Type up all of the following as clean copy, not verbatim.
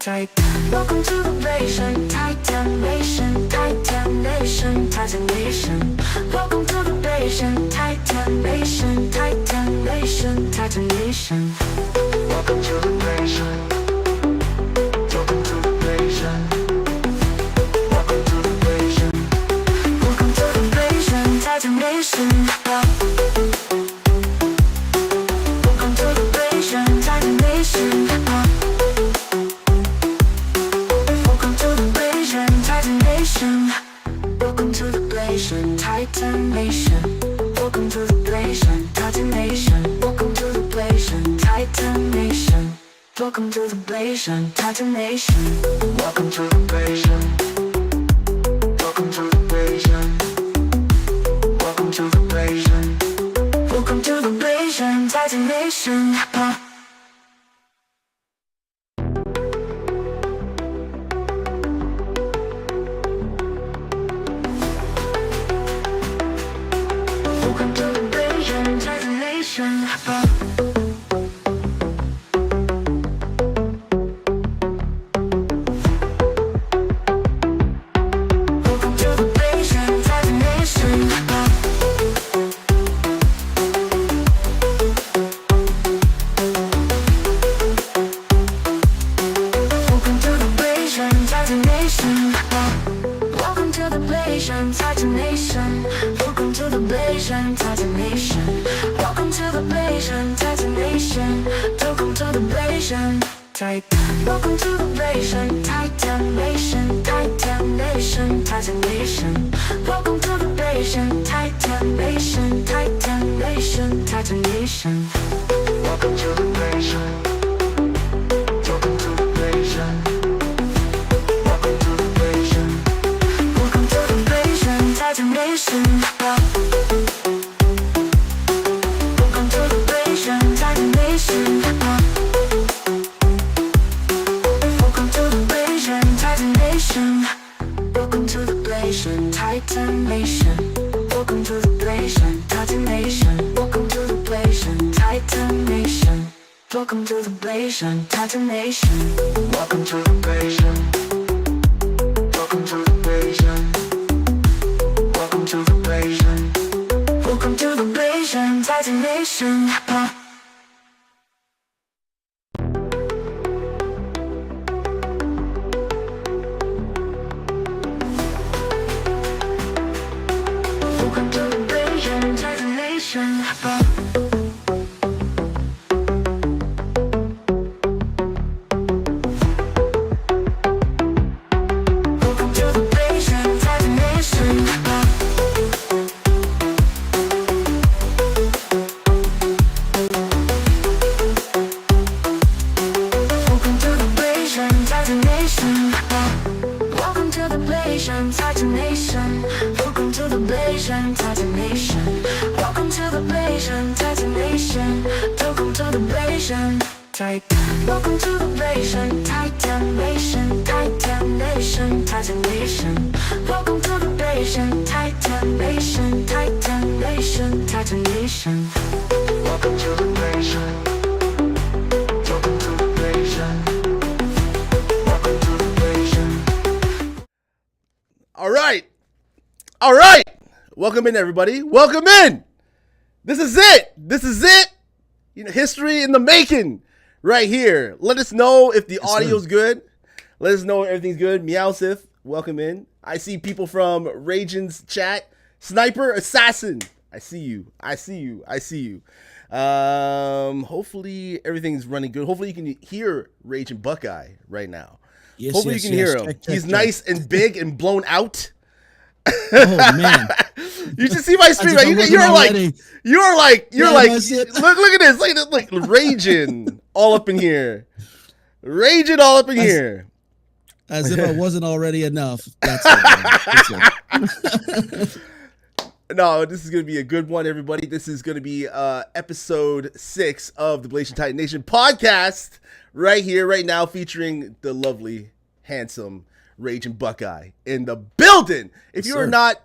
Welcome to the Blation, Titan Nation, Titan Nation, Titan Nation. Welcome to the Blation, Titan Nation, Titan Nation, Titan Nation. Welcome to the Blation. Welcome to the Blation. Welcome to the Blation. Welcome to the Blation, Titan Nation. Welcome to the Blation, Titan Nation. Welcome to the Blation, Titan Nation. Welcome to the Blation, Titan Nation. Welcome to the Blation, Titan Nation. Welcome to the Blation, Titan Nation. Welcome to the Blation. Welcome to the Blation. Welcome to the Blation. Welcome to the Blation, Titan Nation. Welcome to the Blation, Titan Nation. Welcome to the Blation, Titan Nation. Welcome to the Blation, Titan Nation. Welcome to the Blation, Titan Nation. Welcome to the Blation, Titan Nation. Welcome to the Blation, Titan Nation. Welcome to the Blation, Welcome to the Blation, Titan Nation, Titan Nation, Titan Nation. Welcome to the Blation, Titan Nation, Titan Nation, Titan Nation. Welcome to the Blation. Welcome to the Blation. Welcome to the Blation. Welcome to the Blation, Titan Nation. Welcome to the Blation, Titan Nation. Welcome to the Blation, Titan Nation. Welcome to the Blation, Titan Nation. Welcome to the Blation, Titan Nation. Welcome to the Blation, Titan Nation. Welcome to the Blation, Titan Nation. Welcome to the Blation. Welcome to the Blation. Welcome to the Blation. Welcome to the Blation, Titan Nation. Welcome to the Blation, Titan Nation. Welcome to the Blation, Titan Nation. Welcome to the Blation, Titan Nation. Welcome to the Blation, Titan Nation. Welcome to the Blation, Titan Nation. Welcome to the Blation, Titan Nation. Welcome to the Blation, Welcome to the Blation, Titan Nation, Titan Nation, Titan Nation. Welcome to the Blation, Titan Nation, Titan Nation, Titan Nation. Welcome to the Blation. Welcome to the Blation. Welcome to the Blation. All right. Welcome in, everybody. Welcome in. This is it. You know, history in the making right here. Let us know if the audio's good. Let us know if everything's good. Meowsith, welcome in. I see people from Raging's chat. Sniper Assassin, I see you. Hopefully everything's running good. Hopefully you can hear Raging Buckeye right now. Yes, Hopefully you can hear him. He's nice and big and blown out. Oh man! You should see my stream. You're like, look at this, like raging all up in here, As if I wasn't already enough. That's it. No, this is gonna be a good one, everybody. This is gonna be episode 6 of the Blation Titan Nation podcast, right here, right now, featuring the lovely, handsome Raging Buckeye in the building. If you are not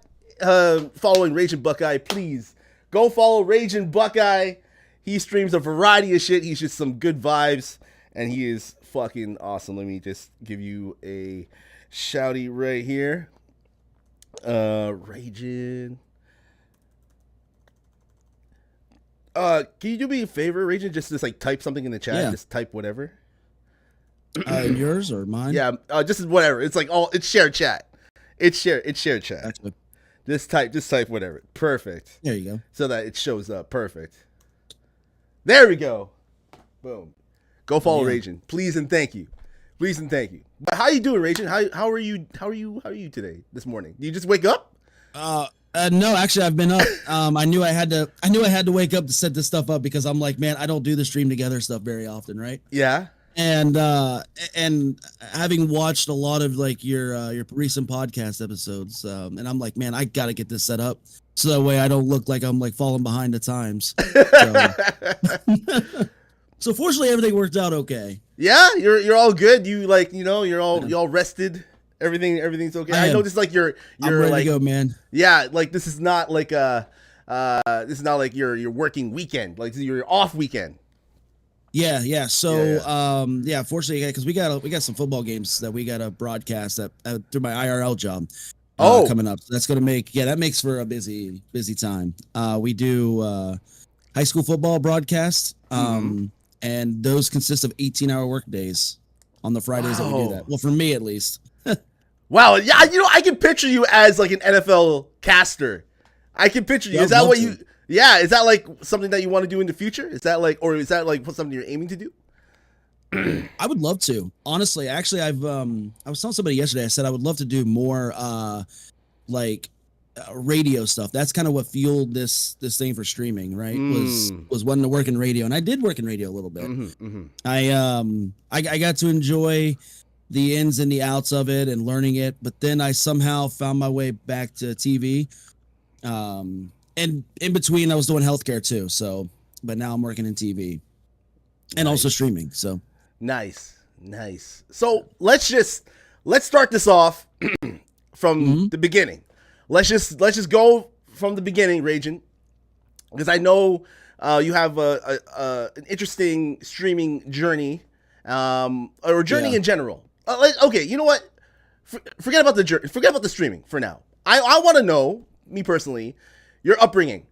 following Raging Buckeye, please go follow Raging Buckeye. He streams a variety of shit. He's just some good vibes, and he is fucking awesome. Let me just give you a shouty right here. Raging. Can you do me a favor, Raging? Just like type something in the chat. Yeah. Just type whatever. Yours or mine? Yeah, just whatever. It's like it's shared chat. It's shared chat. Gotcha. Just type whatever. Perfect. There you go. So that it shows up. Perfect. There we go. Boom. Go follow Raging. Please and thank you. Please and thank you. But how you doing, Raging? How are you today, this morning? Do you just wake up? No, actually I've been up. I knew I had to wake up to set this stuff up because I'm like, man, I don't do the stream together stuff very often, right? Yeah. And having watched a lot of like your recent podcast episodes, and I'm like, man, I gotta get this set up so that way I don't look like I'm like falling behind the times. So fortunately, everything worked out okay. Yeah, you're all good. You like you're all rested. Everything's okay. I noticed like you're I'm ready like to go, man. Yeah, like this is not like your working weekend. Like this is your off weekend. Yeah. So, fortunately, because we got some football games that we got to broadcast through my IRL job. Coming up. So that's gonna that makes for a busy time. We do high school football broadcast, and those consist of 18-hour work days on the Fridays that we do that. Well, for me at least. Wow. Yeah, I can picture you as like an NFL caster. I can picture you. Yeah, is that what you? Yeah, is that like something that you want to do in the future? Is that like something you're aiming to do? I would love to. Honestly, actually, I was telling somebody yesterday. I said I would love to do more radio stuff. That's kind of what fueled this thing for streaming, right? Was wanting to work in radio, and I did work in radio a little bit. I got to enjoy the ins and the outs of it and learning it, but then I somehow found my way back to TV. And in between, I was doing healthcare too. So, but now I'm working in TV and also streaming. So nice. So let's start this off from the beginning. Let's just go from the beginning, Raging, because I know you have an interesting streaming journey, or journey in general. Okay, you know what? Forget about the journey. Forget about the streaming for now. I want to know, me personally, your upbringing.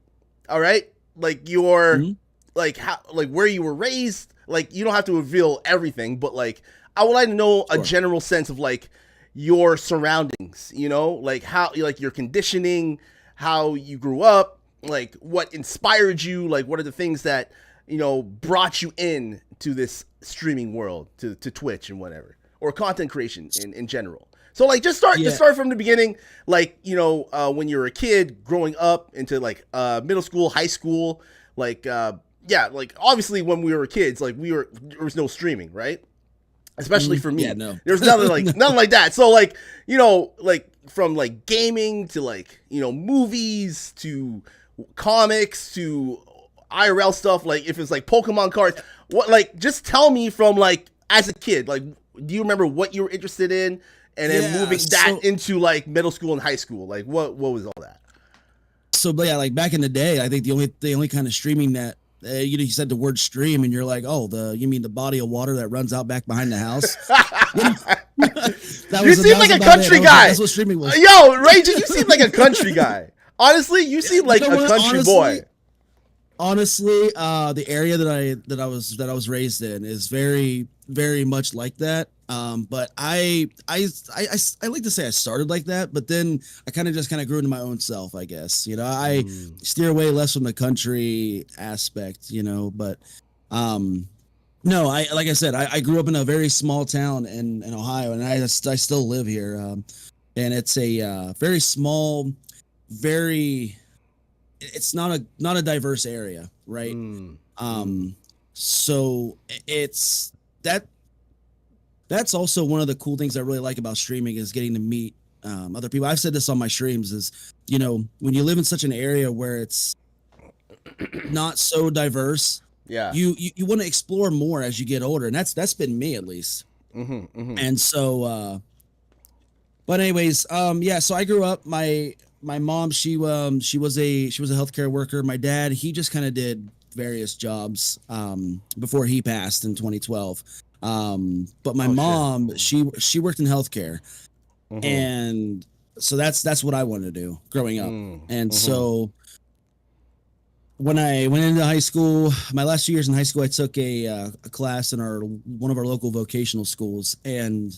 All right, like your like how where you were raised. Like you don't have to reveal everything, but like I would like to know a general sense of like your surroundings. Like how like your conditioning, how you grew up, like what inspired you, like what are the things that brought you in to this streaming world, to Twitch and whatever, or content creation in general. So like just start from the beginning, like when you were a kid growing up into like middle school, high school, like like obviously when we were kids, like there was no streaming, right? Especially for me. Yeah, no. There's nothing like that. So like like from like gaming to like movies to comics to IRL stuff, like if it's like Pokemon cards, what, like just tell me from like as a kid, like do you remember what you were interested in? And then moving that into like middle school and high school, like what was all that? So yeah, like back in the day, I think the only kind of streaming that you said the word stream and you're like, oh, you mean the body of water that runs out back behind the house? You seem like a country guy. That's what streaming was. Yo, Raging, you seem like a country guy. Honestly, you seem like a country boy. Honestly, the area that I was raised in is very, very much like that. But I like to say I started like that, but then I kind of grew into my own self, I guess. I steer away less from the country aspect, but no, like I said, I grew up in a very small town in Ohio, and I still live here. And it's a very small, it's not a diverse area, right? So it's that's also one of the cool things I really like about streaming is getting to meet other people. I've said this on my streams is, when you live in such an area where it's not so diverse, you want to explore more as you get older. And that's been me at least. And so, but anyways, so I grew up, my mom, she was a healthcare worker. My dad, he just kind of did various jobs, before he passed in 2012. But my mom, she worked in healthcare, and so that's what I wanted to do growing up. And so when I went into high school, my last 2 years in high school, I took a class in one of our local vocational schools and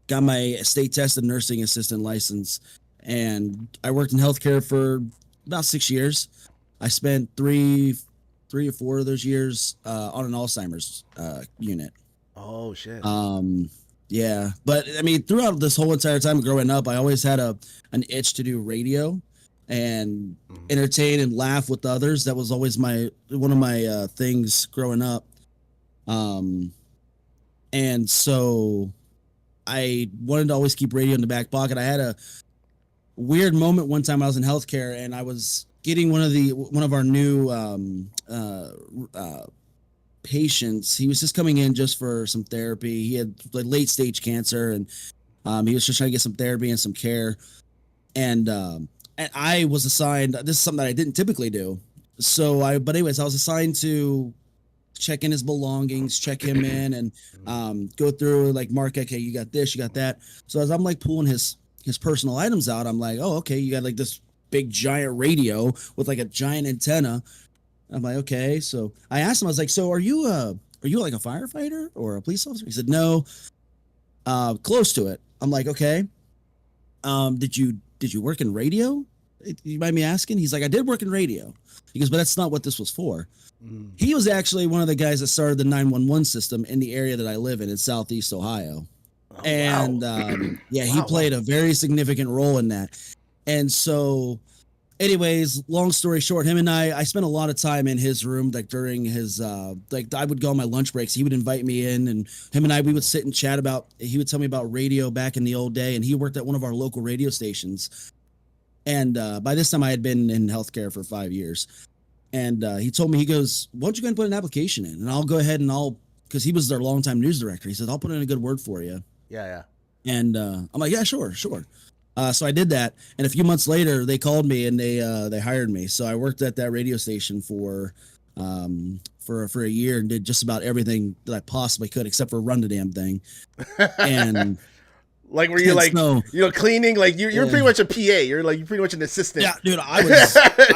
got my state tested nursing assistant license. And I worked in healthcare for about 6 years. I spent three or four of those years on an Alzheimer's unit. Oh shit. Yeah, but I mean, throughout this whole entire time growing up, I always had an itch to do radio and entertain and laugh with others. That was always one of my things growing up. And so I wanted to always keep radio in the back pocket. I had a weird moment one time I was in healthcare and I was getting one of our new patients. He was just coming in just for some therapy. He had like late stage cancer, and he was just trying to get some therapy and some care. And I was assigned. This is something that I didn't typically do. But anyways, I was assigned to check in his belongings, check him in, and go through like mark. Okay, you got this, you got that. So as I'm like pulling his personal items out, I'm like, oh, okay, you got like this big giant radio with like a giant antenna. I'm like, okay. So I asked him, I was like, so are you like a firefighter or a police officer? He said, no, close to it. I'm like, okay. Did you work in radio? You mind me asking? He's like, I did work in radio. He goes, but that's not what this was for. He was actually one of the guys that started the 911 system in the area that I live in Southeast Ohio. Oh, and wow. He played a very significant role in that. And so anyways, long story short, him and I spent a lot of time in his room, like during his, like I would go on my lunch breaks. He would invite me in, and him and we would sit and chat he would tell me about radio back in the old day. And he worked at one of our local radio stations. And by this time I had been in healthcare for 5 years. And he told me, he goes, why don't you go and put an application in? And I'll go ahead and because he was their longtime news director. He said, I'll put in a good word for you. Yeah. And I'm like, yeah, sure. So I did that, and a few months later, they called me and they hired me. So I worked at that radio station for a year and did just about everything that I possibly could, except for run the damn thing. And like, were you like, cleaning? Like you're pretty much a PA. You're pretty much an assistant. Yeah, dude, I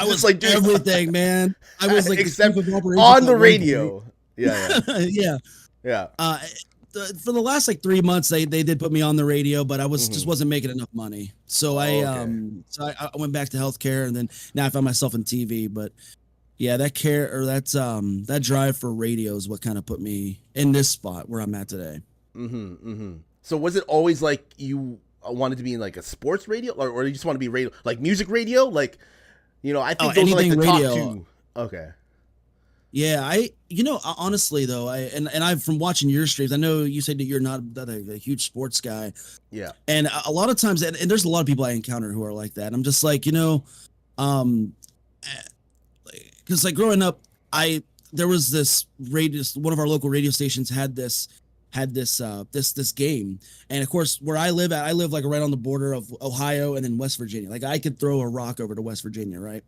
was like everything, man. I was like except on the radio. Yeah. For the last like 3 months, they did put me on the radio, but I just wasn't making enough money. So I went back to healthcare, and then now I found myself in TV. But yeah, that drive for radio is what kind of put me in this spot where I'm at today. So was it always like you wanted to be in like a sports radio, or you just want to be radio, like music radio? Like, I think those are like the radio. Top two. Okay. Yeah, honestly though, I've from watching your streams, I know you said that you're not a huge sports guy. Yeah. And a lot of times, and there's a lot of people I encounter who are like that. I'm just like, because like growing up, there was this radio, one of our local radio stations had this game. And of course, where I live like right on the border of Ohio and then West Virginia. Like I could throw a rock over to West Virginia, right?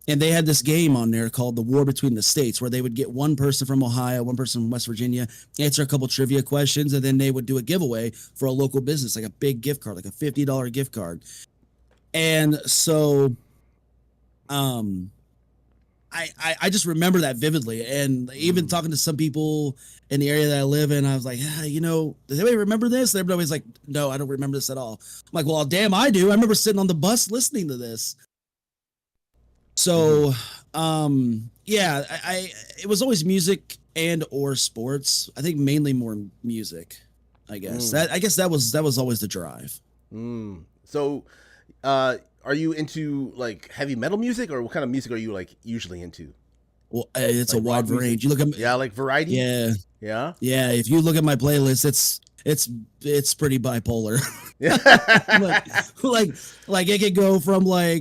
And they had this game on there called the War Between the States, where they would get one person from Ohio, one person from West Virginia, answer a couple trivia questions, and then they would do a giveaway for a local business, like a big gift card, like a $50 gift card. And so I just remember that vividly. And even talking to some people in the area that I live in, I was like, does anybody remember this? And everybody's like, no, I don't remember this at all. I'm like, well, damn, I do. I remember sitting on the bus listening to this. So, it was always music and or sports. I think mainly more music, I guess. That was always the drive. So, are you into like heavy metal music, or what kind of music are you like usually into? Well, it's like a wide range. You look at like variety. Yeah. If you look at my playlist, it's pretty bipolar. like it could go from I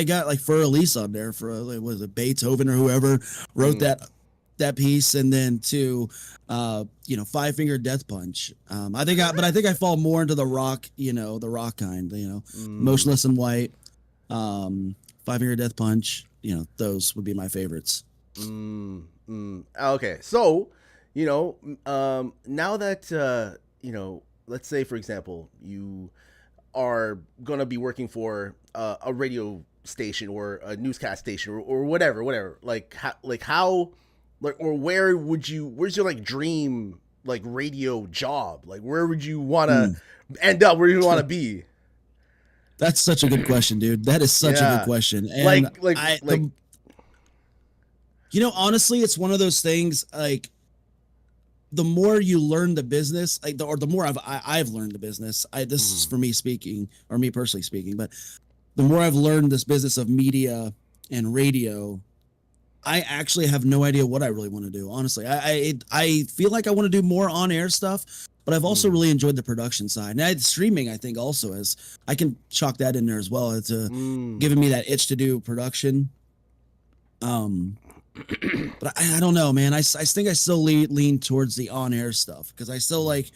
got like Fur Elise on there for was it Beethoven or whoever wrote that piece, and then to Five Finger Death Punch. I think I fall more into the rock, the rock kind, Motionless in White, Five Finger Death Punch, those would be my favorites. Okay, so now that let's say for example, you are gonna be working for a radio station or a newscast station or whatever. Where's your like dream like radio job? Like where would you want to end up? Where do you want to be? That's such a good question, dude. That is such a good question. And honestly, it's one of those things like the more you learn the business, or the more I've learned the business. This is for me speaking, or me personally speaking, but the more I've learned this business of media and radio, I actually have no idea what I really want to do. Honestly, I feel like I want to do more on-air stuff, but I've also really enjoyed the production side. And streaming, I think, also as I can chalk that in there as well. It's giving me that itch to do production. But I don't know, man. I think I still lean towards the on-air stuff because I still like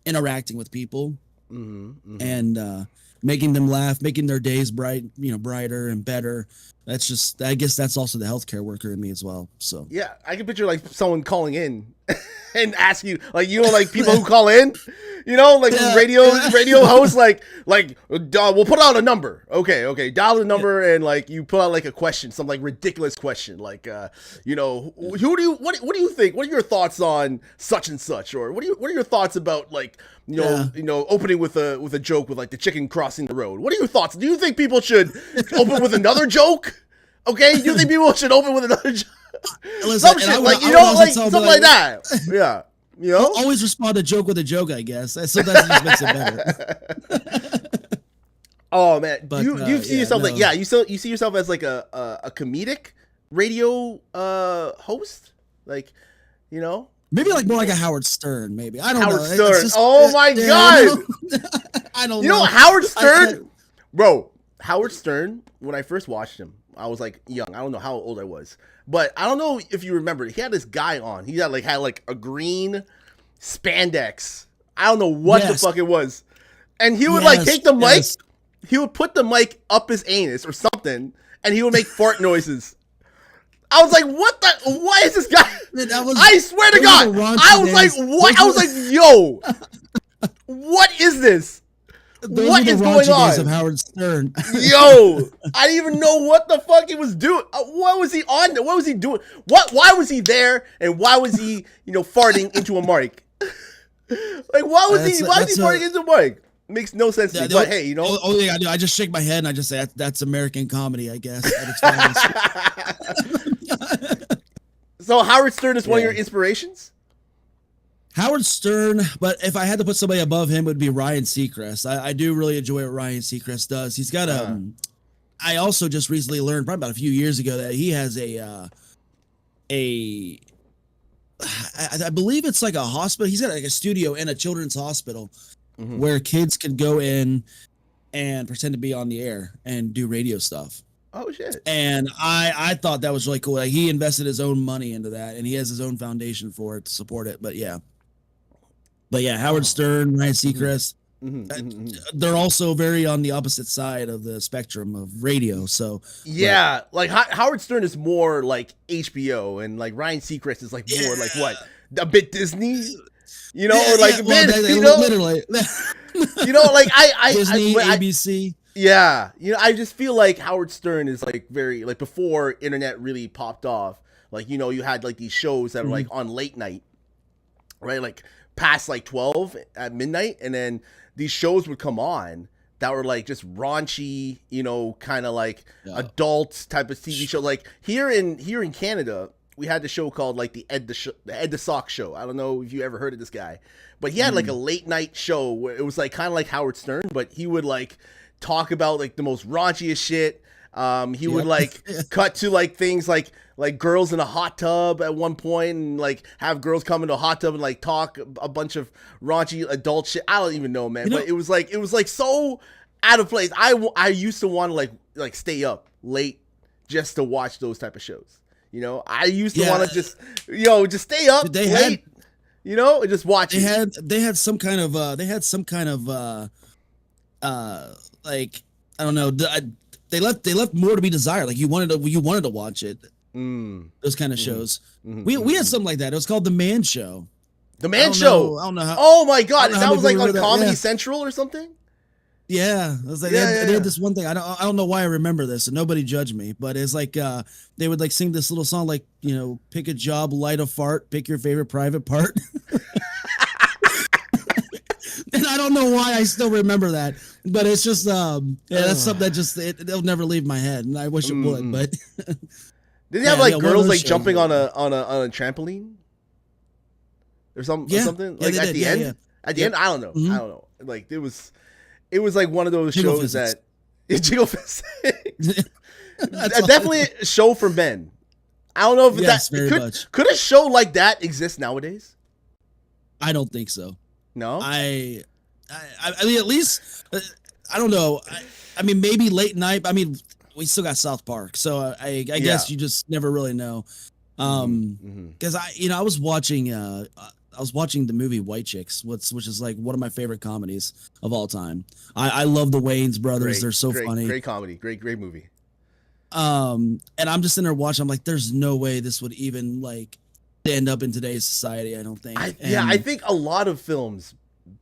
interacting with people and making them laugh, making their days brighter and better. I guess that's also the healthcare worker in me as well. So yeah, I can picture like someone calling in and ask you, like, like people who call in, like radio hosts, like we'll put out a number. Okay, dial the number and like you put out like a question, some like ridiculous question, like what do you think? What are your thoughts on such and such, or what are your thoughts about like opening with a joke with like the chicken crossing the road? What are your thoughts? Do you think people should open with another joke? Okay, do you think people should open with another joke? Listen, some shit like something like that. Yeah, always respond a joke with a joke. I guess sometimes it just makes it better. Oh man, but, do you see yourself you see yourself as like a comedic radio host, like maybe like more like a Howard Stern, maybe. I don't know. Howard Stern. Oh my god. I don't know. Howard Stern, bro. Howard Stern. When I first watched him, I was like young. I don't know how old I was, but I don't know if you remember. He had this guy on. He had like a green spandex. I don't know what the fuck it was, and he would like take the mic. Yes. He would put the mic up his anus or something, and he would make fart noises. I was like, what the? Why is this guy? Man, I swear to God, I was like, what? I was like, yo, what is this? What is going on? Days of Howard Stern. Yo, I didn't even know what the fuck he was doing. What was he on? What was he doing? Why was he there? And why was he, farting into a mic? Like, why is he farting into a mic? Makes no sense to me. But hey, only thing I do, I just shake my head and I just say that's American comedy, I guess. So Howard Stern is one of your inspirations? Howard Stern, but if I had to put somebody above him, it would be Ryan Seacrest. I do really enjoy what Ryan Seacrest does. He's got I also just recently learned, probably about a few years ago, that he has I believe it's like a hospital. He's got like a studio in a children's hospital where kids can go in and pretend to be on the air and do radio stuff. Oh shit! And I thought that was really cool. Like, he invested his own money into that, and he has his own foundation for it to support it. But yeah, Howard Stern, Ryan Seacrest, they're also very on the opposite side of the spectrum of radio. So yeah, like Howard Stern is more like HBO, and like Ryan Seacrest is like more like what, a bit Disney, or like literally, like I Disney, ABC. Yeah, I just feel like Howard Stern is like very like before internet really popped off. Like you had like these shows that were like on late night, right? Like past like 12 at midnight, and then these shows would come on that were like just raunchy, kind of like adult type of TV show. Like here in Canada, we had the show called like the Ed the Sock Show. I don't know if you ever heard of this guy, but he had like a late night show where it was like kind of like Howard Stern, but he would like talk about like the most raunchiest shit. He would like cut to like things like girls in a hot tub at one point, and like have girls come into a hot tub and like talk a bunch of raunchy adult shit. I don't even know, man. But it was like so out of place. I used to want to like stay up late just to watch those type of shows. I used to want to just stay up late. And just watch. They had some kind of like, I don't know. They left more to be desired. Like you wanted to watch it. Those kind of shows. We had something like that. It was called The Man Show. The Man Show. I don't know how. Oh my God, how that was many like people on remember that. Comedy Yeah. Central or something. Yeah, it was like Yeah, they had this one thing. I don't know why I remember this, and nobody judge me, but it's like they would like sing this little song like, you know, pick a job, light a fart, pick your favorite private part. And I don't know why I still remember that, but it's just that's something that just it'll never leave my head, and I wish it would. But did they have like one of girls those like shows jumping like on a trampoline or something? Yeah. Or something Yeah, like they at did. the Yeah, end. yeah. At the Yep. end, I don't know. Mhm. I don't know. Like it was like one of those Jiggle shows physics. that Jiggle Physics. That's Definitely a show for men. I don't know if Yes, that very could much. could a show like that exist nowadays? I don't think so. No. I mean, at least I don't know. I mean, maybe late night. I mean, we still got South Park, so I guess you just never really know. Because I was watching the movie White Chicks, which is like one of my favorite comedies of all time. I love the Wayans brothers; they're so funny. Great comedy. Great movie. And I'm just in there watching. I'm like, there's no way this would even like stand up in today's society. I don't think. I think a lot of films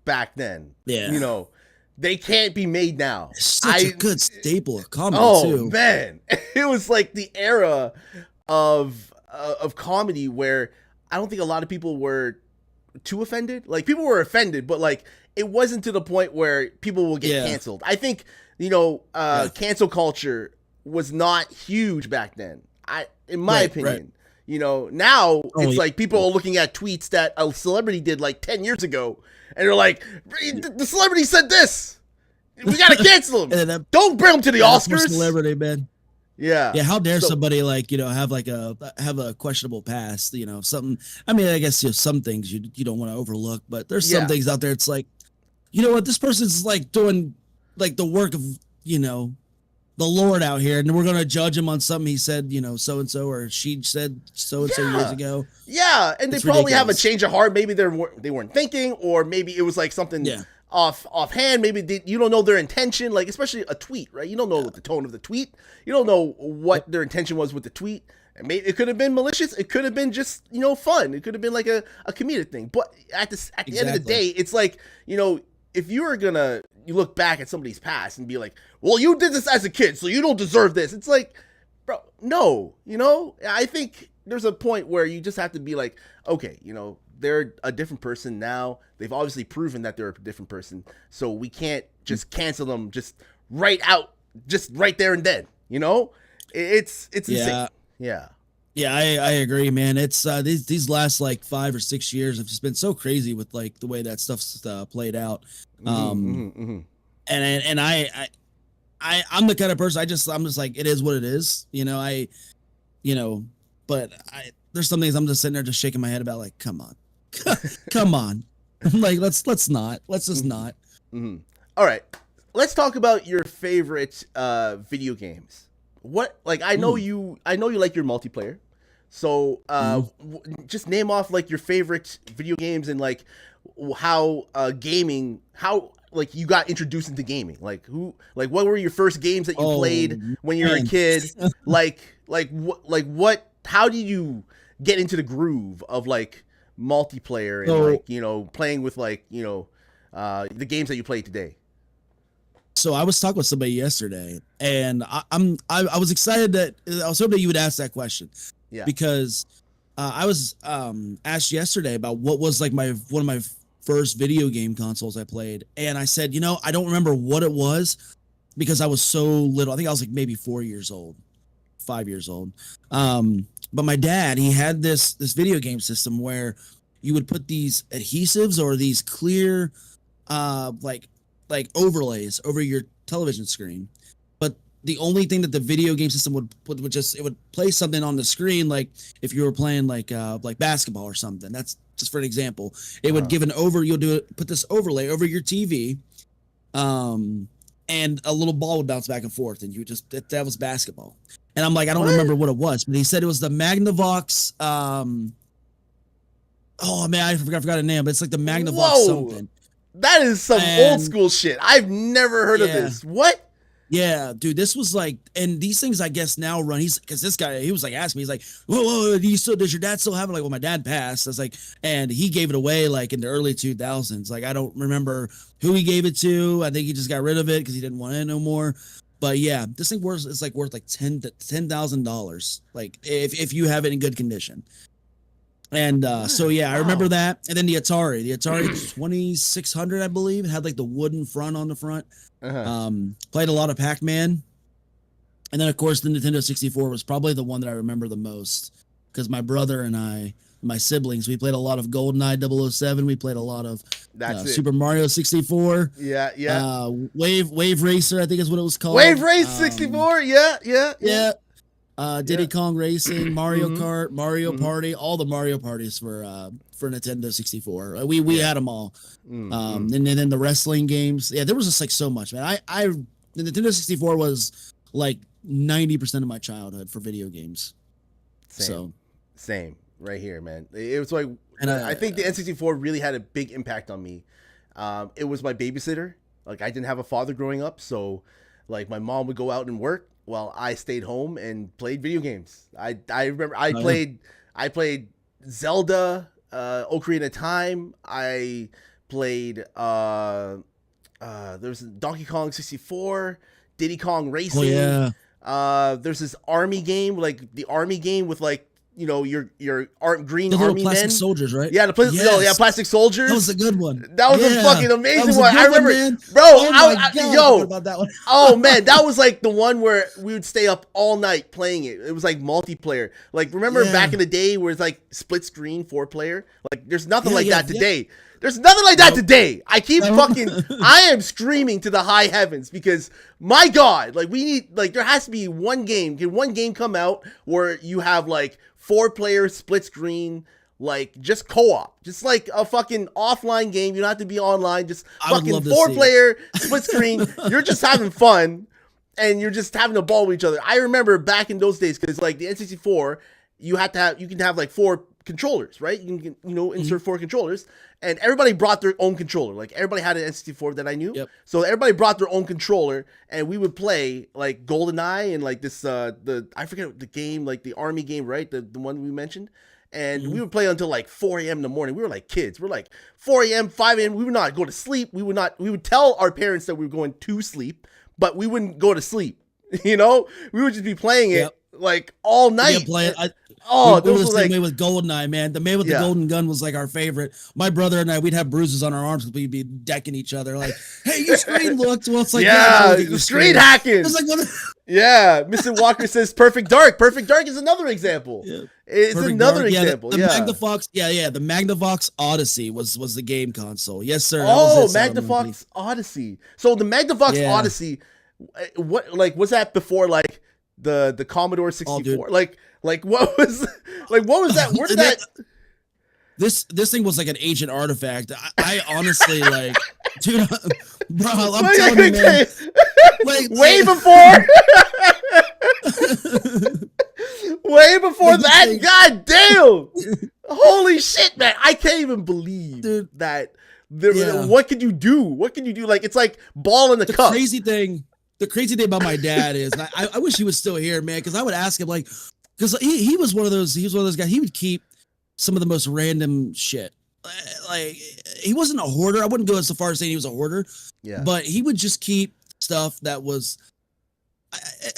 back then, Yeah. you know, they can't be made now. It's such a good staple of comedy too. Man, it was like the era of comedy where I don't think a lot of people were too offended. Like people were offended, but like it wasn't to the point where people will get canceled. I think, you know, cancel culture was not huge back then. In my opinion. Right. You know, now it's like people are looking at tweets that a celebrity did like 10 years ago, and they're like, the celebrity said this. We gotta cancel him. Don't bring him to the Oscars. Celebrity, man. Yeah. Yeah. How dare somebody like, you know, have a questionable past, you know, something. I mean, I guess, you know, some things you don't want to overlook, but there's some things out there. It's like, you know what, this person's like doing like the work of, you know, the Lord out here, and we're going to judge him on something he said, you know, so-and-so, or she said so-and-so years ago. Yeah. And It's they probably have a ridiculous. change of heart. Maybe they weren't thinking, or maybe it was like something offhand. Maybe you don't know their intention, like especially a tweet, right? You don't know what the tone of the tweet. You don't know what their intention was with the tweet. And maybe it could have been malicious. It could have been just, you know, fun. It could have been like a comedic thing. But at the end of the day, it's like, you know, if you look back at somebody's past and be like, well, you did this as a kid, so you don't deserve this. It's like, bro, no, you know, I think there's a point where you just have to be like, okay, you know, they're a different person now. They've obviously proven that they're a different person. So we can't just cancel them just right there and then, you know, it's insane. Yeah. Yeah, I agree, man. It's these last like 5 or 6 years have just been so crazy with like the way that stuff's played out. And I'm the kind of person I'm just like, it is what it is, you know. But there's some things I'm just sitting there just shaking my head about, like, come on, come on, like let's just not. All right, let's talk about your favorite video games. What, like, I know you like your multiplayer. So just name off like your favorite video games and like how like you got introduced into gaming. Like what were your first games that you played when you were a kid? How did you get into the groove of like multiplayer and like, you know, playing with like, you know, the games that you play today? So I was talking with somebody yesterday, and I was excited that I was hoping that you would ask that question. Yeah. Because I was asked yesterday about what was like one of my first video game consoles I played, and I said, you know, I don't remember what it was because I was so little. I think I was like maybe 4 years old, 5 years old. But my dad, he had this video game system where you would put these adhesives or these clear like overlays over your television screen. But the only thing that the video game system would play something on the screen, like if you were playing like basketball or something. That's just for an example. It would give put this overlay over your TV, and a little ball would bounce back and forth, and you would just that was basketball. And I'm like, I don't remember what it was, but he said it was the Magnavox. Oh man, I forgot the name, but it's like the Magnavox something. That is some old school shit. I've never heard of this. What? Yeah, dude, this was like, and these things I guess now run. Because this guy, he was like asking me, he's like, whoa, does your dad still have it? Like, well, my dad passed. I was like, and he gave it away like in the early 2000s. Like, I don't remember who he gave it to. I think he just got rid of it because he didn't want it no more. But yeah, this thing worth like $10,000. Like if you have it in good condition. And so yeah, I remember that. And then the Atari 2600, I believe, it had like the wooden front on the front. Played a lot of Pac-Man. And then of course the Nintendo 64 was probably the one that I remember the most, because my brother and my siblings, we played a lot of GoldenEye 007. We played a lot of Super Mario 64. Yeah. Wave Racer, I think is what it was called. Wave Race 64. Yeah. Diddy Kong Racing, Mario Kart, Mario Party, all the Mario parties for Nintendo 64. We had them all. And then the wrestling games. Yeah, there was just like so much, man. The Nintendo 64 was like 90% of my childhood for video games. Same right here, man. It was like, and I think the N64 really had a big impact on me. It was my babysitter. Like, I didn't have a father growing up, so like my mom would go out and work while I stayed home and played video games. I remember I played Zelda, Ocarina of Time. I played there was Donkey Kong 64, Diddy Kong Racing. Oh yeah. There's this army game, like the army game with like, you know, your green the army plastic men. soldiers, right? Yeah, plastic soldiers. That was a good one. That was a fucking amazing one. I remember, bro. I about that one. Oh man, that was like the one where we would stay up all night playing it. It was like multiplayer. Like, remember back in the day where it's like split screen 4-player? Like, there's nothing like that today. There's nothing like that today. I keep I am screaming to the high heavens because, my God, like, we need, like, there has to be one game. Can one game come out where you have like 4-player split screen, like just co-op, just like a fucking offline game? You don't have to be online, just fucking 4-player split screen. You're just having fun and you're just having a ball with each other. I remember back in those days, because like the N64, you can have like 4 controllers, right? You can, insert 4 controllers, and everybody brought their own controller. Like, everybody had an N64 that I knew. Yep. So everybody brought their own controller, and we would play like GoldenEye and like this I forget the game, like the army game, right? The one we mentioned. And we would play until like 4 a.m. in the morning. We were like kids. We're like 4 a.m., 5 a.m. We would not go to sleep. We would tell our parents that we were going to sleep, but we wouldn't go to sleep. We would just be playing it like all night. We were the same way with GoldenEye, man. The man with the golden gun was like our favorite. My brother and I, we'd have bruises on our arms because we'd be decking each other. Like, hey, your screen looked. Well, it's like, the screen hacking. It's like, what? Yeah, Mr. Walker says Perfect Dark. Perfect Dark is another example. Yeah. It's Perfect another Dark. Example. The Magnavox. The Magnavox Odyssey was the game console. Yes, sir. Oh, Magnavox Odyssey. So the Magnavox Odyssey, what, like, was that before like the Commodore 64? Like what was that? Where did that? This thing was like an ancient artifact. I honestly, like, dude, bro, I'm telling you, man. Like, way before. Way before that. God damn. Holy shit, man. I can't even believe that. What could you do? Like, it's like ball in the cup. The crazy thing about my dad is, I wish he was still here, man, because I would ask him, like, because he was one of those guys. He would keep some of the most random shit. Like, he wasn't a hoarder. I wouldn't go so far as saying he was a hoarder. Yeah. But he would just keep stuff that was.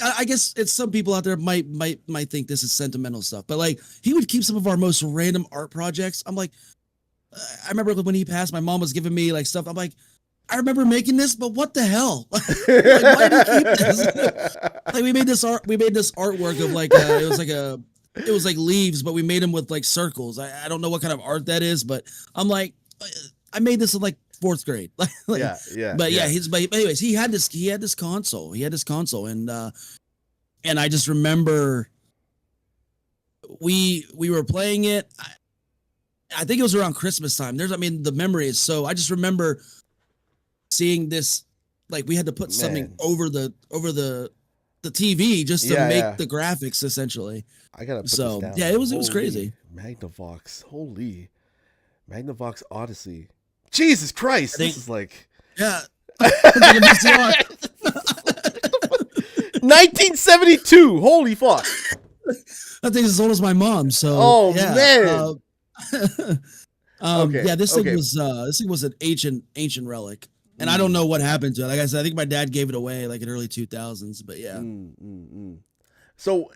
I guess it's some people out there might think this is sentimental stuff, but like, he would keep some of our most random art projects. I'm like, I remember when he passed, my mom was giving me like stuff. I'm like, I remember making this, but what the hell? Like, why do you keep this? Like, we made this artwork of like it was like leaves, but we made them with like circles. I don't know what kind of art that is, but I'm like, I made this in like 4th grade. But anyways, he had this console. And I just remember we were playing it. I think it was around Christmas time. The memory is so. I just remember seeing this, like, we had to put something over the TV just to make the graphics, essentially. I gotta put this down. Yeah, it was crazy. Magnavox, holy Magnavox Odyssey. Jesus Christ, this is like what 1972. Holy fuck. That thing's as old as my mom. So, Oh, yeah. man. Okay, Yeah, this okay. thing was an ancient relic, and I don't know what happened to it. Like I said, I think my dad gave it away like in early 2000s. But yeah, So,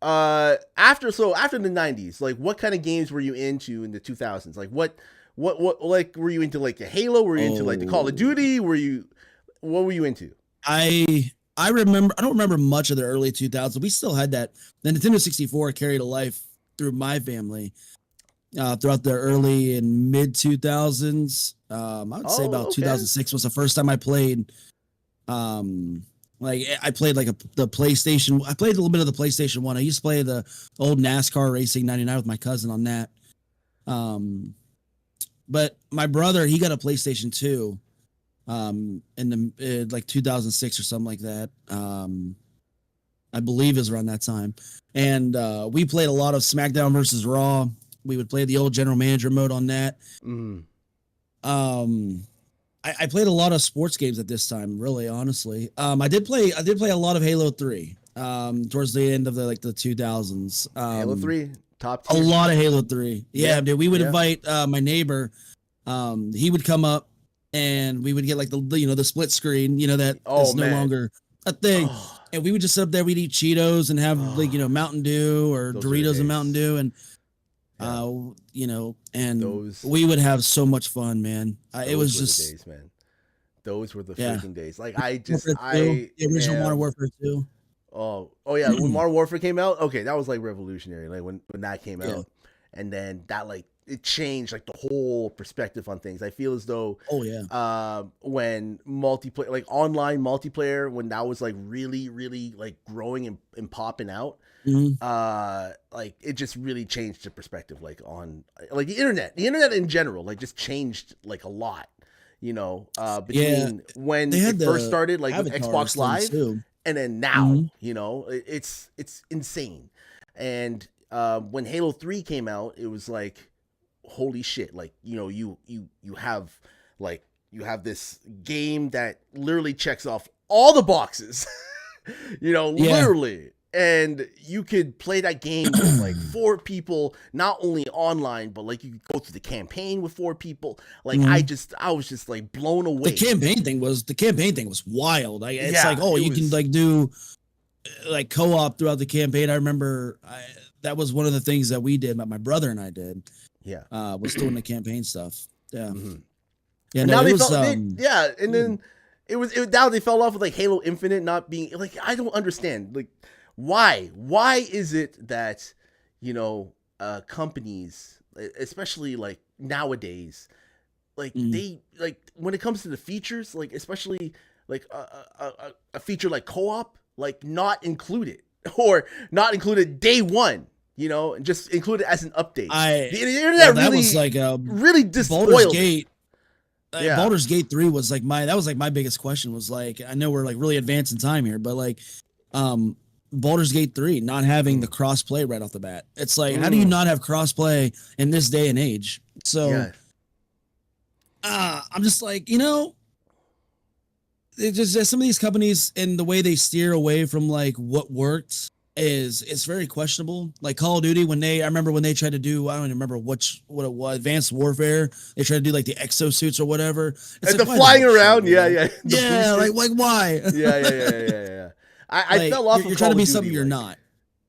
after the 90s, like, what kind of games were you into in the 2000s? Like, what, like, were you into, like, the Halo? Were you into, like, the Call of Duty? What were you into? I remember. I don't remember much of the early 2000s. We still had that. The Nintendo 64 carried a life through my family. Throughout the early and mid 2000s, I would say about 2006 was the first time I played. Like I played like the PlayStation. I played a little bit of the PlayStation 1. I used to play the old NASCAR Racing 99 with my cousin on that. But my brother, he got a PlayStation 2 in like 2006 or something like that. I believe it was around that time. And we played a lot of SmackDown versus Raw. We would play the old general manager mode on that. I played a lot of sports games at this time, really, honestly. I did play a lot of Halo 3 towards the end of the 2000s. Halo 3, top tier. A lot of Halo 3. Yeah, dude, we would invite my neighbor. He would come up and we would get like the split screen, that is no longer a thing. And we would just sit up there, we'd eat Cheetos and have Mountain Dew or Doritos and Mountain Dew and we would have so much fun, man. It was just the days, man. Those were the freaking days. Like the original Modern Warfare 2. Oh yeah, when Modern Warfare came out, okay, that was like revolutionary. Like when that came out, and then that it changed like the whole perspective on things. I feel as though when multiplayer, like online multiplayer, when that was like really, really like growing and popping out. Like it just really changed the perspective, like on like the internet in general, like just changed like a lot, between when it first started, like with Xbox Live and then now, it's insane. And when Halo 3 came out, it was like, holy shit, like, you have this game that literally checks off all the boxes, literally. And you could play that game with like 4 people, not only online, but like you could go through the campaign with 4 people. Like I was just like blown away. The campaign thing was wild. It's like, you can like do like co-op throughout the campaign. I remember that was one of the things that we did, my brother and I did. Yeah. Was doing the campaign stuff. Yeah. Yeah. And now and then it was now they fell off with like Halo Infinite not being like, I don't understand. Like, why is it that companies, especially like nowadays, like they like when it comes to the features, like especially like a feature like co-op, like not included or not included day one, and just include it as an update. The internet really was like really despoiled it. Baldur's Gate 3 was like my biggest question was like, I know we're like really advanced in time here, but like Baldur's Gate 3 not having the cross play right off the bat. It's like, how do you not have cross play in this day and age? So I'm just like, it's just some of these companies and the way they steer away from like what worked it's very questionable. Like Call of Duty, I remember when they tried to do, I don't even remember what it was, Advanced Warfare. They tried to do like the exosuits or whatever. It's and like, the flying around, like why? Yeah. I fell off. You're trying to be something you're not.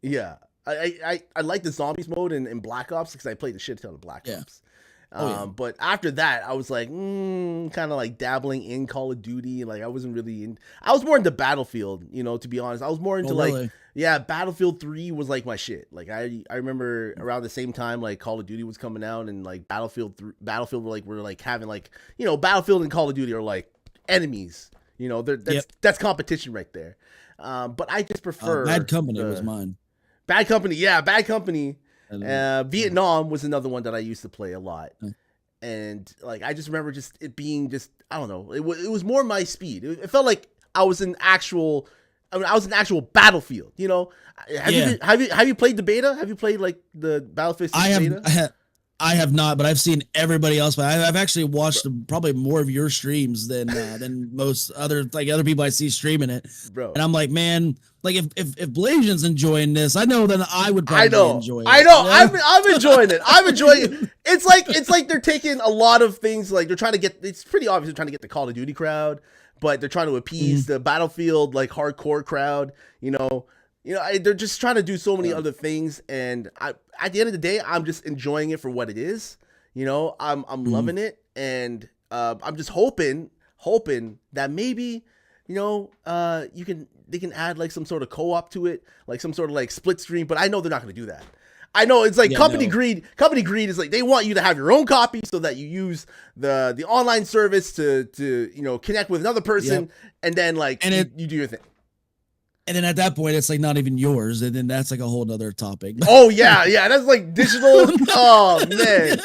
Yeah, I like the zombies mode in Black Ops because I played the shit ton of Black Ops. But after that, I was like, kind of like dabbling in Call of Duty. Like I wasn't really in. I was more into Battlefield, to be honest. I was more into Battlefield 3 was like my shit. Like I remember around the same time like Call of Duty was coming out and like Battlefield were like having like Battlefield and Call of Duty are like enemies. That's competition right there. But I just prefer Bad Company was mine. Bad Company, yeah, Bad Company. Vietnam was another one that I used to play a lot. And like I just remember just it being just, I don't know, it was more my speed. It felt like I was an actual Battlefield, Have you played the beta? Have you played like the Battlefield beta? I have not, but I've seen everybody else. But I've actually watched probably more of your streams than most other people I see streaming it. Bro. And I'm like, man, like if Blasian's enjoying this, I know that I would probably enjoy it. I know. I'm enjoying it. I'm enjoying it. It's like they're taking a lot of things. Like they're trying to get. It's pretty obvious they're trying to get the Call of Duty crowd, but they're trying to appease the Battlefield like hardcore crowd. They're just trying to do so many other things. And at the end of the day, I'm just enjoying it for what it is. I'm loving it, and I'm just hoping that maybe they can add like some sort of co-op to it, like some sort of like split screen, but I know they're not going to do that. I know it's like company greed is like they want you to have your own copy so that you use the online service to connect with another person, and then like you do your thing. And then at that point, it's like not even yours, and then that's like a whole other topic. Oh yeah, that's like digital. Oh man,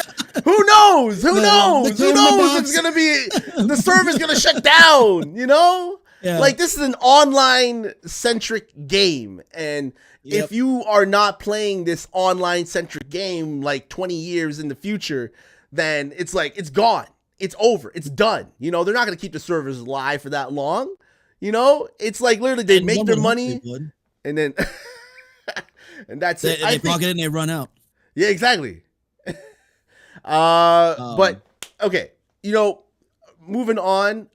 who knows? Who knows if it's gonna be the server's gonna shut down? Yeah. Like this is an online centric game, and if you are not playing this online centric game like 20 years in the future, then it's like it's gone. It's over. It's done. They're not going to keep the servers live for that long. It's like literally they make their money and then and that's it. They pocket it and they run out. Yeah, exactly. But okay, moving on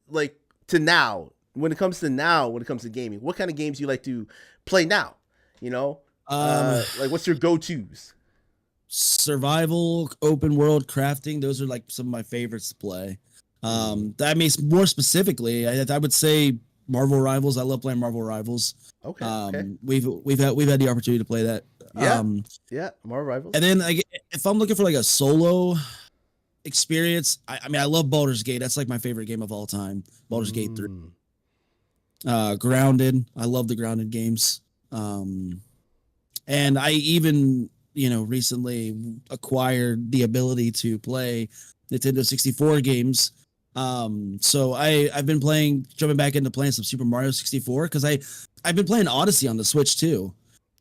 like to now, when it comes to gaming, what kind of games do you like to play now? Like what's your go-tos? Survival, open world, crafting, those are like some of my favorites to play. That makes more specifically, I would say Marvel Rivals. I love playing Marvel Rivals. Okay. We've had the opportunity to play that. Yeah, Marvel Rivals. And then if I'm looking for like a solo experience, I mean I love Baldur's Gate. That's like my favorite game of all time. Baldur's Gate 3. Grounded. I love the Grounded games. And I even recently acquired the ability to play Nintendo 64 games. So I've been jumping back into playing some Super Mario 64 because I've been playing Odyssey on the Switch too,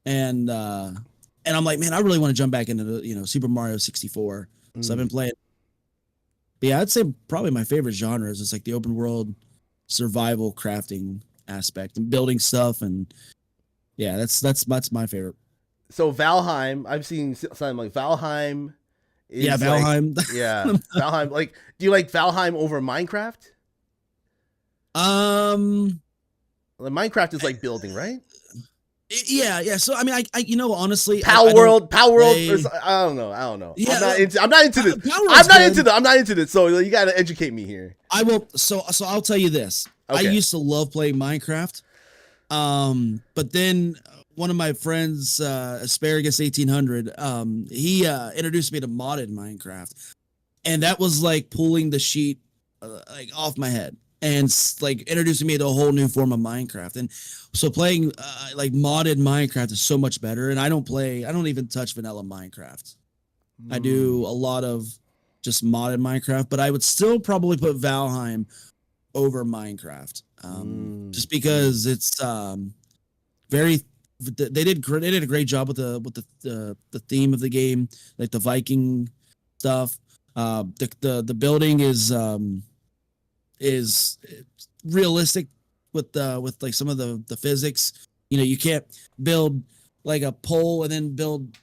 and I'm like, man, I really want to jump back into the Super Mario 64. So I've been playing. But yeah, I'd say probably my favorite genre is like the open world survival crafting aspect and building stuff, and yeah, that's my favorite. So Valheim, I've seen something like Valheim. Valheim. Like, Valheim. Like, do you like Valheim over Minecraft? Minecraft is like building, right? Yeah. So I mean, I honestly, Pal World. I don't know. Yeah, I'm not into this. I'm not into this. So you got to educate me here. I will. So I'll tell you this. Okay. I used to love playing Minecraft. But then one of my friends, Asparagus 1800, he introduced me to modded Minecraft, and that was like pulling the sheet like off my head and like introducing me to a whole new form of Minecraft. And so playing like modded Minecraft is so much better. And I don't even touch vanilla Minecraft. I do a lot of just modded Minecraft, but I would still probably put Valheim over Minecraft, just because it's very. They did a great job with the theme of the game, like the Viking stuff. The building is realistic with like some of the physics. You can't build like a pole and then build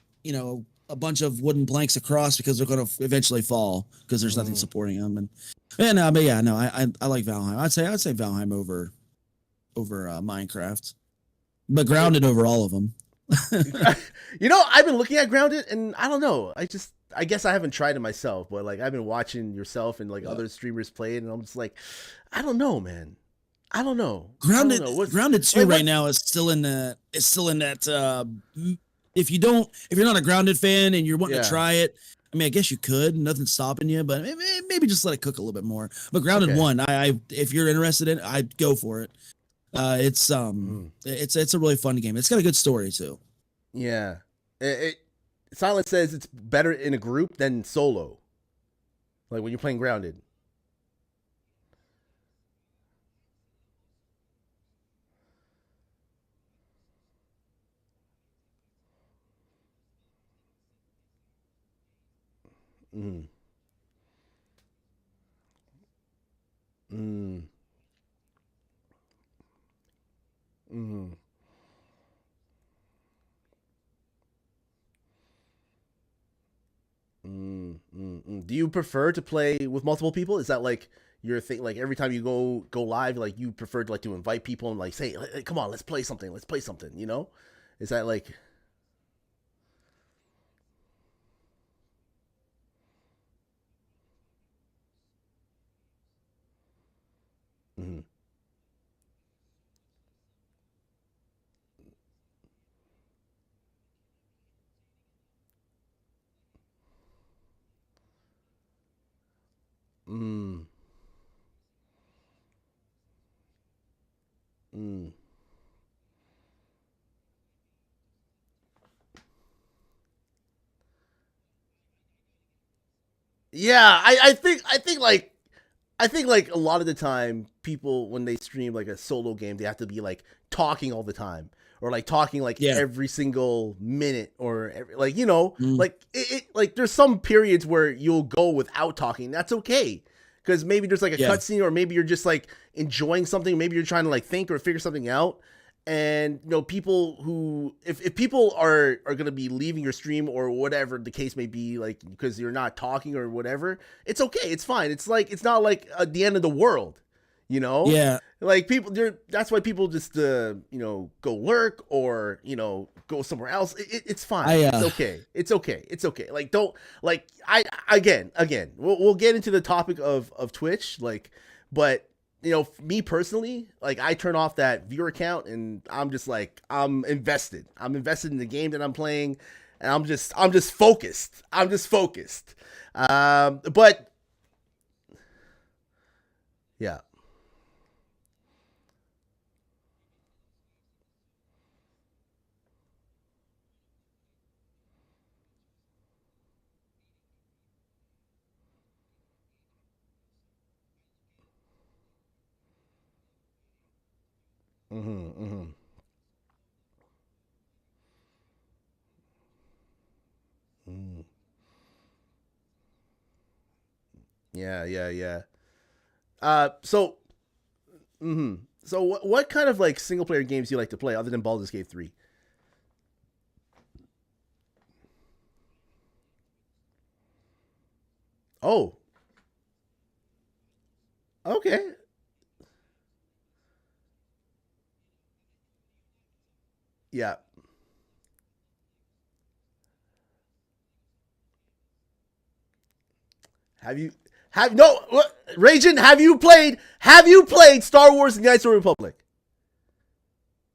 a bunch of wooden planks across because they're going to eventually fall because there's nothing supporting them. But yeah, no, I like Valheim. I'd say Valheim over Minecraft, but Grounded over all of them. I've been looking at Grounded, and I don't know. I guess I haven't tried it myself, but like I've been watching yourself and like other streamers play it, and I'm just like, I don't know, man. I don't know. Grounded 2 right now is still in that. If you're not a Grounded fan and you're wanting to try it, I mean, I guess you could. Nothing's stopping you, but maybe just let it cook a little bit more. But Grounded 1, if you're interested in it, I'd go for it. It's a really fun game. It's got a good story too. Yeah. Silence says it's better in a group than solo. Like when you're playing Grounded. Mm. Mm. Mm. Do you prefer to play with multiple people? Is that like your thing? Like every time you go live, like you prefer to like to invite people and like say, come on, let's play something. Let's play something. You know? Is that like? Mm, mm, mm. Yeah, I think like a lot of the time people when they stream like a solo game, they have to be like talking all the time or like talking like Yeah. every single minute or like you know Mm. like like there's some periods where you'll go without talking. That's okay because maybe there's like a Yeah. cutscene or maybe you're just like enjoying something. Maybe you're trying to like think or figure something out. And you know people who if people are going to be leaving your stream or whatever the case may be like because you're not talking or whatever, it's okay, it's fine, it's like it's not like the end of the world, you know. Yeah. Like people there, that's why people just you know go lurk or you know go somewhere else. It's fine. It's okay, it's okay, it's okay. Like don't like I again we'll get into the topic of Twitch, like, but you know, me personally, like I turn off that viewer account and I'm just like I'm invested. I'm invested in the game that I'm playing, and I'm just focused. I'm just focused. But yeah. Mm-hmm, mm-hmm. Mm. Yeah, yeah, yeah. So, mm-hmm. So what kind of like single player games do you like to play other than Baldur's Gate 3? Oh, okay. Yeah. Have you have no what Raging, have you played Star Wars Knights of the Republic?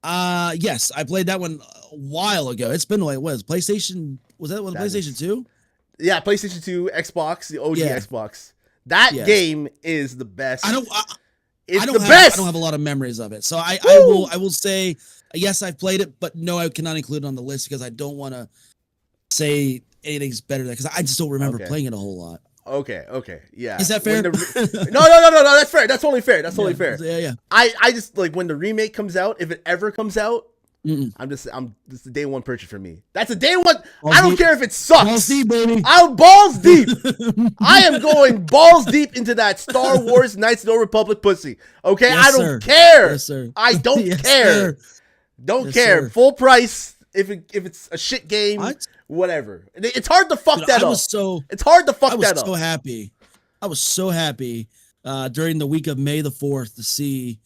Yes, I played that one a while ago. It's been like what is PlayStation? Was that one That PlayStation is 2? Yeah, PlayStation 2, Xbox, the OG Yeah. Xbox. That Yes. game is the best. I don't. It's I don't the have best. I don't have a lot of memories of it. So Woo! I will say yes, I've played it, but no, I cannot include it on the list because I don't want to say anything's better than because I just don't remember Okay. playing it a whole lot. Okay, yeah. Is that fair? No, no. That's fair. That's totally fair. That's totally fair. Yeah. I just like when the remake comes out, if it ever comes out, Mm-mm. I'm just the day one purchase for me. That's a day one. Balls I don't deep. care if it sucks. Balls deep, baby. I'm balls deep. I am going balls deep into that Star Wars Knights of the Old Republic pussy. Okay, Yes, I don't sir. care. Yes, sir. I don't Yes, care. sir. Don't Yes, care. sir. Full price. If it's a shit game, What? whatever. It's hard to fuck Dude, that I up. was so It's hard to fuck I was that so up. happy. I was so happy during the week of May the 4th to see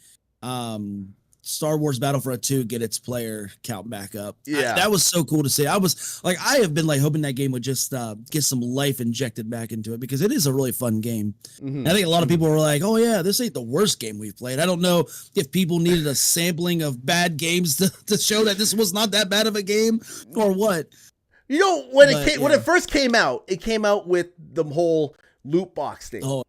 Star Wars Battlefront 2 get its player count back up. Yeah. That was so cool to see. I was like, I have been like hoping that game would just get some life injected back into it because it is a really fun game. Mhm. I think a lot of people were like, oh yeah, this ain't the worst game we've played. I don't know if people needed a sampling of bad games to show that this was not that bad of a game or what. You know, when But, when yeah. it first came out, it came out with the whole loot box thing. Oh,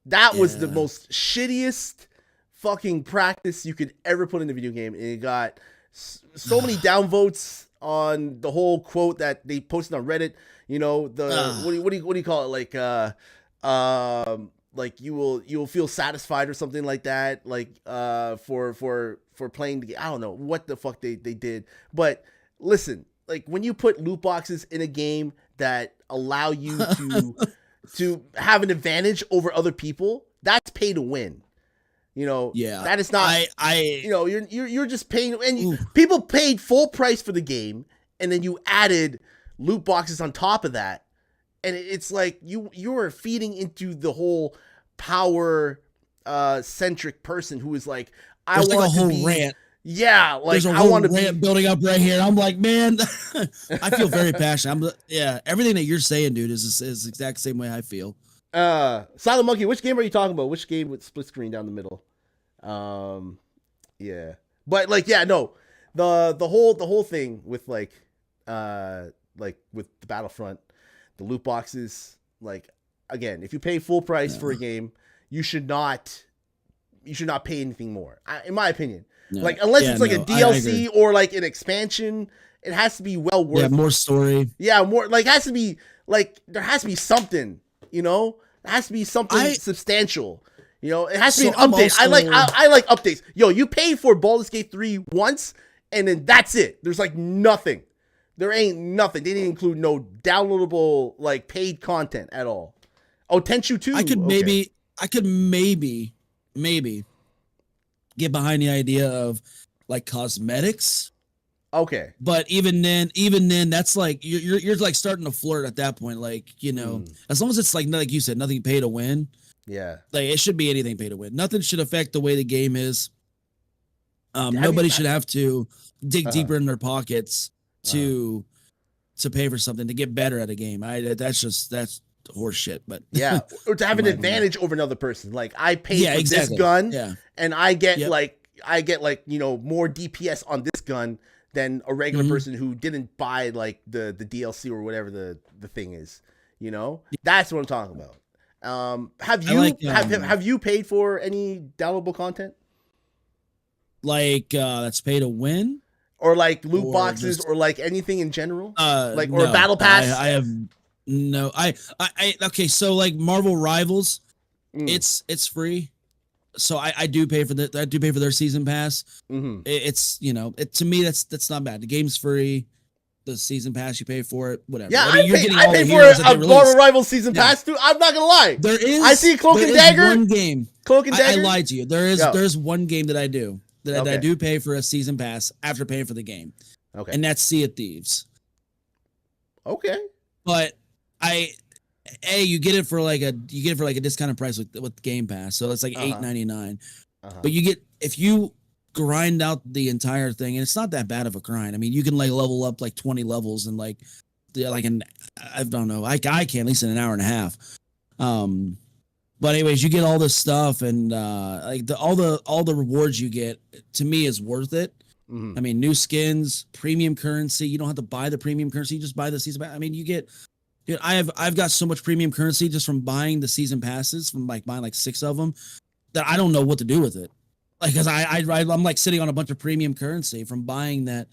That was the yeah. most shittiest fucking practice you could ever put in a video game, and it got so many downvotes on the whole quote that they posted on Reddit. You know, the what do you call it? Like you will feel satisfied or something like that. Like for playing the game. I don't know what the fuck they did, but listen, like when you put loot boxes in a game that allow you to have an advantage over other people, that's pay to win. You know, yeah. that is not. You know, you're just paying, and people paid full price for the game, and then you added loot boxes on top of that, and it's like you are feeding into the whole power centric person who is like, I There's want like a to whole be rant. Yeah, like There's a I whole want to rant be building up right here. I'm like, man, I feel very passionate. Everything that you're saying, dude, is the exact same way I feel. Silent Monkey. Which game are you talking about? Which game with split screen down the middle? Yeah, but like, yeah, no, the whole thing with like with the Battlefront, the loot boxes. Like, again, if you pay full price for a game, you should not pay anything more. In my opinion. No. Like, unless it's like a DLC or like an expansion, it has to be well worth. Yeah, more story. Yeah, more like has to be like there has to be something, you know? It has to be something substantial. You know, it has to be an update. I like updates. Yo, you pay for Baldur's Gate 3 once and then that's it. There's like nothing. There ain't nothing. They didn't include no downloadable like paid content at all. Oh, Tenchu 2. I could maybe get behind the idea of like cosmetics. Okay. But even then, that's like you're like starting to flirt at that point. Like, you know, as long as it's like you said, nothing pay to win. Yeah. Like, it should be anything pay to win. Nothing should affect the way the game is. Nobody should have to dig deeper in their pockets to pay for something to get better at a game. That's horse shit. But yeah, or to have an advantage over another person. Like, I paid for this gun, and I get you know, more DPS on this gun than a regular person who didn't buy like the DLC or whatever the thing is. You know, that's what I'm talking about. Have you paid for any downloadable content? Like that's pay to win, or like loot boxes, or like anything in general, like or no, battle pass? I have no. I okay. So like Marvel Rivals, it's free. So I do pay for that. I do pay for their season pass. It's, you know, to me that's not bad. The game's free. The season pass, you pay for it, whatever. Yeah, I mean, I pay for a Marvel Rivals season pass too. I'm not gonna lie. There is. I see Cloak and Dagger. One game. Cloak and Dagger. I lied to you. There's one game that I do that I do pay for a season pass after paying for the game. Okay. And that's Sea of Thieves. Okay. But you get it for like a discounted price with Game Pass, so it's like $8.99. But you get, if you grind out the entire thing, and it's not that bad of a grind. I mean, you can like level up like 20 levels in like I don't know, I can at least in an hour and a half. But anyways, you get all this stuff, and like all the rewards you get, to me, is worth it. I mean, new skins, premium currency. You don't have to buy the premium currency; you just buy the season pass. I mean, you get. Dude, I've got so much premium currency just from buying the season passes, from like buying like 6 of them, that I don't know what to do with it. Like, cause I'm like sitting on a bunch of premium currency from buying that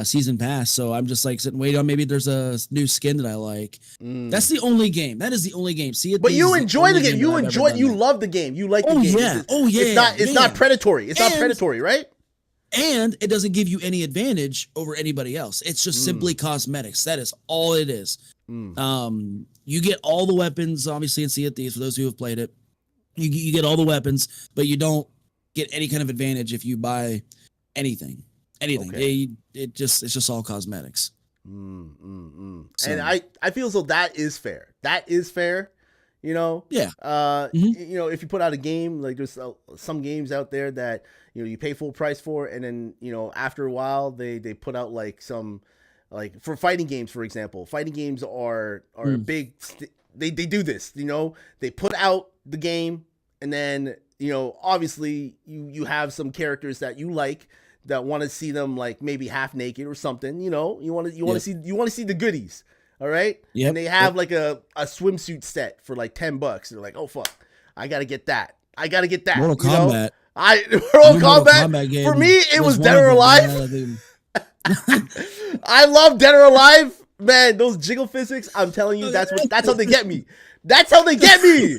season pass. So I'm just like sitting waiting on, maybe there's a new skin that I like. That's the only game. That is the only game. See it. But you enjoy the game. You love the game. You like the game. Yeah. It's not predatory. It's not predatory, right? And it doesn't give you any advantage over anybody else. It's just simply cosmetics. That is all it is. You get all the weapons, obviously, in Sea of Thieves, for those who have played it. You get all the weapons, but you don't get any kind of advantage if you buy anything. Okay. It's just all cosmetics. So. And I feel as though that is fair. That is fair. You know, yeah. You know, if you put out a game, like there's some games out there that, you know, you pay full price for, and then, you know, after a while they put out like some, like for fighting games, for example. Fighting games are big. They do this. You know, they put out the game, and then, you know, obviously you have some characters that you like, that want to see them like maybe half naked or something. You know, you want to see the goodies. All right. Yeah. And they have like a swimsuit set for like $10. They're like, oh fuck, I gotta get that. Mortal Kombat. Mortal Kombat. For me, it was Dead or Alive. I love Dead or Alive, man. Those jiggle physics. I'm telling you, that's how they get me. That's how they get me,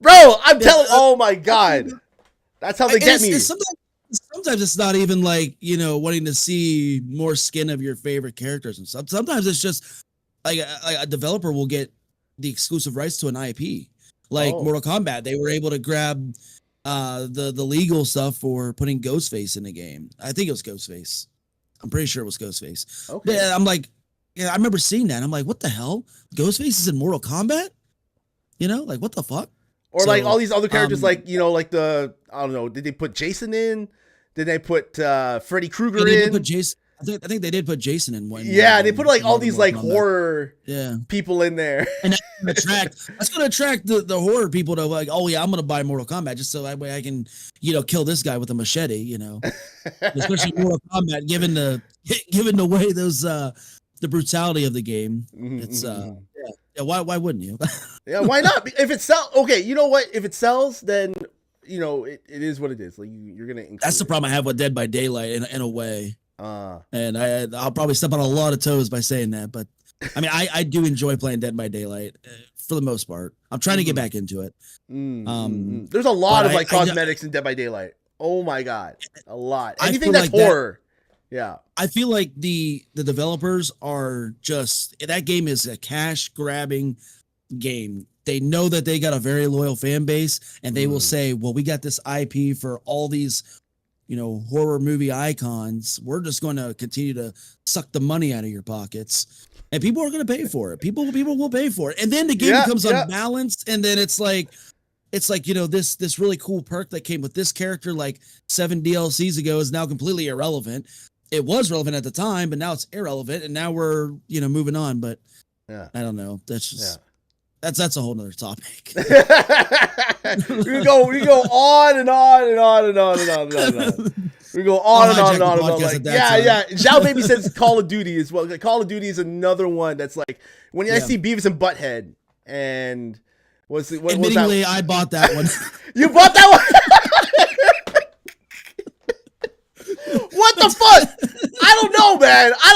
bro. I'm telling. Oh my god, that's how they get me. Sometimes it's not even like, you know, wanting to see more skin of your favorite characters and stuff. Sometimes it's just like a developer will get the exclusive rights to an IP. Like Mortal Kombat, they were able to grab the legal stuff for putting Ghostface in the game. I think it was Ghostface. I'm pretty sure it was Ghostface. Okay. Yeah, I'm like, I remember seeing that. And I'm like, what the hell? Ghostface is in Mortal Kombat? You know, like what the fuck? Or like all these other characters, like like the I don't know. Did they put Jason in? Did they put Freddy Krueger in? Put Jason. I think they did put Jason in one. Yeah, they put like all these like horror people in there. And that's gonna attract the horror people to like, oh yeah, I'm gonna buy Mortal Kombat just so that way I can, kill this guy with a machete, Especially Mortal Kombat, given the way those the brutality of the game. It's why wouldn't you? Yeah, why not? If it sells, okay, you know what? If it sells, then it is what it is. Like you're gonna. That's the problem I have with Dead by Daylight in a way. And I'll probably step on a lot of toes by saying that, but I mean, I do enjoy playing Dead by Daylight for the most part. I'm trying to get back into it. There's a lot of cosmetics in Dead by Daylight. Oh my god, a lot. Anything that's horror. Yeah, I feel like the developers are just that game is a cash grabbing game. They know that they got a very loyal fan base, and they will say, "Well, we got this IP for all these." Horror movie icons, we're just going to continue to suck the money out of your pockets, and people are going to pay for it. People will pay for it, and then the game becomes unbalanced, and then it's like this really cool perk that came with this character like 7 DLCs ago is now completely irrelevant. It was relevant at the time, but now it's irrelevant, and now we're moving on. But I don't know. That's just that's a whole nother topic. we go on and on and on and on and on and on. We go on and on and on and on. Like, Zhao Baby says Call of Duty as well. Call of Duty is another one that's like when I see Beavis and Butthead and admittedly, I bought that one. You bought that one? What the fuck? I don't know, man. I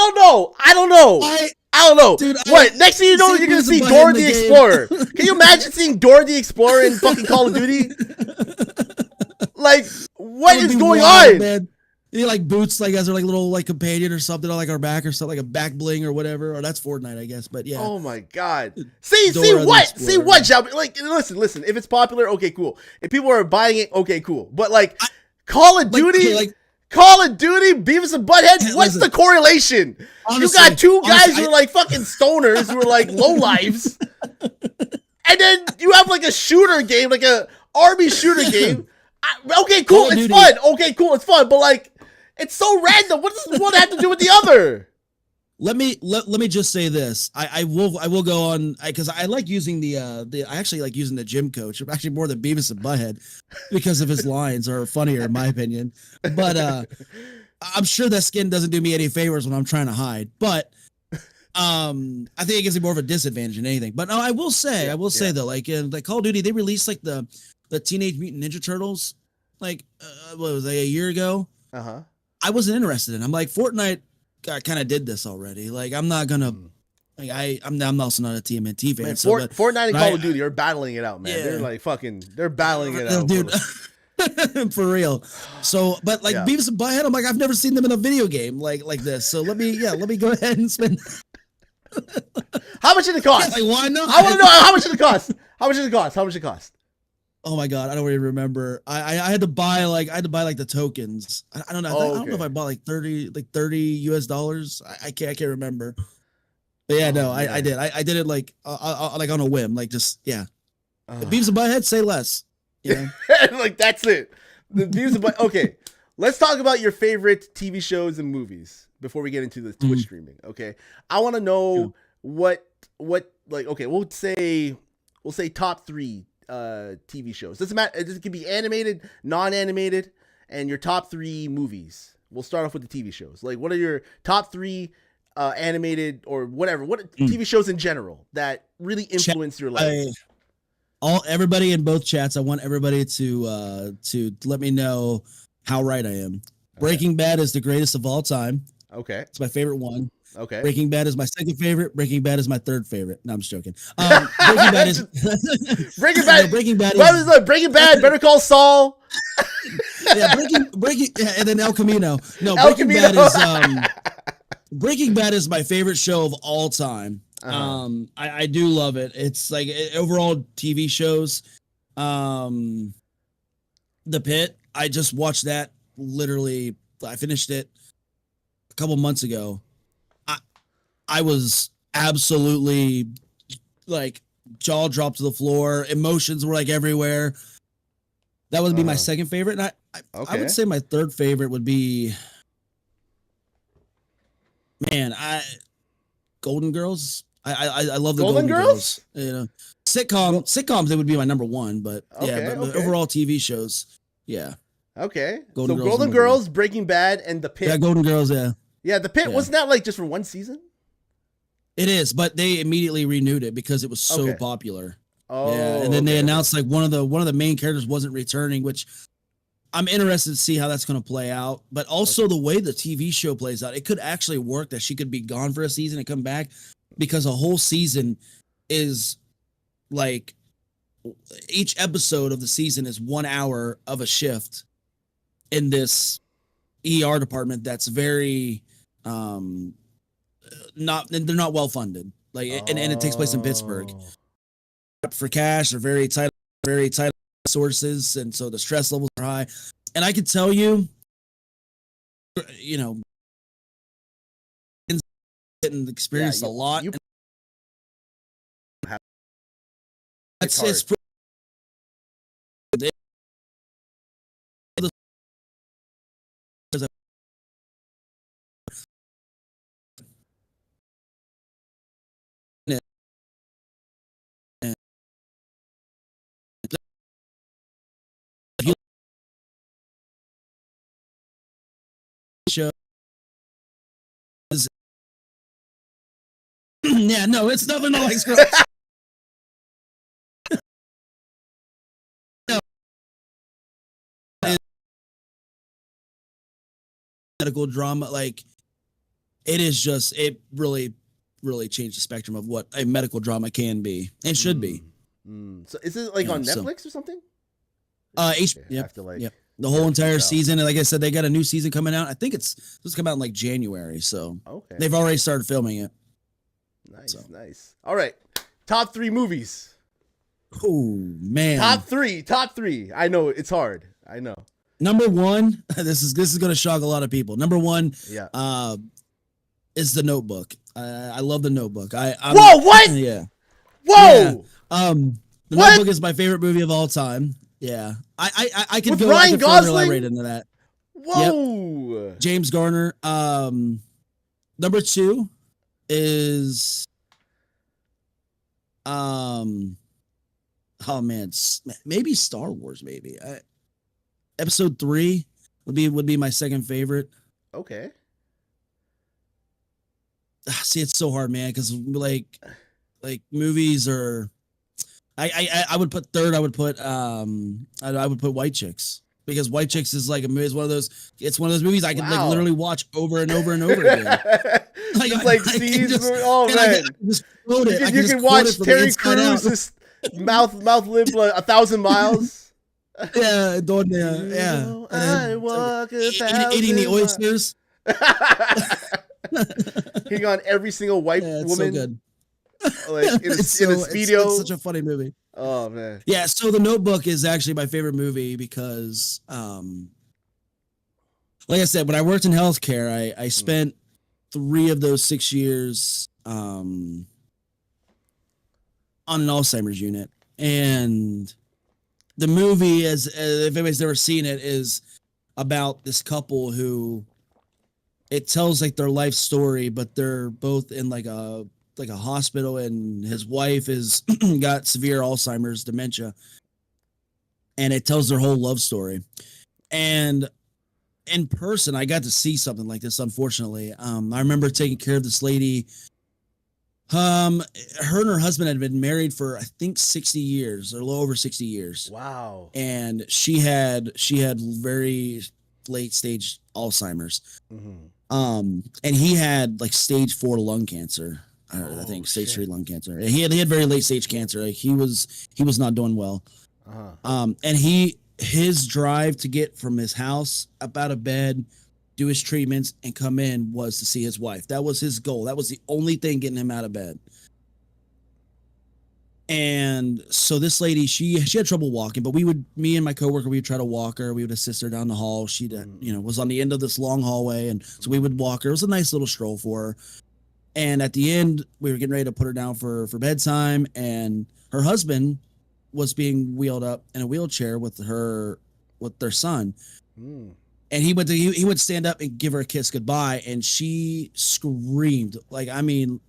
don't know. Dude, next thing you know, you're going to see Dora the Explorer. Can you imagine seeing Dora the Explorer in fucking Call of Duty? Like, what is going on? Man. Like boots, like as their like little like companion or something on like our back or something, like a back bling or whatever. Or that's Fortnite, I guess. But yeah. Oh my god. See what? Like, listen. If it's popular, okay, cool. If people are buying it, okay, cool. But like, Call of Duty. Call of Duty, Beavis and Butthead, what's the correlation? Honestly, you got two guys who are like fucking stoners who are like lowlifes. And then you have like a shooter game, like a army shooter game. Okay, cool, it's fun. Okay, cool, it's fun. But like, it's so random. What does one have to do with the other? Let me just say this. I will go on because I like using I actually like using the gym coach actually more than Beavis and Butthead because of his lines are funnier in my opinion. But I'm sure that skin doesn't do me any favors when I'm trying to hide. But I think it gives me more of a disadvantage than anything. But no, I will say though, like in like Call of Duty, they released like the Teenage Mutant Ninja Turtles like what was it, a year ago. I wasn't interested in. I'm like Fortnite. I kind of did this already. Like I'm not gonna. Like I'm also not a TMNT fan. Man, Fortnite and Call of Duty are battling it out, man. Yeah. They're like they're battling it out, dude. For real. So, but like Beavis and Butthead, I'm like I've never seen them in a video game like this. So let me go ahead and spend. How much did it cost? Like, why not? I want to know how much did it cost. How much did it cost? Oh my god, I don't really remember. I had to buy like the tokens. I don't know. I don't know if I bought like $30 US. I can't remember. But yeah, no, I did. I did it like on a whim, like just The Beavis and Butthead, say less. Like that's it. The Beavis and Butthead. Okay, let's talk about your favorite TV shows and movies before we get into the Twitch streaming. Okay, I want to know what like. Okay, we'll say top 3 TV shows. Doesn't matter. It can be animated, non-animated, and your top 3 movies. We'll start off with the TV shows. Like, what are your top 3 animated or whatever? What TV shows in general that really influence your life? Everybody in both chats. I want everybody to let me know how right I am. Breaking Bad is the greatest of all time. Okay, it's my favorite one. Okay. Breaking Bad is my second favorite. Breaking Bad is my third favorite. No, I'm just joking. Breaking Bad is Breaking Bad. Breaking Bad. Better Call Saul. Breaking, and then El Camino. No, Breaking Bad is my favorite show of all time. I do love it. It's like overall TV shows. The Pit. I just watched that literally. I finished it a couple months ago. I was absolutely like jaw dropped to the floor. Emotions were like everywhere. That would be my second favorite. And I would say my third favorite would be, man, Golden Girls. I love the Golden Girls. You know, sitcoms. It would be my number one, but but overall TV shows. Yeah. Okay. Golden Girls, Breaking Bad, and The Pit. Yeah, Golden Girls. Yeah. Yeah, The Pit wasn't that like just for one season? It is, but they immediately renewed it because it was so popular. Oh, yeah, and then they announced like one of the main characters wasn't returning, which I'm interested to see how that's going to play out. But also the way the TV show plays out, it could actually work that she could be gone for a season and come back, because a whole season is like each episode of the season is 1 hour of a shift in this ER department that's very they're not well funded, like and it takes place in Pittsburgh. For cash, they're very tight sources, and so the stress levels are high. And I can tell you, you know, and experienced a lot. It's pretty. Show. Yeah, no, it's nothing like Scrubs. No. Medical drama, like it is just, it really changed the spectrum of what a medical drama can be and should be. So is it like on Netflix or something? Yep. The whole entire season, and like I said, they got a new season coming out. I think it's supposed to come out in like January, so they've already started filming it. Nice. All right, top 3 movies. Oh man, top three. I know it's hard. I know. Number 1, this is going to shock a lot of people. Number 1, is The Notebook. I love The Notebook. Whoa, what? Yeah. Whoa. Yeah. The Notebook is my favorite movie of all time. Yeah, I can go Ryan Gosling right into that. Whoa, yep. James Garner. Number 2 is oh man, maybe Star Wars. Maybe Episode 3 would be my second favorite. Okay. See, it's so hard, man, because like movies are. I would put third. I would put White Chicks, because White Chicks is like it's one of those movies I can like literally watch over and over and over again. Man, just quote it. You can watch Terry Crews just mouth live 1,000 miles. Yeah, I walk 1,000 eating the oysters. Hitting on every single white woman. So good. Like in a Speedo. It's such a funny movie. Oh man. Yeah, so The Notebook is actually my favorite movie because like I said, when I worked in healthcare, I spent 3 of those 6 years on an Alzheimer's unit. And the movie, if anybody's never seen it, is about this couple who, it tells like their life story, but they're both in like a hospital, and his wife is got severe Alzheimer's dementia, and it tells their whole love story. And in person, I got to see something like this. Unfortunately, I remember taking care of this lady. Her and her husband had been married for I think 60 years, or a little over 60 years. Wow. And she had very late stage Alzheimer's. And he had like stage 4 lung cancer. I think stage 3 lung cancer. He had very late stage cancer. Like he was not doing well. And his drive to get from his house up out of bed, do his treatments, and come in was to see his wife. That was his goal. That was the only thing getting him out of bed. And so this lady, she had trouble walking, but me and my coworker, we would try to walk her. We would assist her down the hall. She was on the end of this long hallway, and so we would walk her. It was a nice little stroll for her. And at the end, we were getting ready to put her down for bedtime, and her husband was being wheeled up in a wheelchair with their son. Mm. And he would stand up and give her a kiss goodbye, and she screamed, like, I mean,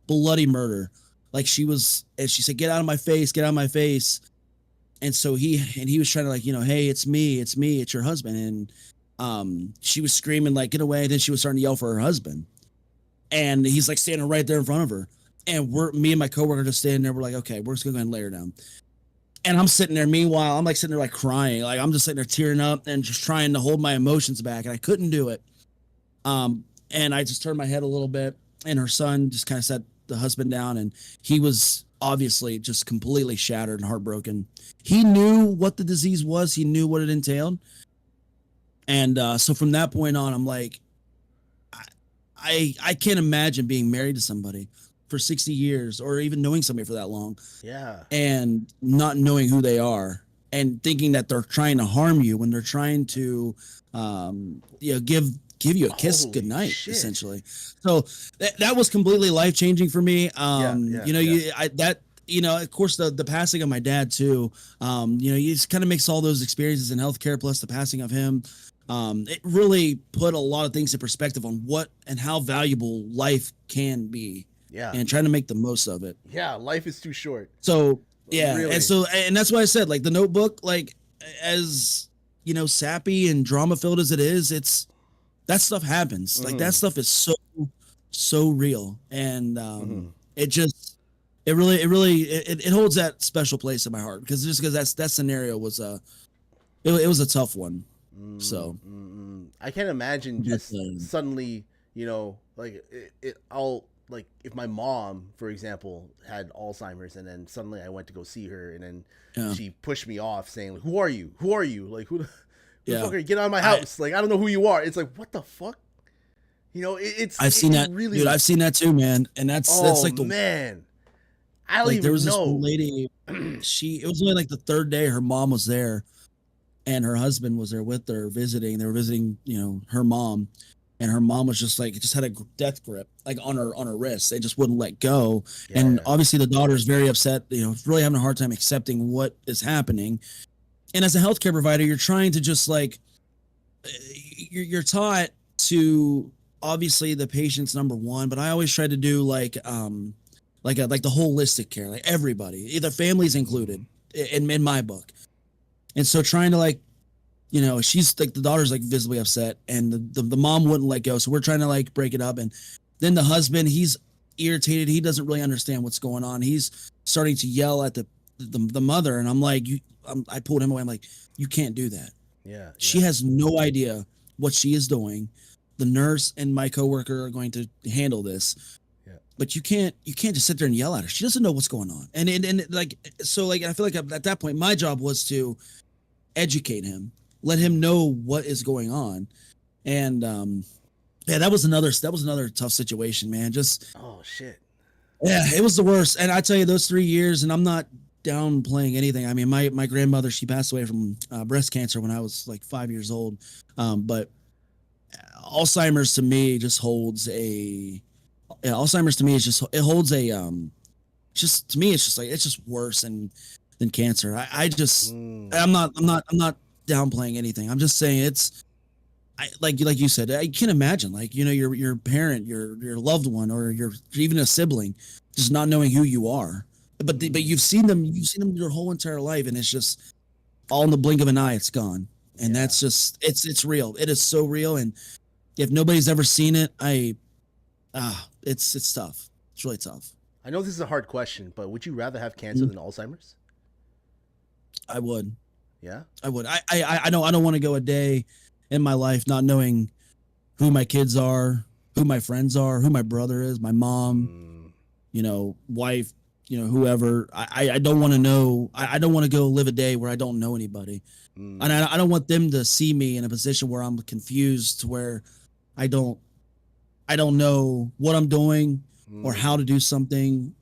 bloody murder. Like, and she said, "Get out of my face, get out of my face." And so he was trying to, like, "Hey, it's me, it's your husband." And she was screaming, like, "Get away." Then she was starting to yell for her husband. And he's like standing right there in front of her. And me and my coworker just standing there. We're like, okay, we're just gonna go ahead and lay her down. And I'm sitting there. Meanwhile, I'm like sitting there like crying. Like, I'm just sitting there tearing up and just trying to hold my emotions back. And I couldn't do it. And I just turned my head a little bit, and her son just kind of sat the husband down, and he was obviously just completely shattered and heartbroken. He knew what the disease was. He knew what it entailed. And so from that point on, I'm like, I can't imagine being married to somebody for 60 years or even knowing somebody for that long. Yeah. And not knowing who they are and thinking that they're trying to harm you when they're trying to, give you a kiss Holy goodnight, shit. essentially. So that was completely life-changing for me. Of course, the passing of my dad too, you just kind of mix all those experiences in healthcare plus the passing of him. It really put a lot of things in perspective on what and how valuable life can be. Yeah. And trying to make the most of it. Yeah, life is too short. So, yeah. Really? And that's why I said, like, the Notebook, like, as, sappy and drama filled as it is, that stuff happens. Mm-hmm. Like, that stuff is so real. And it holds that special place in my heart because that scenario was it was a tough one. So I can't imagine just suddenly, like like if my mom, for example, had Alzheimer's and then suddenly I went to go see her and then she pushed me off saying, "Who are you? Who are you? Like, who the fuck are you? Get out of my house. Like, I don't know who you are." It's like, what the fuck? I've seen that, really, dude. I've seen that too, man. And that's like man. I don't even there was know. This lady, it was only like the third day her mom was there. And her husband was there with her visiting. They were visiting, her mom, and her mom was just had a death grip, like on her wrist. They just wouldn't let go. Yeah. And obviously the daughter's very upset, really having a hard time accepting what is happening. And as a healthcare provider, you're trying to just you're taught to, obviously the patient's number one, but I always try to do like the holistic care, like everybody, the family's included in my book. And so trying to she's like, the daughter's like visibly upset and the mom wouldn't let go. So we're trying to like break it up. And then the husband, he's irritated. He doesn't really understand what's going on. He's starting to yell at the mother. And I'm like, I pulled him away. I'm like, you can't do that. Yeah. She has no idea what she is doing. The nurse and my coworker are going to handle this. But you can't just sit there and yell at her. She doesn't know what's going on. And I feel like at that point, my job was to educate him, let him know what is going on. And that was another tough situation, man. Just, oh shit. Yeah, it was the worst. And I tell you, those 3 years, and I'm not downplaying anything. I mean, my grandmother, she passed away from breast cancer when I was like 5 years old. But Alzheimer's to me just holds Alzheimer's to me is just, it holds just to me, it's just like, it's just worse than cancer. I'm not downplaying anything. I'm just saying like you said, I can't imagine your parent, your loved one, or even a sibling just not knowing who you are, but you've seen them your whole entire life, and it's just all in the blink of an eye, it's gone. And that's just, it's real. It is so real. And if nobody's ever seen it, it's tough. It's really tough. I know this is a hard question, but would you rather have cancer than Alzheimer's? I would. Yeah, I would. I don't want to go a day in my life not knowing who my kids are, who my friends are, who my brother is, my mom, wife, whoever. I don't want to know. I don't want to go live a day where I don't know anybody. And I don't want them to see me in a position where I'm confused, to where I don't know what I'm doing or how to do something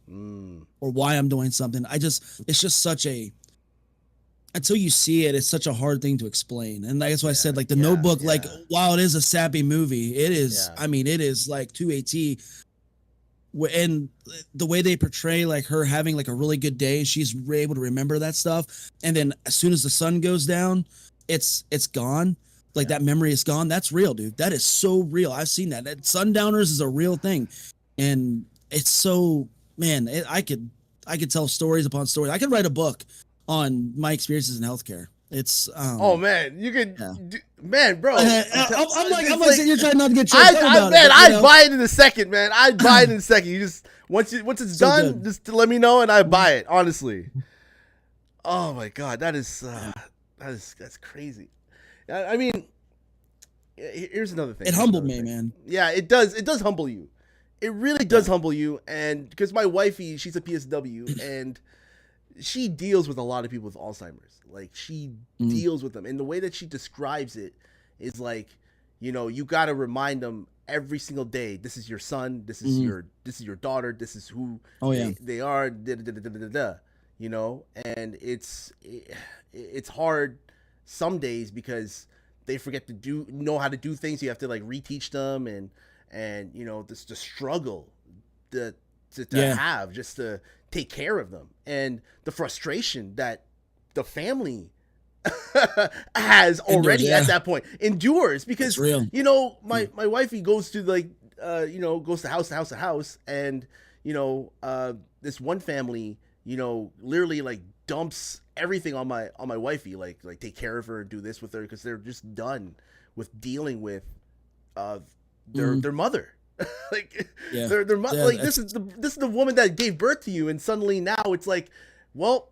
or why I'm doing something. It's just such until you see it, it's such a hard thing to explain. And that's why I said, like, the Notebook, like, while it is a sappy movie, it is, I mean, it is like to a T. And the way they portray like her having like a really good day, she's able to remember that stuff, and then as soon as the sun goes down, it's gone. Like that memory is gone. That's real, dude. That is so real. I've seen that. Sundowners is a real thing, and it's so, man. I could tell stories upon stories. I could write a book on my experiences in healthcare. It's oh man, you could, yeah. Man, bro. I'm like you're trying not to get choked about man, it. I'd buy it in a second, man. I'd buy it in a second. You just once it's So done, good. just let me know and I buy it. Honestly. Oh my god, that's crazy. I mean, here's another thing. It humbled me, man. Yeah, it does. It does humble you. It really does humble you, and because my wifey, she's a PSW, and she deals with a lot of people with Alzheimer's. Like she deals with them, and the way that she describes it is like, you got to remind them every single day. This is your son. This is your daughter. This is who they are. Da, da, da, da, da, da, and it's hard some days because they forget to know how to do things. You have to like reteach them, and this the struggle to have just to take care of them, and the frustration that the family has already at that point endures, because my wifey goes to like goes to house to house to house, and this one family literally like dumps everything on my wifey, like take care of her, do this with her, because they're just done with dealing with their mother. Like their mother, like this is the woman that gave birth to you, and suddenly now it's like, well,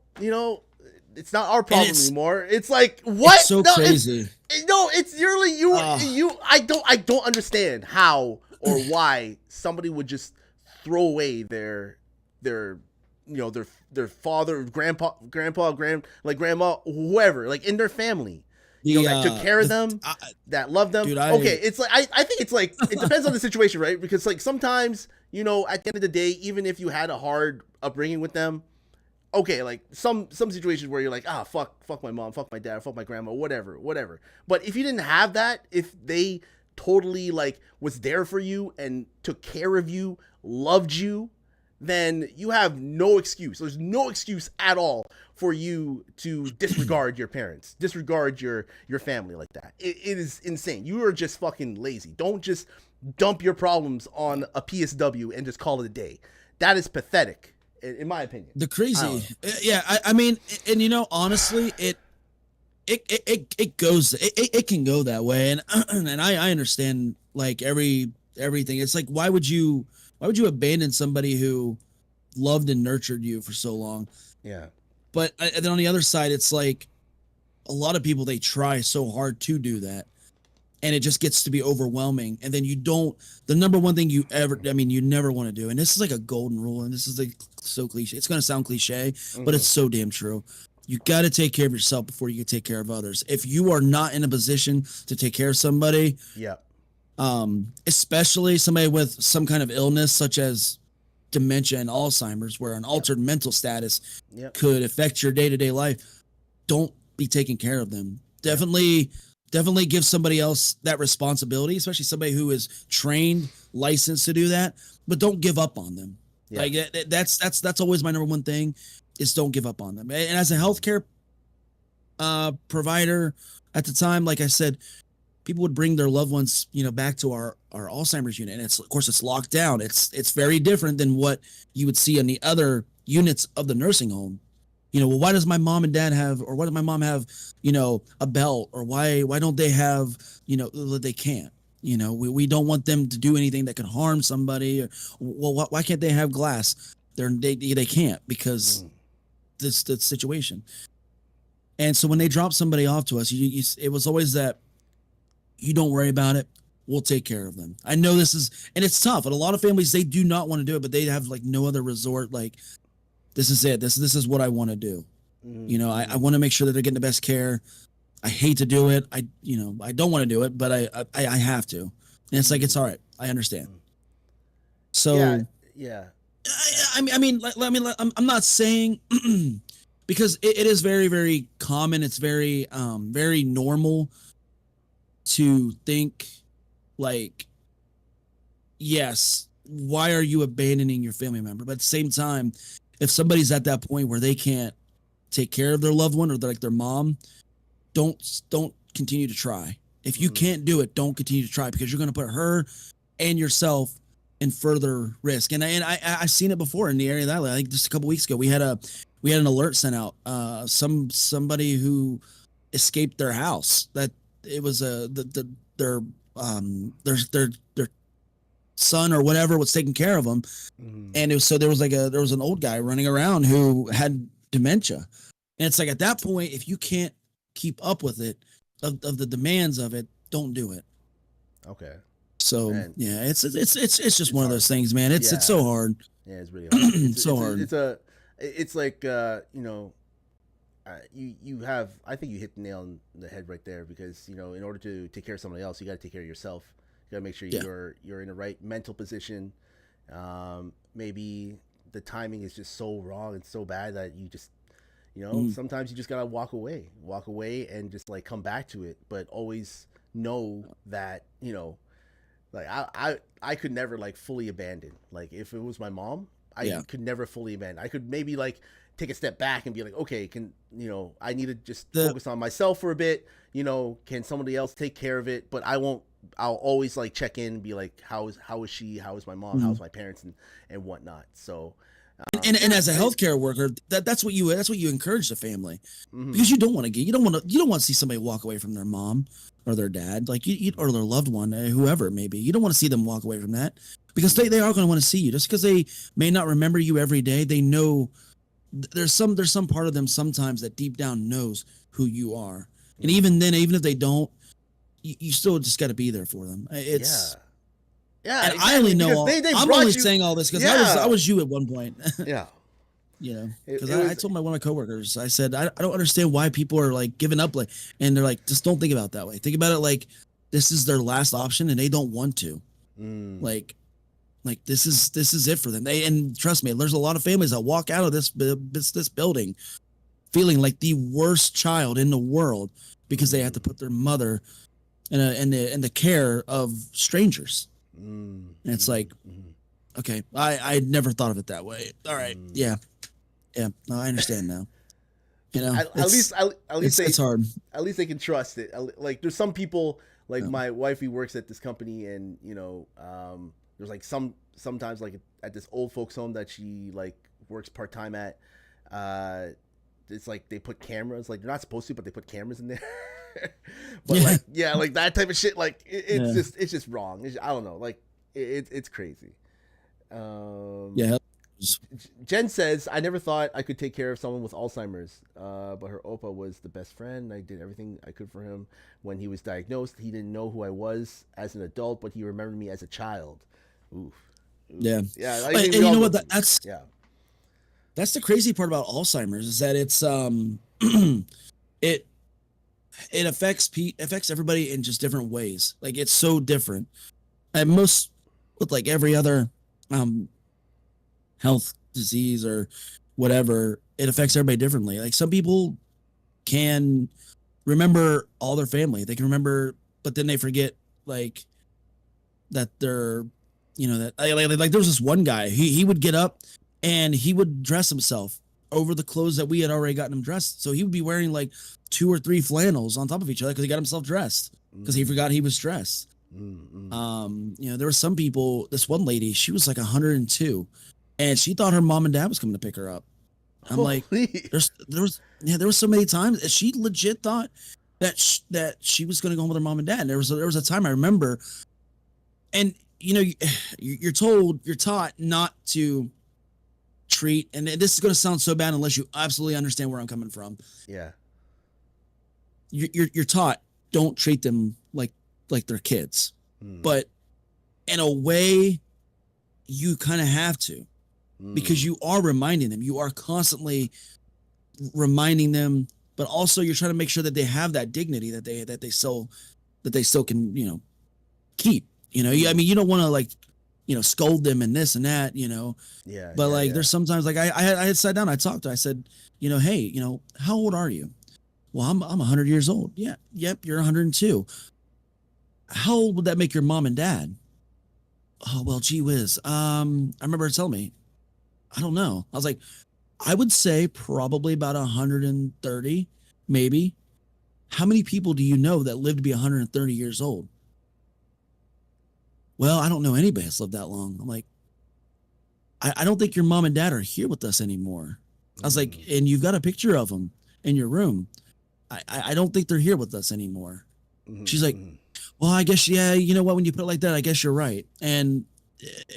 it's not our problem anymore. It's like, what? It's so crazy. It's literally you. I don't understand how or why somebody would just throw away their father, grandpa, grandma, whoever, like in their family. That took care of them, that loved them. Dude, it's like I think it's like it depends on the situation, right? Because like sometimes, at the end of the day, even if you had a hard upbringing with them, okay, like some situations where you're like, fuck my mom, fuck my dad, fuck my grandma, whatever. But if you didn't have that, if they totally like was there for you and took care of you, loved you, then you have no excuse. There's no excuse at all for you to disregard your parents, disregard your family like that. It is insane. You are just fucking lazy. Don't just dump your problems on a PSW and just call it a day. That is pathetic, in my opinion. The crazy, I mean, and honestly, it goes, it can go that way, and I understand like everything. It's like, why would you abandon somebody who loved and nurtured you for so long? Yeah. But then on the other side, it's like a lot of people, they try so hard to do that, and it just gets to be overwhelming. And then the number one thing you never want to do, and this is like a golden rule, and this is like so cliche. It's going to sound cliche, but it's so damn true. You got to take care of yourself before you can take care of others. If you are not in a position to take care of somebody, especially somebody with some kind of illness such as dementia and Alzheimer's, where an altered mental status could affect your day-to-day life, don't be taking care of them. Definitely give somebody else that responsibility, especially somebody who is trained, licensed to do that, but don't give up on them. Like that's always my number one thing, is don't give up on them. And as a healthcare provider at the time, like I said, people would bring their loved ones, back to our Alzheimer's unit. And of course it's locked down. It's very different than what you would see in the other units of the nursing home. Well, why does my mom and dad have, or why does my mom have, a belt, or why don't they have, they can't, we don't want them to do anything that could harm somebody. Or, well, why can't they have glass? They can't, because this the situation. And so when they drop somebody off to us, it was always that, you don't worry about it, we'll take care of them. I know this is, and it's tough. And a lot of families, they do not want to do it, but they have like no other resort. Like, this is it. This is what I want to do. I want to make sure that they're getting the best care. I hate to do it. I don't want to do it, but I have to. And it's like, it's all right. I understand. So I'm not saying because it is very, very common. It's very, very normal to think like, yes, why are you abandoning your family member? But at the same time, if somebody's at that point where they can't take care of their loved one or their mom, don't continue to try. If you can't do it, don't continue to try, because you're going to put her and yourself in further risk. And I've seen it before in the area that I live. I think just a couple weeks ago, we had an alert sent out. Somebody who escaped their house, that it was their son or whatever was taking care of them. And there was an old guy running around who had dementia. And it's like, at that point, if you can't keep up with it, of the demands of it, don't do it. Okay. So Man. yeah, it's just one hard. of those things, man. It's so hard. Yeah, it's really hard. It's so hard. It's like you have, I think you hit the nail on the head right there, because in order to take care of somebody else, you got to take care of yourself. You got to make sure you're in the right mental position. Maybe the timing is just so wrong and so bad that you just sometimes you just gotta walk away and just like come back to it, but always know that like I could never like fully abandon. Like if it was my mom, I could never fully abandon. I could maybe like take a step back and be like, okay, I need to just focus on myself for a bit. Can somebody else take care of it? But I'll always like check in and be like, how is she? How is my mom? How's my parents and whatnot? So. And as a healthcare worker, that's what you encourage the family, because you don't want to see somebody walk away from their mom or their dad, like or their loved one, whoever it may be. You don't want to see them walk away from that, because they are going to want to see you. Just because they may not remember you every day, they know there's some part of them sometimes that deep down knows who you are. And even then, even if they don't, you still just got to be there for them. Yeah, and exactly. I only know. I'm only saying all this because I was you at one point. Yeah, because I told one of my coworkers, I said, I don't understand why people are like giving up, like, and they're like, just don't think about it that way. Think about it like this is their last option, and they don't want to. Like this is it for them. And trust me, there's a lot of families that walk out of this building feeling like the worst child in the world because they have to put their mother in the care of strangers. And it's like, okay, I never thought of it that way. All right, yeah, no, I understand now. At least it's hard. At least they can trust it. Like there's some people, like my wifey works at this company, and there's like sometimes like at this old folks home that she like works part-time at, it's like they put cameras, like they're not supposed to, but they put cameras in there. But like that type of shit, like it's just wrong. I don't know, like it's crazy. Jen says, I never thought I could take care of someone with Alzheimer's, but her Opa was the best friend. I did everything I could for him when he was diagnosed. He didn't know who I was as an adult, but he remembered me as a child. Oof. Yeah. And you know what? That's the crazy part about Alzheimer's, is that it's it affects everybody in just different ways. Like it's so different. And most, with like every other health disease or whatever, it affects everybody differently. Like some people can remember all their family. They can remember, but then they forget like that they're, that like there was this one guy, he would get up and he would dress himself over the clothes that we had already gotten him dressed. So he would be wearing like 2 or 3 flannels on top of each other because he got himself dressed because he forgot he was dressed. There were some people, this one lady, she was like 102 and she thought her mom and dad was coming to pick her up. I'm like, there was so many times that she legit thought that she was going to go home with her mom and dad. And there was a time I remember, and you're taught not to treat, and this is going to sound so bad unless you absolutely understand where I'm coming from. Yeah. You're taught, don't treat them like they're kids. But in a way you kind of have to, because you are reminding them, you are constantly reminding them, but also you're trying to make sure that they have that dignity that they still can, keep, I mean, you don't want to like, scold them and this and that, but there's sometimes like I had sat down, I talked to, I said, hey, how old are you? Well, I'm 100 years old. Yeah. Yep. You're 102. How old would that make your mom and dad? Oh, well, gee whiz. I remember her telling me, I don't know. I was like, I would say probably about 130, maybe. How many people do you know that live to be 130 years old? Well, I don't know anybody that's lived that long. I'm like, I don't think your mom and dad are here with us anymore. I was like, and you've got a picture of them in your room. I don't think they're here with us anymore. She's like, well, I guess, yeah, you know what? When you put it like that, I guess you're right. And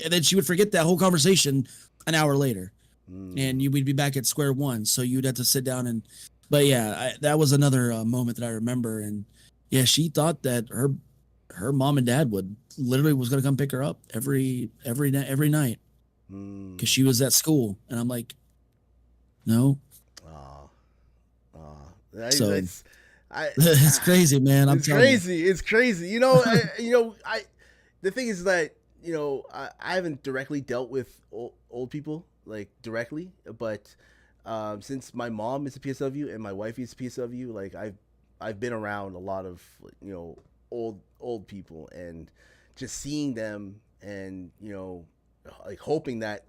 then she would forget that whole conversation an hour later, and we'd be back at square one. So you'd have to sit down but yeah, that was another moment that I remember. And yeah, she thought that her mom and dad was going to come pick her up every night because she was at school. And I'm like, no. So it's crazy, man. I'm telling crazy. It's crazy. The thing is that, I haven't directly dealt with old people, like directly, but since my mom is a PSW and my wife is a PSW, like I've been around a lot of, old people, and just seeing them, and like hoping that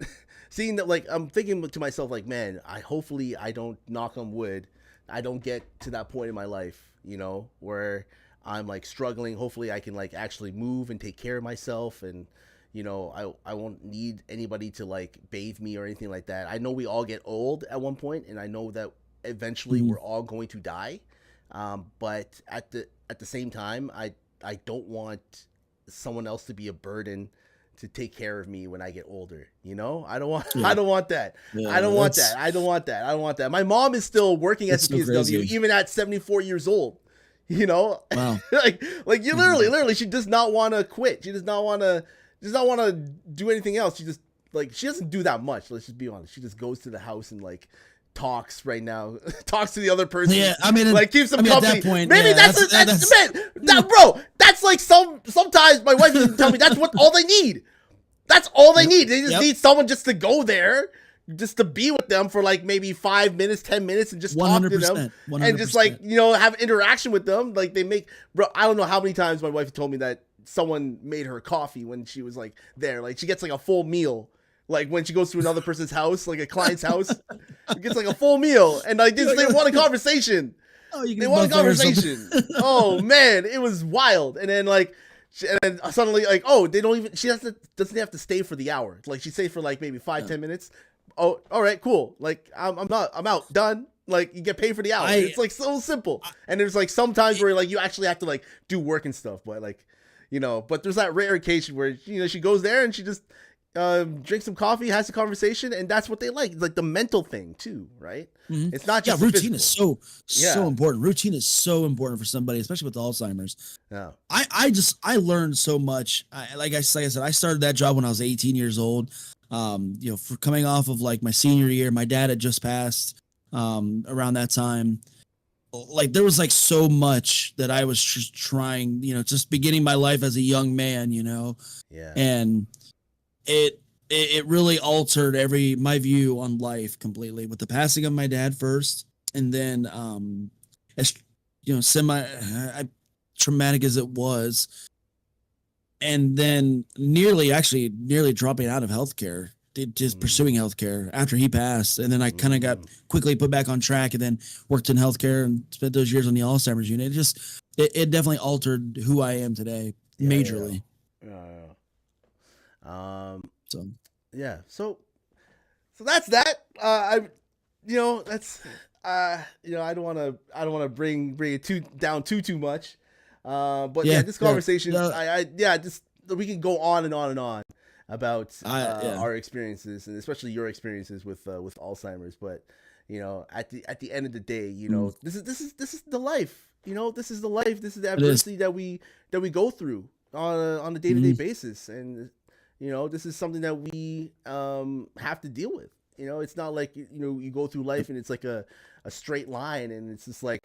seeing that, like, I'm thinking to myself, like, man, hopefully I don't, knock on wood, I don't get to that point in my life, where I'm like struggling. Hopefully I can like actually move and take care of myself, and I won't need anybody to like bathe me or anything like that. I know we all get old at one point, and I know that eventually we're all going to die. But at the same time, I don't want someone else to be a burden to take care of me when I get older. I don't want I don't want that. Yeah, I don't want that. I don't want that. I don't want that. My mom is still working as a PSW, crazy. even at 74 years old. Wow. like you literally, she does not want to quit. She does not want to do anything else. She doesn't do that much. Let's just be honest. She just goes to the house and like talks right now, talks to the other person. Yeah, I mean, like keeps them company. At that point, maybe yeah, bro. That's like sometimes my wife doesn't tell me that's what all they need. That's all they need. They just need someone just to go there, just to be with them for like maybe 5 minutes, 10 minutes, and just talk to them 100%. and just like, have interaction with them. Like bro, I don't know how many times my wife told me that someone made her coffee when she was like there. Like she gets like a full meal. Like when she goes to another person's house, like a client's house, she gets like a full meal, and like they want a conversation. Oh, they want a conversation. Oh man, it was wild. And then like, and then suddenly like, oh, they don't even. She doesn't have to stay for the hour. Like she stays for like maybe 5-10 minutes. Oh, all right, cool. Like I'm out, done. Like you get paid for the hour. It's like so simple. And there's like sometimes where like you actually have to like do work and stuff, but like, but there's that rare occasion where she goes there and she just drink some coffee, has a conversation, and that's what they like. It's like the mental thing too, right? Mm-hmm. It's not just routine is so important. Routine is so important for somebody, especially with Alzheimer's. Yeah, I learned so much. Like I said, I started that job when I was 18 years old. For coming off of like my senior year, my dad had just passed around that time. Like there was like so much that I was trying, just beginning my life as a young man, Yeah, and it really altered my view on life completely with the passing of my dad first, and then as semi traumatic as it was, and then nearly dropping out of healthcare, just pursuing healthcare after he passed, and then I kind of got quickly put back on track, and then worked in healthcare and spent those years on the Alzheimer's unit. It definitely altered who I am today majorly. So that's that. I don't want to bring it down too much. But this conversation, just we can go on and on and on about our experiences, and especially your experiences with Alzheimer's. But at the end of the day, this is the life. This is the life. This is the adversity that we go through on a day-to-day basis, and this is something that we have to deal with. It's not like you go through life and it's like a straight line, and it's just like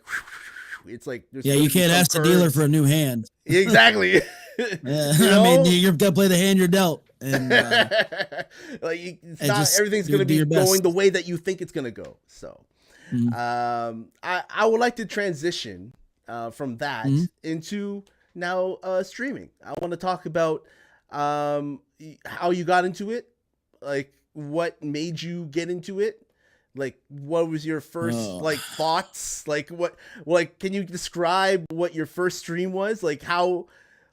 it's like you can't ask the dealer for a new hand. Exactly. I mean, you've got to play the hand you're dealt, and everything's going to be going the way that you think it's going to go. So, I would like to transition from that into now streaming. I want to talk about how you got into it, like what made you get into it, like what was your first like thoughts, like can you describe what your first stream was, like how,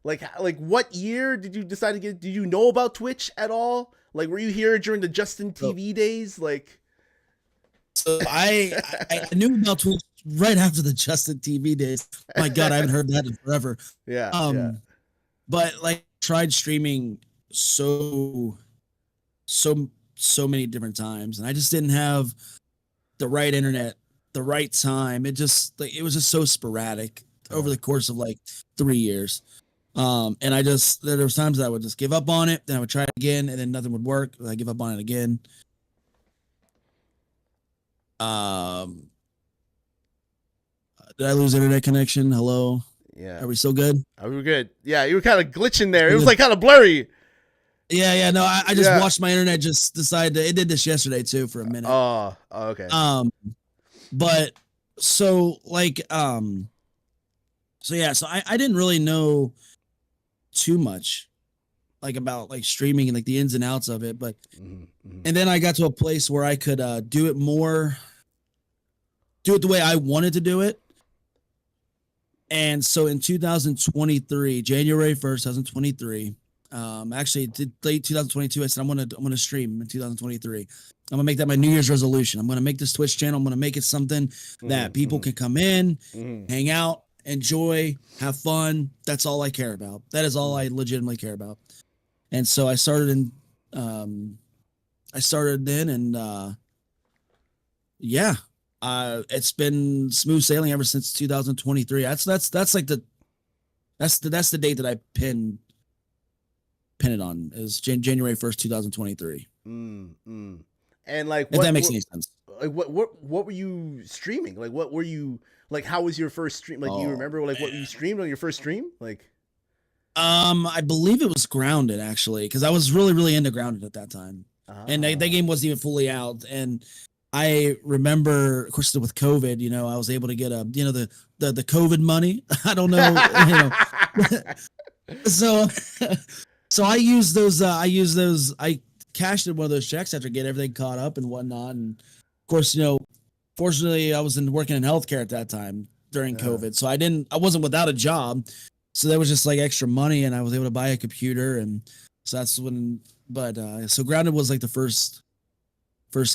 like what year did you decide to get, did you know about Twitch at all, like were you here during the Justin TV days, like? So I knew about Twitch right after the Justin TV days. My God, I haven't heard that in forever. Yeah. But like tried streaming so many different times, and I just didn't have the right internet, the right time. It just like it was just so sporadic over the course of like 3 years. And there was times that I would just give up on it, then I would try it again, and then nothing would work. I give up on it again. Did I lose internet connection? Hello? Yeah. Are we still good? Are we good? Yeah, you were kind of glitching there. It was like kind of blurry. Yeah. No, I just watched my internet just decide to. It did this yesterday too for a minute. Oh, okay. But so like so I didn't really know too much like about like streaming and like the ins and outs of it, but and then I got to a place where I could do it the way I wanted to do it. And so in 2023, January 1st, 2023, actually late 2022, I said, I'm going to stream in 2023. I'm going to make that my New Year's resolution. I'm going to make this Twitch channel. I'm going to make it something that people can come in, hang out, enjoy, have fun. That's all I care about. That is all I legitimately care about. And so I started then and it's been smooth sailing ever since 2023. That's like that's the date that I pin it on is January 1st, 2023. And like, if that makes any sense. Like what were you streaming? Like what were you like? How was your first stream? Like, do you remember like what you streamed on your first stream? Like, I believe it was Grounded actually, because I was really into Grounded at that time, and that game wasn't even fully out. And I remember, of course, with COVID, you know, I was able to get the COVID money. I don't know, you know, so I used those. I cashed in one of those checks after getting everything caught up and whatnot. And of course, you know, fortunately, I was working in healthcare at that time during COVID, so I wasn't without a job. So there was just like extra money, and I was able to buy a computer, and so that's when. But so Grounded was like the first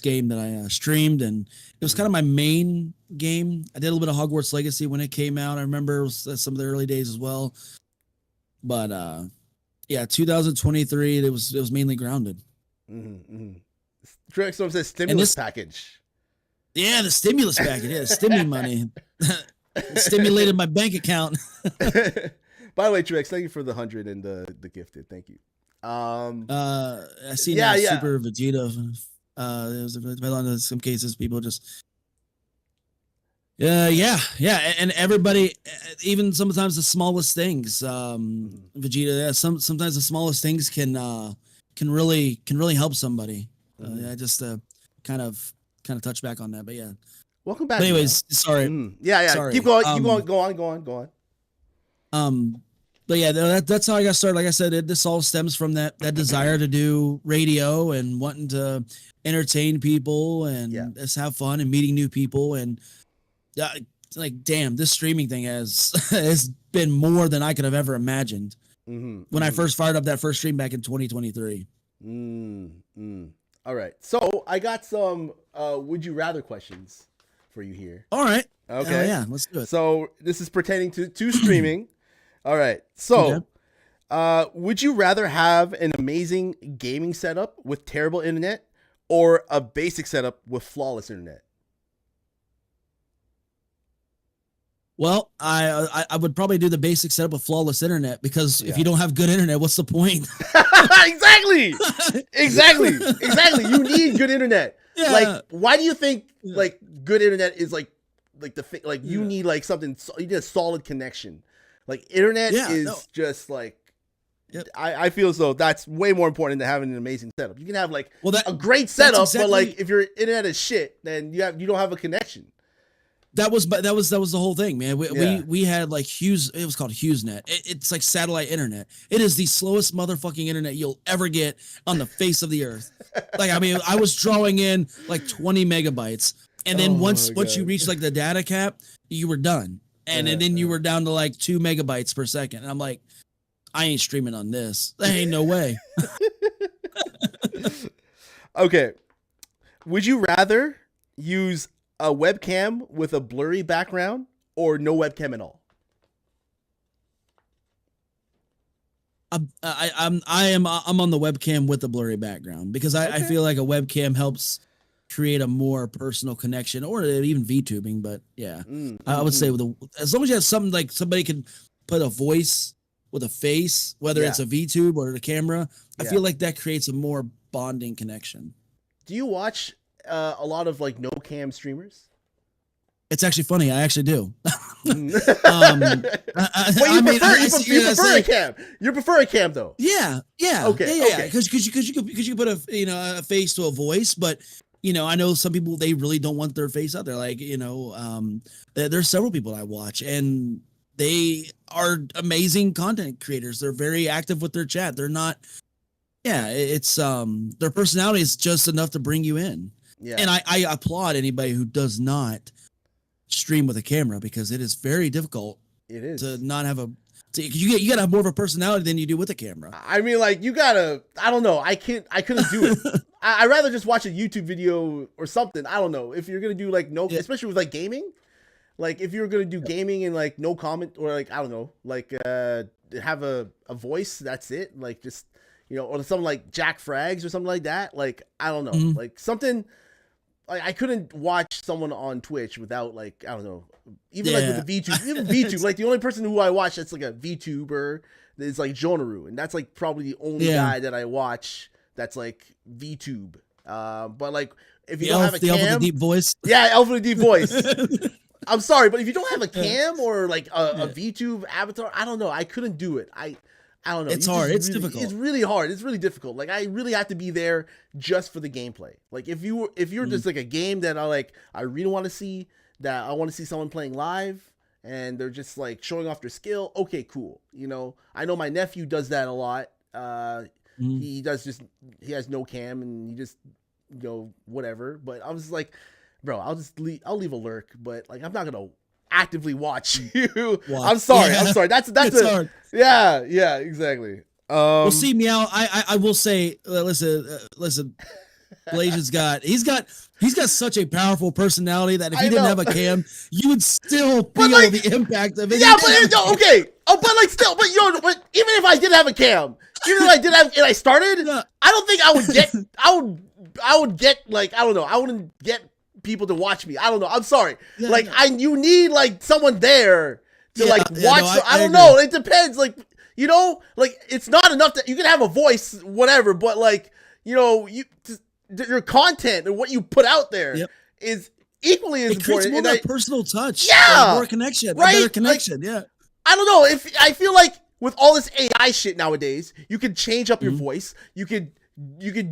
game that I streamed, and it was kind of my main game. I did a little bit of Hogwarts Legacy when it came out. I remember it was some of the early days as well. But 2023, it was mainly Grounded. Drexel says stimulus package. Yeah, the stimulus package. Yeah, the stimmy money. Stimulated my bank account. By the way, Trex, thank you for the 100 and the gifted. Thank you. I see that Super Vegeta. In some cases, people just and everybody, even sometimes the smallest things, Vegeta. Sometimes the smallest things can really help somebody. Just kind of touch back on that, but yeah. Welcome back. But anyways, sorry. Sorry. Keep going. Go on. But yeah, that's how I got started. Like I said, this all stems from that desire to do radio and wanting to entertain people and just have fun and meeting new people. And like, damn, this streaming thing has been more than I could have ever imagined when I first fired up that first stream back in 2023. All right. So I got some would you rather questions for you here. All right. Okay. Yeah, let's do it. So this is pertaining to streaming. All right. So, would you rather have an amazing gaming setup with terrible internet or a basic setup with flawless internet? Well, I would probably do the basic setup with flawless internet, because if you don't have good internet, what's the point? Exactly. You need good internet. Yeah. Like, why do you think like good internet is like the like you need like something, you need a solid connection. Like internet just like, I feel as though that's way more important than having an amazing setup. You can have like a great setup, but like if your internet is shit, then you don't have a connection. That was the whole thing, man. Yeah. We had like Hughes. It was called HughesNet. It's like satellite internet. It is the slowest motherfucking internet you'll ever get on the face of the earth. Like, I mean, I was drawing in like 20 megabytes, and then once you reach like the data cap, you were done, and then you were down to like 2 megabytes per second. And I'm like, I ain't streaming on this. There ain't no way. Okay. Would you rather use a webcam with a blurry background or no webcam at all? I'm on the webcam with the blurry background because I feel like a webcam helps create a more personal connection, or even VTubing. But yeah, I would say as long as you have something like somebody can put a voice with a face, whether it's a VTube or the camera, I feel like that creates a more bonding connection. Do you watch a lot of like no cam streamers? It's actually funny. I actually do. But you prefer a cam. You prefer a cam though. Yeah. Okay. Because you put a face to a voice, but I know some people, they really don't want their face out there. Like there's several people I watch, and they are amazing content creators. They're very active with their chat. They're not. Yeah, it's their personality is just enough to bring you in. Yeah. And I applaud anybody who does not stream with a camera, because it is very difficult. It is to not have you gotta have more of a personality than you do with a camera. I mean, like, you gotta, I don't know. I couldn't do it. I'd rather just watch a YouTube video or something. I don't know. If you're gonna do like especially with like gaming, like if you're gonna do gaming and like no comment, or like, I don't know, like have a voice, that's it. Like just, or something like Jack Frags or something like that. Like, I don't know, like something. Like, I couldn't watch someone on Twitch without, like, I don't know, even like with the VTube, even VTube, like the only person who I watch that's like a VTuber is like Jonaru, and that's like probably the only guy that I watch that's like VTube. But like, if you don't have a cam, Elf with the deep voice, Elf with the deep voice. I'm sorry, but if you don't have a cam or like a VTube avatar, I don't know, I couldn't do it. I don't know. It's hard. It's difficult. It's really hard. It's really difficult. Like, I really have to be there just for the gameplay. Like, if you're just like a game that I really want to see, that I want to see someone playing live, and they're just like showing off their skill. Okay, cool. I know my nephew does that a lot. He has no cam, and he just, whatever. But I was just like, bro, I'll leave a lurk, but like, I'm not gonna actively watch you. I'm sorry. That's hard. Yeah, exactly. Well, see, Meow, I will say, listen, Blasian's he's got such a powerful personality that if he didn't have a cam, you would still feel the impact of it. Yeah, but okay. But like, still, but even if I did have a cam, even if I did have, and I started, I don't think I would get, I would get, like, I don't know, I wouldn't get people to watch me. I don't know. I'm sorry. You need like someone there to watch. No, I don't know. It depends. Like, like, it's not enough that you can have a voice, whatever, but like, your content and what you put out there is equally as important. More of a personal touch. Yeah. More connection. Right? A better connection. Like, I don't know. If I feel like with all this AI shit nowadays, you can change up your voice. You could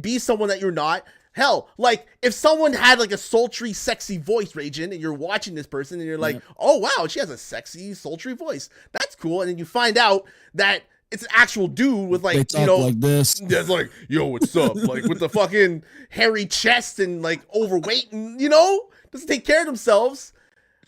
be someone that you're not. Hell, like, if someone had like a sultry, sexy voice, Ragin, and you're watching this person and you're like, oh wow, she has a sexy, sultry voice. That's cool. And then you find out that it's an actual dude with like, like this. That's like, yo, what's up? Like, with the fucking hairy chest and like overweight and doesn't take care of themselves.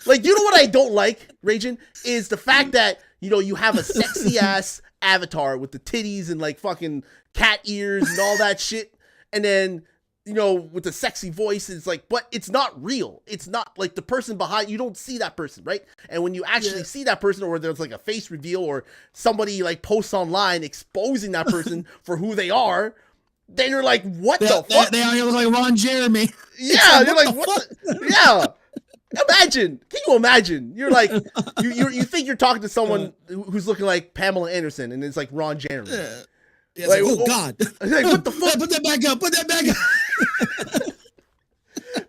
Like, what I don't like, Ragin, is the fact that, you have a sexy ass avatar with the titties and like fucking cat ears and all that shit. And then, with the sexy voice, it's like, but it's not real. It's not like the person behind, you don't see that person, right? And when you actually see that person, or there's like a face reveal, or somebody like posts online exposing that person for who they are, then you're like, what the fuck? They look like Ron Jeremy. Yeah, you're like, what the? Yeah. Can you imagine? You're like, you think you're talking to someone who's looking like Pamela Anderson, and it's like Ron Jeremy. Yeah, like, oh God. Like, what the fuck? Put that back up.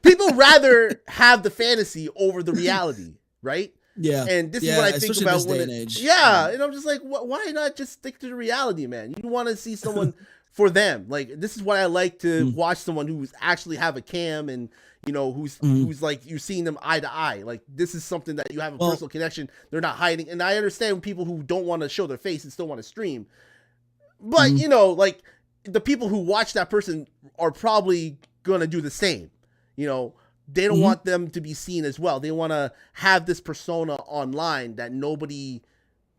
People rather have the fantasy over the reality, right? Yeah. And this is what I think about when age. And I'm just like, why not just stick to the reality, man? You want to see someone for them. Like, this is why I like to watch someone who's actually have a cam and, you know, who's like, you're seeing them eye to eye. Like, this is something that you have a personal connection. They're not hiding. And I understand people who don't want to show their face and still want to stream. But, you know, like, the people who watch that person are probably going to do the same. You know, they don't want them to be seen as well. They want to have this persona online that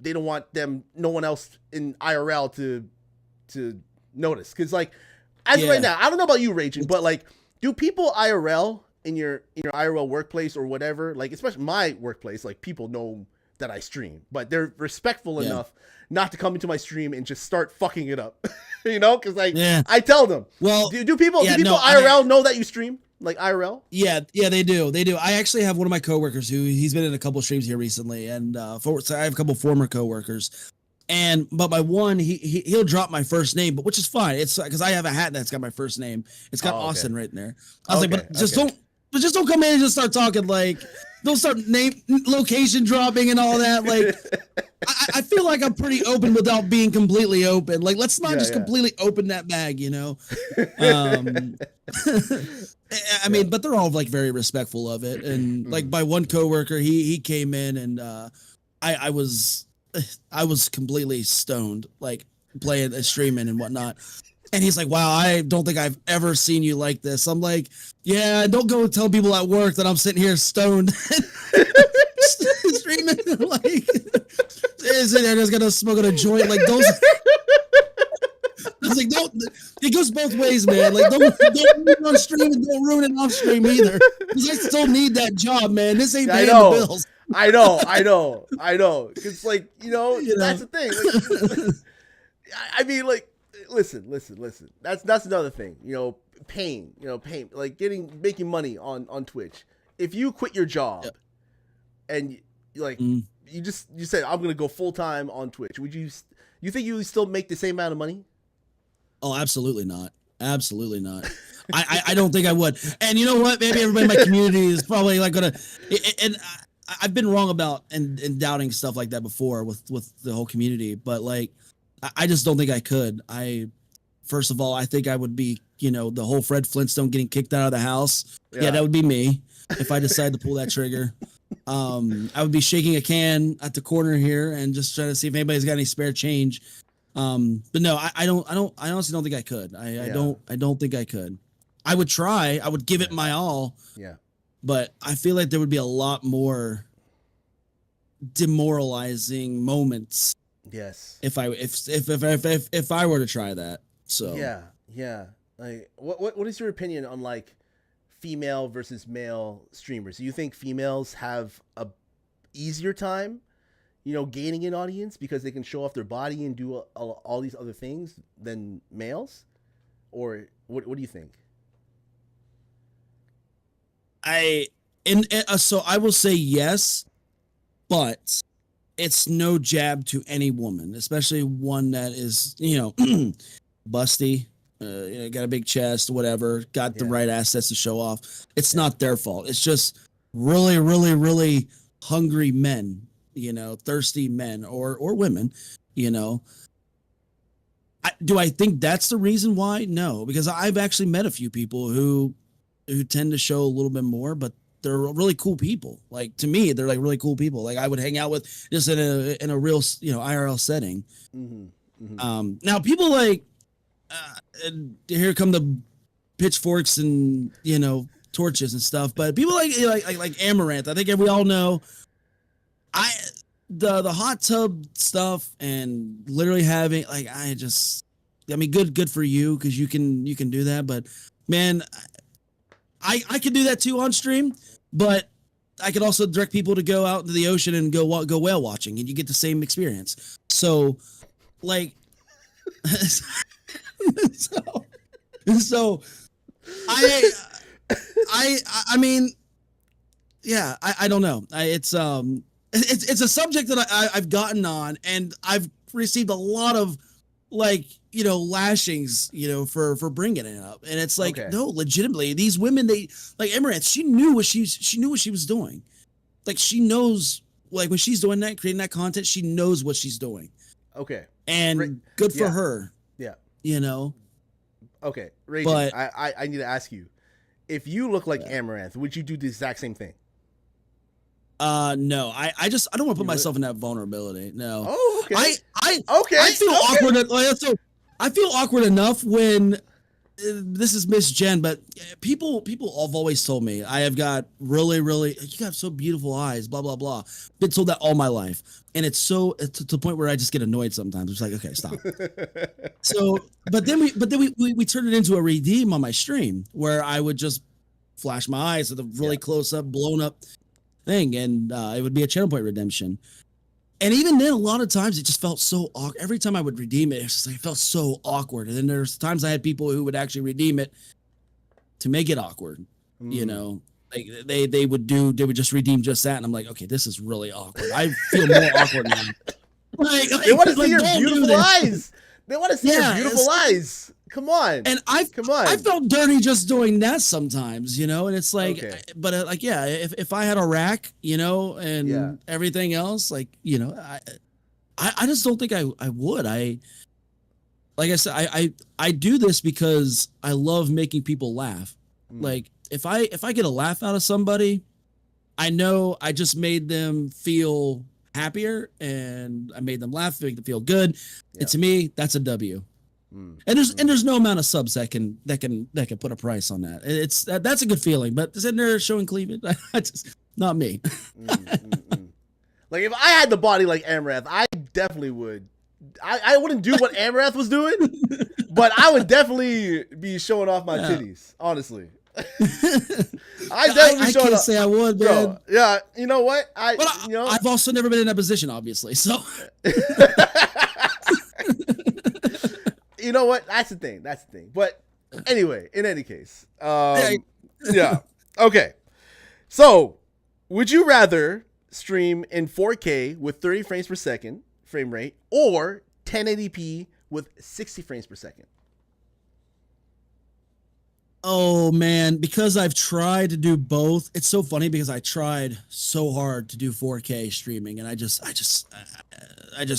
they don't want no one else in IRL to notice. Cause like, as right now, I don't know about you, Raging, but like, do people IRL in your IRL workplace or whatever, like, especially my workplace, like, people know that I stream, but they're respectful enough not to come into my stream and just start fucking it up, you know? Cause like, I tell them, well, do people IRL know that you stream? Like IRL? Yeah, they do. I actually have one of my coworkers he's been in a couple streams here recently, and so I have a couple former coworkers, but my one he'll drop my first name, but which is fine. It's because I have a hat that's got my first name. It's got Austin right in there. I was like, but just don't come in and just start talking like. Don't start location dropping and all that. Like, I feel like I'm pretty open without being completely open. Like, let's not just completely open that bag, you know? I mean, but they're all like very respectful of it. And like my one coworker, he came in and I was completely stoned, like playing and streaming and whatnot. And he's like, wow, I don't think I've ever seen you like this. I'm like, yeah, don't go tell people at work that I'm sitting here stoned streaming. Like, sitting there just gonna smoking a joint. Like, those. I was like, don't. It goes both ways, man. Like, don't ruin it on stream and don't ruin it off stream either. Because I still need that job, man. This ain't paying the bills. I know. Because, like, you know, that's the thing. Like, I mean, like. Listen. That's another thing. You know, pain. Like making money on Twitch. If you quit your job and you said I'm gonna go full time on Twitch, would you think you would still make the same amount of money? Oh, absolutely not. Absolutely not. I don't think I would. And you know what? Maybe everybody in my community is probably like gonna. And I've been wrong about and doubting stuff like that before with the whole community, but like. I just don't think I could. First of all, I think I would be, you know, the whole Fred Flintstone getting kicked out of the house. Yeah, that would be me if I decided to pull that trigger. I would be shaking a can at the corner here and just trying to see if anybody's got any spare change. But no, I honestly don't think I could. I don't think I could. I would try. I would give it my all. Yeah. But I feel like there would be a lot more demoralizing moments. Yes. If I were to try that. So yeah. Like what is your opinion on like female versus male streamers? Do you think females have a easier time, you know, gaining an audience because they can show off their body and do all these other things than males? Or what do you think? So I will say yes, but it's no jab to any woman, especially one that is, you know, busty, you know, got a big chest, whatever, got the right assets to show off. It's not their fault. It's just really, really, really hungry men, you know, thirsty men or women, you know. Do I think that's the reason why? No, because I've actually met a few people who tend to show a little bit more, but they're really cool people. Like, to me, they're like really cool people. Like, I would hang out with just in a real, you know, IRL setting. Now people like, here come the pitchforks and, you know, torches and stuff. But people like Amaranth. I think we all know. The hot tub stuff and literally having like, I mean, good for you because you can do that. But man, I could do that too on stream, but I could also direct people to go out into the ocean and go whale watching, and you get the same experience. So, like, so I mean, yeah, I don't know. It's a subject that I've gotten on, and I've received a lot of, like, you know, lashings, you know, for bringing it up. And it's like, no, legitimately, these women, they like Amaranth, she knew what she was doing. Like, she knows, like, when she's doing that, creating that content, she knows what she's doing. Okay. And good for her. Yeah. you know. Okay, Raging, But I need to ask you, if you look like Amaranth, would you do the exact same thing? no, I don't want to put You would? myself in that vulnerability. No, Oh, okay. I Okay. feel awkward. So I feel awkward enough when this is Miss Jen, but people have always told me I have got really, you have so beautiful eyes, blah blah blah. Been told that all my life, and it's to the point where I just get annoyed sometimes. It's like, okay, stop. So, but then we turned it into a redeem on my stream where I would just flash my eyes with a really close up, blown up thing, and it would be a channel point redemption. And even then, a lot of times it just felt so awkward. Every time I would redeem it, it felt so awkward. And then there's times I had people who would actually redeem it to make it awkward. You know, like they would just redeem just that, and I'm like, okay, this is really awkward. I feel more awkward now. They want to see your beautiful eyes. They want to see your beautiful eyes. Come on. And I felt dirty just doing that sometimes, you know, and it's like, but if I had a rack, you know, and everything else, like, you know, I just don't think I would. Like I said, I do this because I love making people laugh. Like if I get a laugh out of somebody, I know I just made them feel happier and I made them laugh, make them feel good. And to me, that's a W. And there's no amount of subs that can put a price on that. That's a good feeling. But sitting there showing cleavage, just not me. Like if I had the body like Amaranth, I definitely would. I wouldn't do what Amaranth was doing, but I would definitely be showing off my titties. Honestly, I can't say I would, man. Bro, yeah, you know what? I've also never been in that position, obviously. So. You know what? That's the thing. But anyway, in any case, yeah. Okay. So, would you rather stream in 4K with 30 frames per second frame rate or 1080p with 60 frames per second? Oh man, because I've tried to do both. It's so funny because I tried so hard to do 4K streaming and I just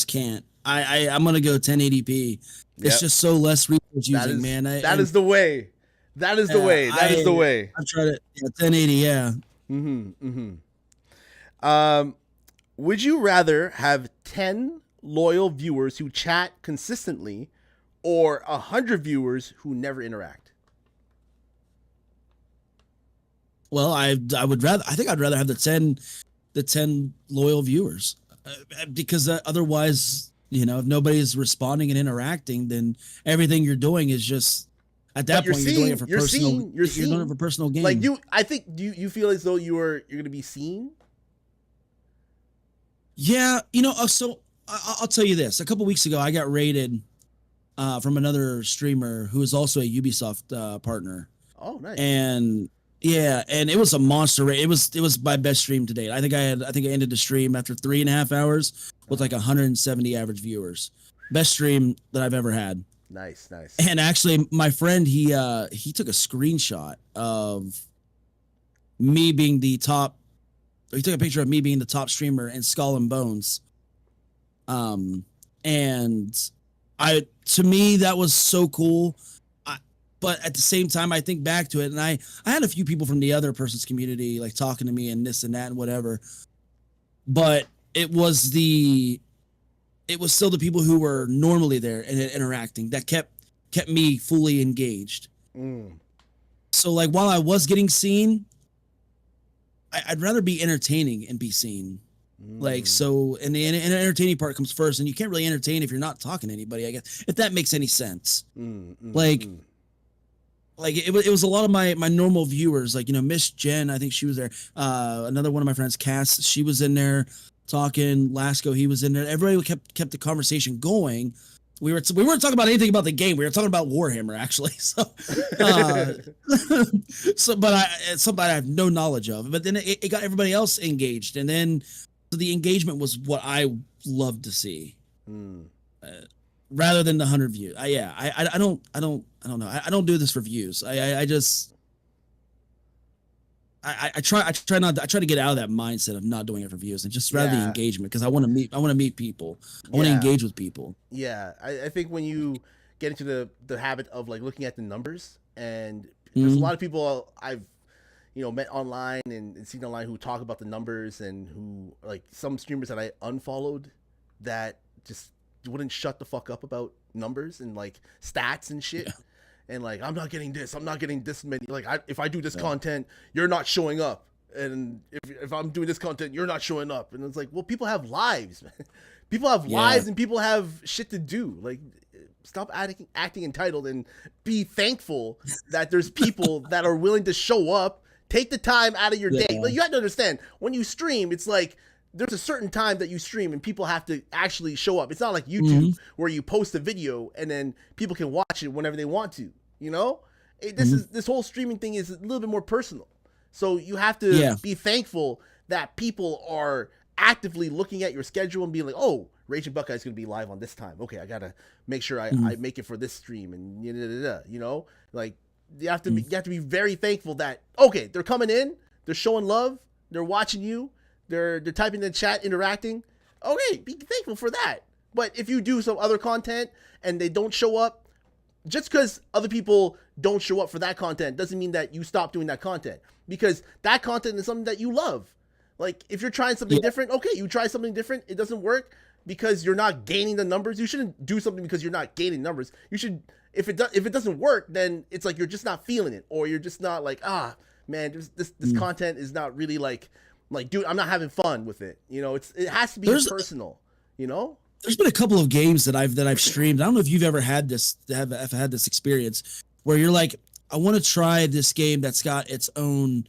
can't. I'm going to go 1080p. It's just so less resource using, man. That is the way. That is the way. I've tried it. 1080, yeah. Would you rather have 10 loyal viewers who chat consistently or 100 viewers who never interact? Well, I think I'd rather have the 10 loyal viewers because otherwise, you know, if nobody's responding and interacting, then everything you're doing is just at that point you're doing it for personal. You're doing it for personal gain. Like I think you feel as though you're going to be seen. Yeah, you know. So I'll tell you this: a couple weeks ago, I got raided from another streamer who is also a Ubisoft partner. Oh, nice. And yeah, and it was a monster raid. It was my best stream to date. I think I ended the stream after 3.5 hours with like 170 average viewers. Best stream that I've ever had. Nice. And actually, my friend he took a screenshot of me being the top. He took a picture of me being the top streamer in Skull and Bones. And to me that was so cool. But at the same time, I think back to it, and I had a few people from the other person's community like talking to me and this and that and whatever. But it was still the people who were normally there and interacting that kept me fully engaged. So like while I was getting seen, I'd rather be entertaining and be seen. Like so, and the entertaining part comes first, and you can't really entertain if you're not talking to anybody. I guess if that makes any sense. Like it was a lot of my normal viewers, like, you know, Miss Jen, I think she was there. Another one of my friends, Cass, she was in there talking. Lasco, he was in there. Everybody kept the conversation going. We weren't talking about anything about the game. We were talking about Warhammer, actually. So, but it's something I have no knowledge of. But then it got everybody else engaged, and then so the engagement was what I love to see. Rather than the 100 views. I don't know. I don't do this for views. I try to get out of that mindset of not doing it for views and just rather the engagement, because I want to meet people. I want to engage with people. Yeah. I think when you get into the habit of like looking at the numbers, and there's a lot of people I've met online and seen online who talk about the numbers, and who like some streamers that I unfollowed that just wouldn't shut the fuck up about numbers and like stats and shit. And like, I'm not getting this many. Like, if I do this content, you're not showing up. And if I'm doing this content, you're not showing up. And it's like, well, people have lives, man. People have lives, and people have shit to do. Like, stop acting entitled and be thankful that there's people that are willing to show up. Take the time out of your day. Like, you have to understand, when you stream, it's like there's a certain time that you stream and people have to actually show up. It's not like YouTube where you post a video and then people can watch it whenever they want to. This whole streaming thing is a little bit more personal. So you have to be thankful that people are actively looking at your schedule and being like, oh, Raging Buckeye is going to be live on this time. Okay, I got to make sure I make it for this stream, and like you have to be very thankful that, okay, they're coming in, they're showing love, they're watching you, they're typing in the chat, interacting. Okay, be thankful for that. But if you do some other content and they don't show up, just because other people don't show up for that content doesn't mean that you stop doing that content, because that content is something that you love. Like, if you're trying something different, okay, you try something different. It doesn't work because you're not gaining the numbers. You shouldn't do something because you're not gaining numbers. You should, if it doesn't work, then it's like you're just not feeling it, or you're just not like, man, this content is not really like, dude, I'm not having fun with it. It has to be personal. There's been a couple of games that I've streamed. I don't know if you've ever had this experience where you're like, I want to try this game that's got its own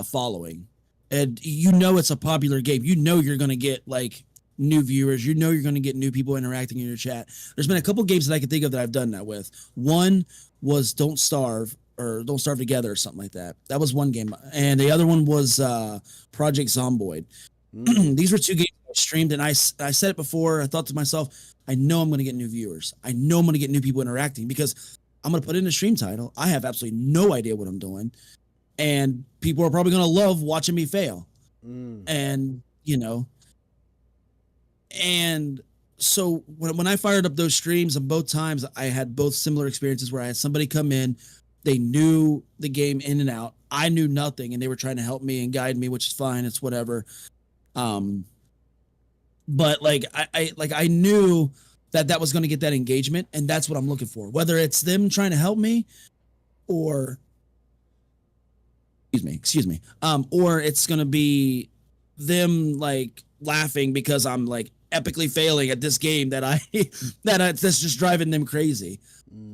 following, and it's a popular game. You're going to get like new viewers. You're going to get new people interacting in your chat. There's been a couple of games that I can think of that I've done that with. One was Don't Starve Together or something like that. That was one game, and the other one was Project Zomboid. These were two games I streamed, and I said it before. I thought to myself, I know I'm going to get new viewers. I know I'm going to get new people interacting, because I'm going to put in a stream title. I have absolutely no idea what I'm doing, and people are probably going to love watching me fail. And and so when I fired up those streams, and both times I had both similar experiences where I had somebody come in, they knew the game in and out. I knew nothing, and they were trying to help me and guide me, which is fine. It's whatever. But like I knew that was going to get that engagement, and that's what I'm looking for. Whether it's them trying to help me, or excuse me, or it's going to be them like laughing because I'm like epically failing at this game that's just driving them crazy.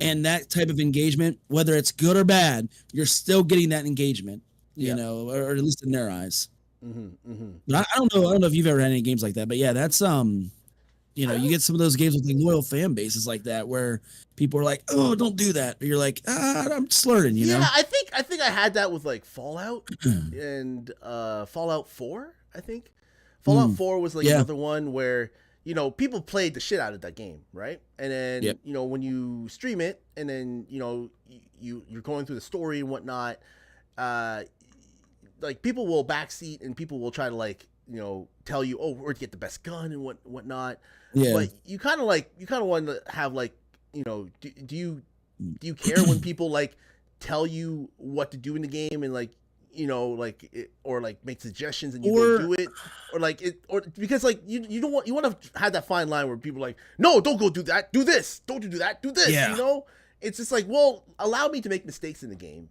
And that type of engagement, whether it's good or bad, you're still getting that engagement, or at least in their eyes. But I don't know if you've ever had any games like that, but yeah, that's you get some of those games with like loyal fan bases like that, where people are like, oh, don't do that, or you're like, I'm just learning, you know. I think I had that with like Fallout and Fallout 4. I think Fallout 4 was like another one where people played the shit out of that game, right? And then when you stream it, and then you're going through the story and whatnot, like people will backseat and people will try to like tell you, oh, where to get the best gun and whatnot. Yeah. But you kind of want to have like do you care when people like tell you what to do in the game, and like or like make suggestions and you go do it, or because like you want to have that fine line where people are like, no, don't go do that, do this, don't do that, do this. It's just like, well, allow me to make mistakes in the game.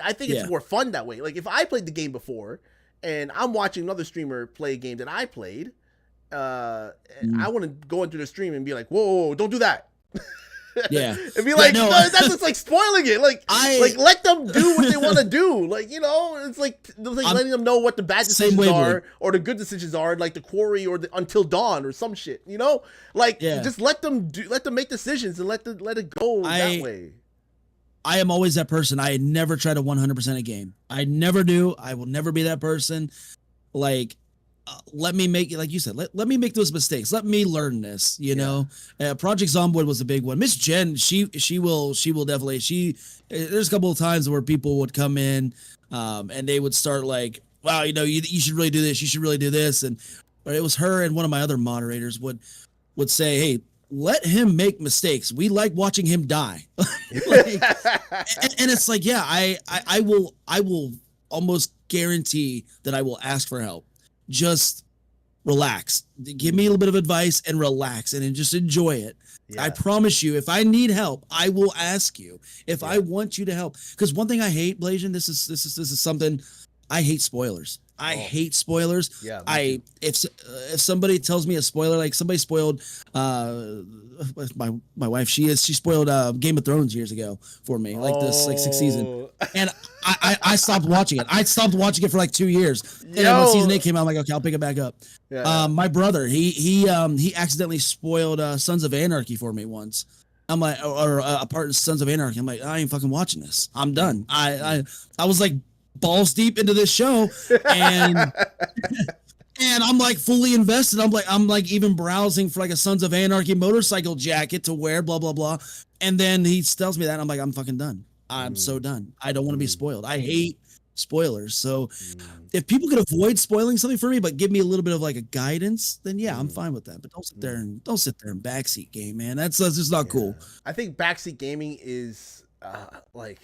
I think it's more fun that way. Like if I played the game before and I'm watching another streamer play a game that I played, I want to go into the stream and be like, whoa, don't do that. Yeah. And be like, no, that's just like spoiling it. Like let them do what they want to do. Like, it's like letting them know what the bad decisions are or the good decisions are, like the Quarry or the Until Dawn or some shit, just let them make decisions and let it go that way. I am always that person. I never try to 100% a game. I never do. I will never be that person. Like, let me make, like you said, let me make those mistakes. Let me learn this, Project Zomboid was a big one. Miss Jen, she will definitely, there's a couple of times where people would come in, and they would start like, wow, you should really do this. You should really do this. And it was her and one of my other moderators would say, hey, let him make mistakes. We like watching him die. Like, and it's like, yeah, I will almost guarantee that I will ask for help. Just relax. Give me a little bit of advice and relax and just enjoy it. Yeah. I promise you, if I need help, I will ask you. If I want you to help, because one thing I hate, Blasian, this is something I hate: spoilers. I hate spoilers. Yeah. If somebody tells me a spoiler, like somebody spoiled my wife, she spoiled Game of Thrones years ago for me, like this like 6th season, and I stopped watching it. I stopped watching it for like 2 years, and then when season 8 came out, I'm like, okay, I'll pick it back up. Yeah. My brother, he accidentally spoiled Sons of Anarchy for me once. I'm like, or a part of Sons of Anarchy. I'm like, I ain't fucking watching this. I'm done. I was like balls deep into this show, and I'm like fully invested. I'm like even browsing for like a Sons of Anarchy motorcycle jacket to wear, blah blah blah. And then he tells me that, and I'm like, I'm fucking done. I'm so done. I don't want to be spoiled. I hate spoilers. So if people could avoid spoiling something for me, but give me a little bit of like a guidance, then yeah, I'm fine with that. But don't sit there and backseat game, man. That's just not cool. I think backseat gaming is like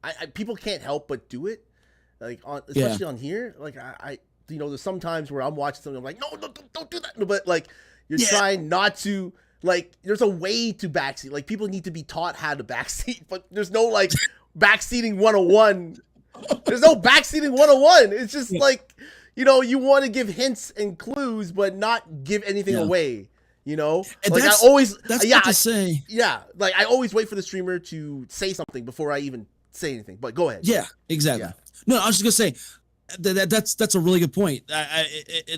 I people can't help but do it. Like especially on here, like I there's some times where I'm watching something, I'm like, no, don't do that. No, but like you're trying not to, like there's a way to backseat. Like people need to be taught how to backseat, but there's no like backseating 101. There's no backseating 101. It's just like, you want to give hints and clues, but not give anything away. And like that's what to say. Yeah, like I always wait for the streamer to say something before I even say anything. But go ahead. Yeah, exactly. Yeah. No, I was just gonna say that's a really good point.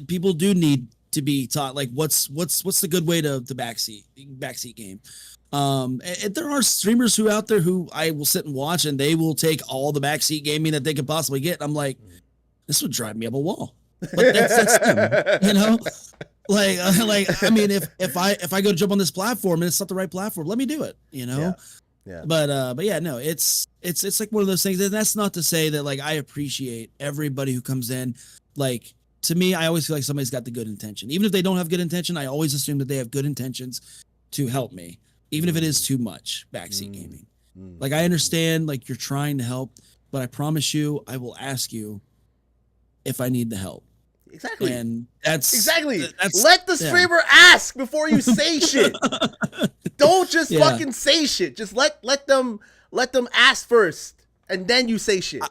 People do need to be taught like what's the good way to backseat game. And there are streamers who out there who I will sit and watch, and they will take all the backseat gaming that they could possibly get. And I'm like, this would drive me up a wall. But that's them, Like I mean, if I go to jump on this platform and it's not the right platform, let me do it. Yeah. But yeah, no, it's like one of those things. And that's not to say that like I appreciate everybody who comes in. Like to me, I always feel like somebody's got the good intention. Even if they don't have good intention, I always assume that they have good intentions to help me, even if it is too much backseat gaming. Like I understand, like you're trying to help, but I promise you, I will ask you if I need the help. Exactly. And that's let the streamer ask before you say shit. Don't just fucking say shit. Just let them ask first, and then you say shit.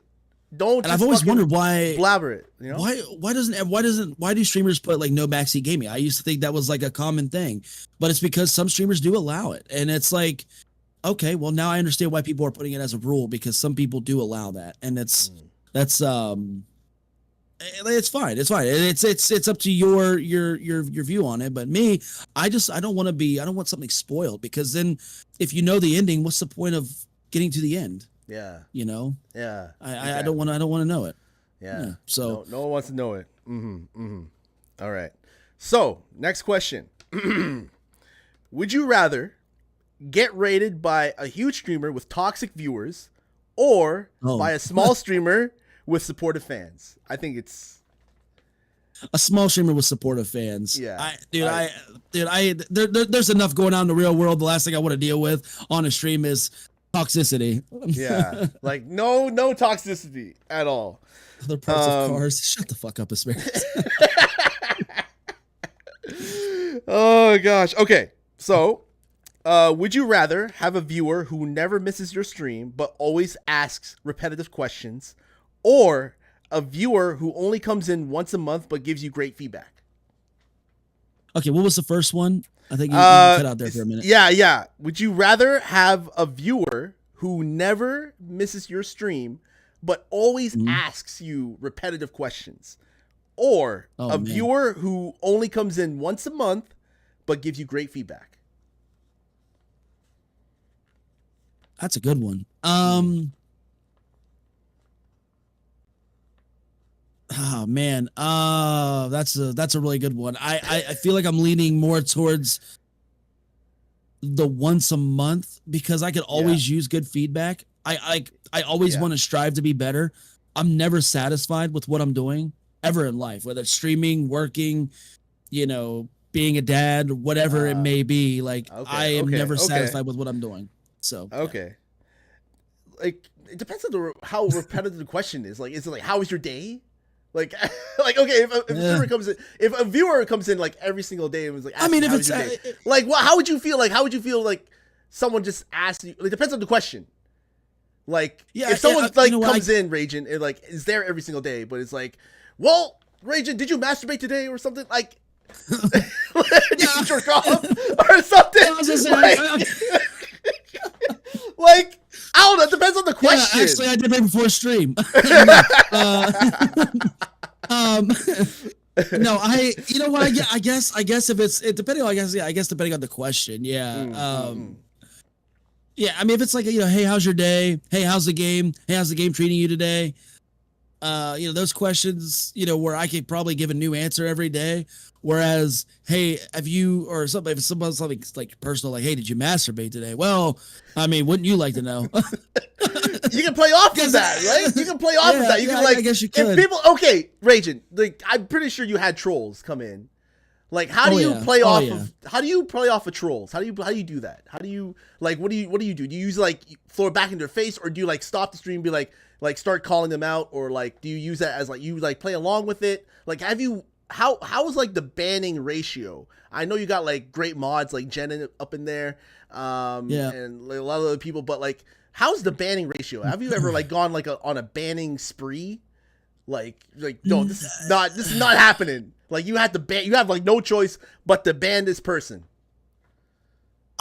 Don't. And I've always wondered why blabber it. Why do streamers put like no backseat gaming? I used to think that was like a common thing, but it's because some streamers do allow it, and it's like, okay, well now I understand why people are putting it as a rule, because some people do allow that, and it's fine. It's up to your view on it. But me, I don't want something spoiled, because then if you know the ending, what's the point of getting to the end? Yeah. Yeah. I don't want to know it. Yeah. So no one wants to know it. All right. So next question. Would you rather get raided by a huge streamer with toxic viewers, or by a small streamer with supportive fans? I think it's a small streamer with supportive fans. Yeah, there's enough going on in the real world. The last thing I want to deal with on a stream is toxicity. Yeah, like no toxicity at all. Other parts of cars. Shut the fuck up, Asparagus. Oh gosh. Okay, so would you rather have a viewer who never misses your stream but always asks repetitive questions, or a viewer who only comes in once a month but gives you great feedback? Okay, what was the first one? I think you cut out there for a minute. Yeah. Would you rather have a viewer who never misses your stream but always asks you repetitive questions, or viewer who only comes in once a month but gives you great feedback? That's a good one. Oh man, that's a really good one. I feel like I'm leaning more towards the once a month, because I could always use good feedback. I always want to strive to be better. I'm never satisfied with what I'm doing ever in life, whether it's streaming, working, being a dad, whatever it may be. Like I am never satisfied with what I'm doing. So okay, like it depends on how repetitive the question is. Like, is it like, how was your day? Like, like okay, if a viewer comes in like every single day and was like, I mean, if how it's was your day? Like, what? How would you feel? Like, how would you feel like someone just asked you? Like, it depends on the question. Like, if someone comes in, Ragin, and like is there every single day, but it's like, well, Ragin, did you masturbate today or something? Like, did you jerk off or something? Like, I don't know. It depends on the question. Yeah, actually, I did right before stream. No, you know what? I guess if it's depending on, I guess depending on the question. Yeah. Yeah. I mean, if it's like, hey, how's your day? Hey, how's the game? Hey, how's the game treating you today? Those questions, where I could probably give a new answer every day. Whereas, hey, have you, or something, if something like personal, like, hey, did you masturbate today? Well, I mean, wouldn't you like to know? You can play off of that, right? You can play off of that. You can, like, I guess you could. If people, okay, Ragin, like, I'm pretty sure you had trolls come in. Like, how do you play off of? How do you play off of trolls? How do you do that? How do you, like, what do you do? Do you use, like, throw it back in their face, or do you, like, stop the stream and be like start calling them out, or like do you use that as like you like play along with it? Like, have you how is like the banning ratio? I know you got like great mods like Jen up in there, and like, a lot of other people, but like, how's the banning ratio? Have you ever like gone like on a banning spree? Like no, this is not happening. Like, you have to ban, you have like no choice but to ban this person.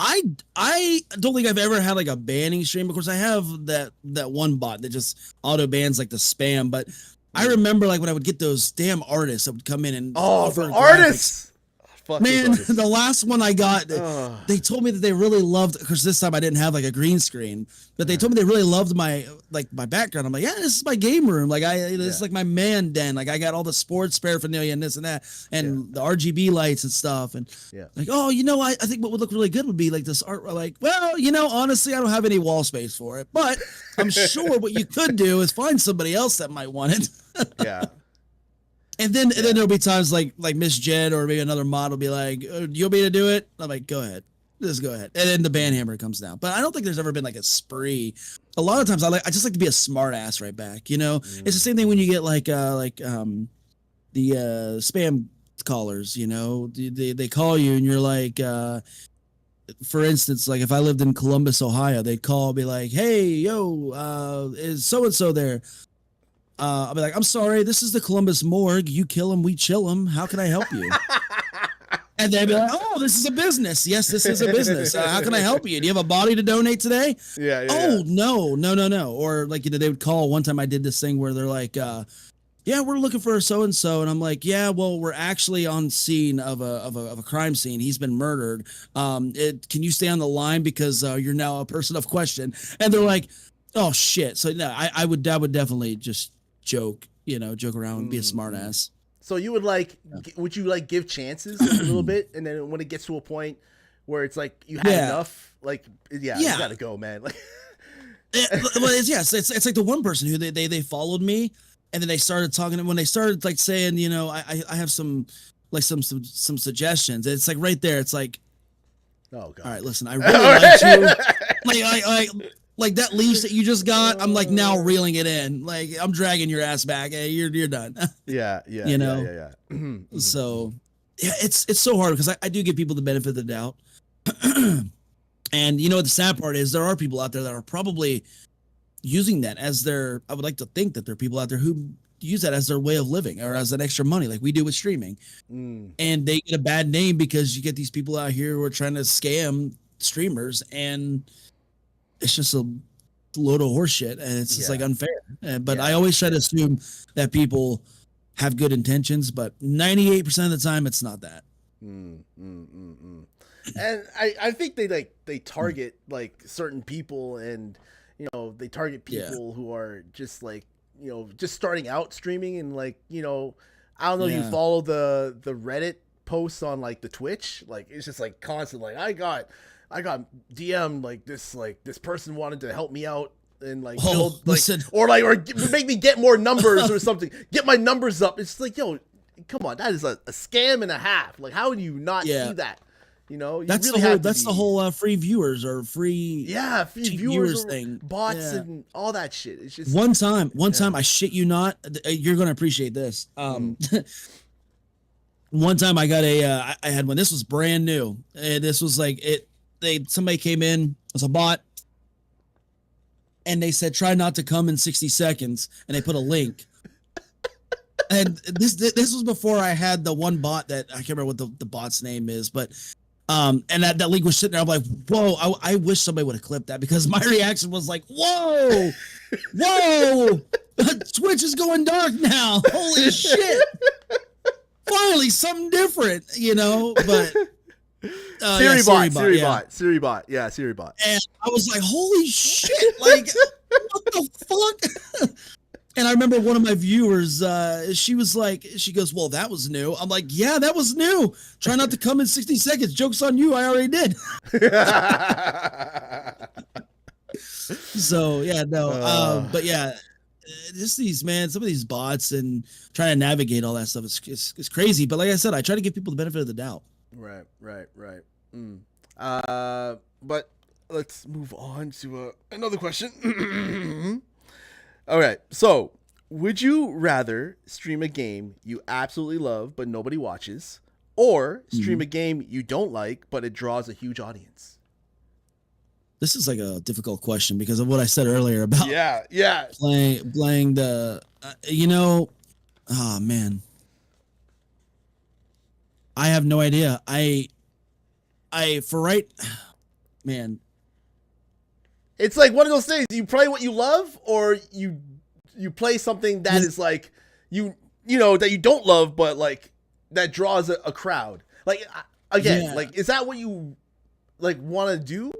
I don't think I've ever had like a banning stream. Of course, I have that one bot that just auto bans like the spam. But I remember like when I would get those damn artists that would come in and offer artists. Man, the last one I got, they told me that they really loved, because this time I didn't have like a green screen, but they told me they really loved my background. I'm like, yeah, this is my game room. Like, this is like my man den. Like, I got all the sports paraphernalia and this and that, and the RGB lights and stuff. And like, oh, I think what would look really good would be like this art. Like, well, honestly, I don't have any wall space for it, but I'm sure what you could do is find somebody else that might want it. Yeah. And then there'll be times like Miss Jen or maybe another mod will be like, do you want me to do it? I'm like, go ahead. Just go ahead. And then the ban hammer comes down. But I don't think there's ever been like a spree. A lot of times I just like to be a smart ass right back. It's the same thing when you get the spam callers, they call you and you're like, for instance, like if I lived in Columbus, Ohio, they'd call, be like, hey, yo, is so-and-so there? I'll be like, I'm sorry, this is the Columbus morgue. You kill him, we chill him. How can I help you? And they'd be like, oh, this is a business. Yes, this is a business. How can I help you? Do you have a body to donate today? Yeah. No. Or like, they would call. One time I did this thing where they're like, yeah, we're looking for so-and-so. And I'm like, yeah, well, we're actually on scene of a crime scene. He's been murdered. Can you stay on the line because you're now a person of question? And they're like, oh shit. So no, I would definitely just joke around and be a smart ass. So you would would you like give chances a little bit, and then when it gets to a point where it's like you had enough, like you gotta go, man. Like, it's like the one person who they followed me, and then they started talking, and when they started like saying, I have some suggestions. It's like right there. It's like, oh god, all right, listen, I really like you. Like that leash that you just got, I'm like now reeling it in. Like, I'm dragging your ass back. Hey, you're done. Yeah. So yeah, it's so hard because I do give people the benefit of the doubt. And the sad part is there are people out there that are probably using that as I would like to think that there are people out there who use that as their way of living or as an extra money, like we do with streaming. And they get a bad name because you get these people out here who are trying to scam streamers, and it's just a load of horseshit, and it's just like unfair. But I always try to assume that people have good intentions, but 98% of the time it's not that. And I think they target like certain people, and they target people who are just like just starting out streaming, and like I don't know if you follow the Reddit posts on like the Twitch, like it's just like constant, like I got DM like this person wanted to help me out and like build, like, or make me get more numbers or something, get my numbers up. It's like, yo, come on, that is a scam and a half. Like, how would you not see that? You know, that's really the whole free viewers or free free viewers thing, bots and all that shit. It's just one time, I shit you not, you're gonna appreciate this. One time I got I had one. This was brand new. This was like somebody came in, it was a bot, and they said try not to come in 60 seconds, and they put a link. And this was before I had the one bot that I can't remember what the bot's name is, but and that link was sitting there. I'm like, whoa! I wish somebody would have clipped that, because my reaction was like, whoa, Twitch is going dark now. Holy shit! Finally, something different, you know. But Siri bot. And I was like, holy shit! Like, what the fuck? And I remember one of my viewers, she goes, well, that was new. I'm like, yeah, that was new. Try not to come in 60 seconds. Joke's on you. I already did. So, yeah, no. But yeah, just some of these bots and trying to navigate all that stuff is crazy. But like I said, I try to give people the benefit of the doubt. Right. But let's move on to another question. All right, so would you rather stream a game you absolutely love but nobody watches, or stream a game you don't like but it draws a huge audience? This is like a difficult question because of what I said earlier about playing the oh man, I have no idea. Man. It's like one of those things. You play what you love, or you play something that is like you know that you don't love, but like that draws a crowd. Like again, like is that what you like want to do?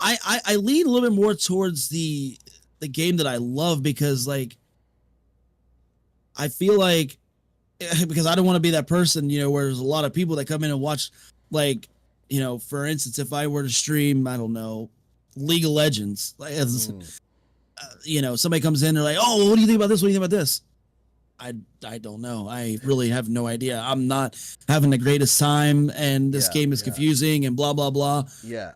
I lean a little bit more towards the game that I love, because like I feel like, because I don't want to be that person, you know, where there's a lot of people that come in and watch, like, you know, for instance, if I were to stream, I don't know, League of Legends, like, you know, somebody comes in, they're like, oh, what do you think about this? What do you think about this? I don't know. I really have no idea. I'm not having the greatest time, and this game is confusing and blah, blah, blah. Yeah.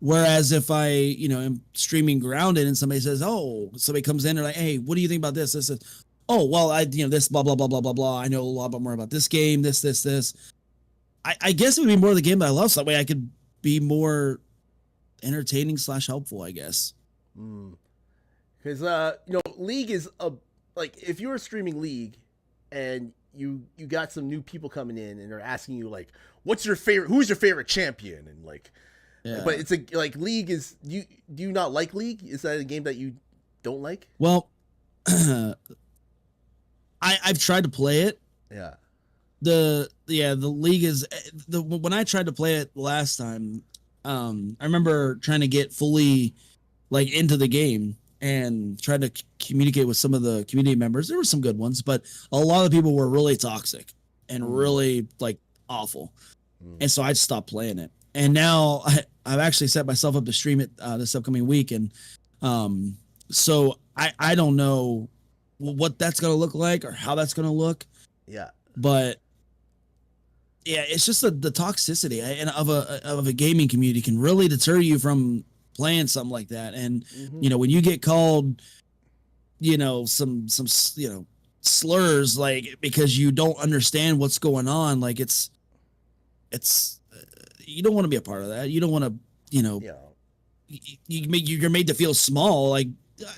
Whereas if I, you know, am streaming Grounded and somebody says, oh, somebody comes in, they're like, hey, what do you think about this? This is, oh, well, this blah, blah, blah, blah, blah, blah. I know a lot more about this game, this. I guess it would be more the game that I love, so that way I could be more entertaining / helpful, I guess. Because you know, League is like, if you were streaming League and you got some new people coming in and they're asking you like, who's your favorite champion, and like, but it's like League is, do you not like League? Is that a game that you don't like? Well, I've tried to play it. Yeah. The League is when I tried to play it last time, I remember trying to get fully like into the game and tried to communicate with some of the community members. There were some good ones, but a lot of people were really toxic and really like awful. And so I stopped playing it. And now I've actually set myself up to stream it this upcoming week. And so I don't know what that's going to look like or how that's going to look. Yeah. But yeah, it's just the toxicity of a gaming community can really deter you from playing something like that. And you know, when you get called, you know, some you know, slurs, like, because you don't understand what's going on, like it's you don't want to be a part of that. You don't want to, you know, you're made to feel small. Like,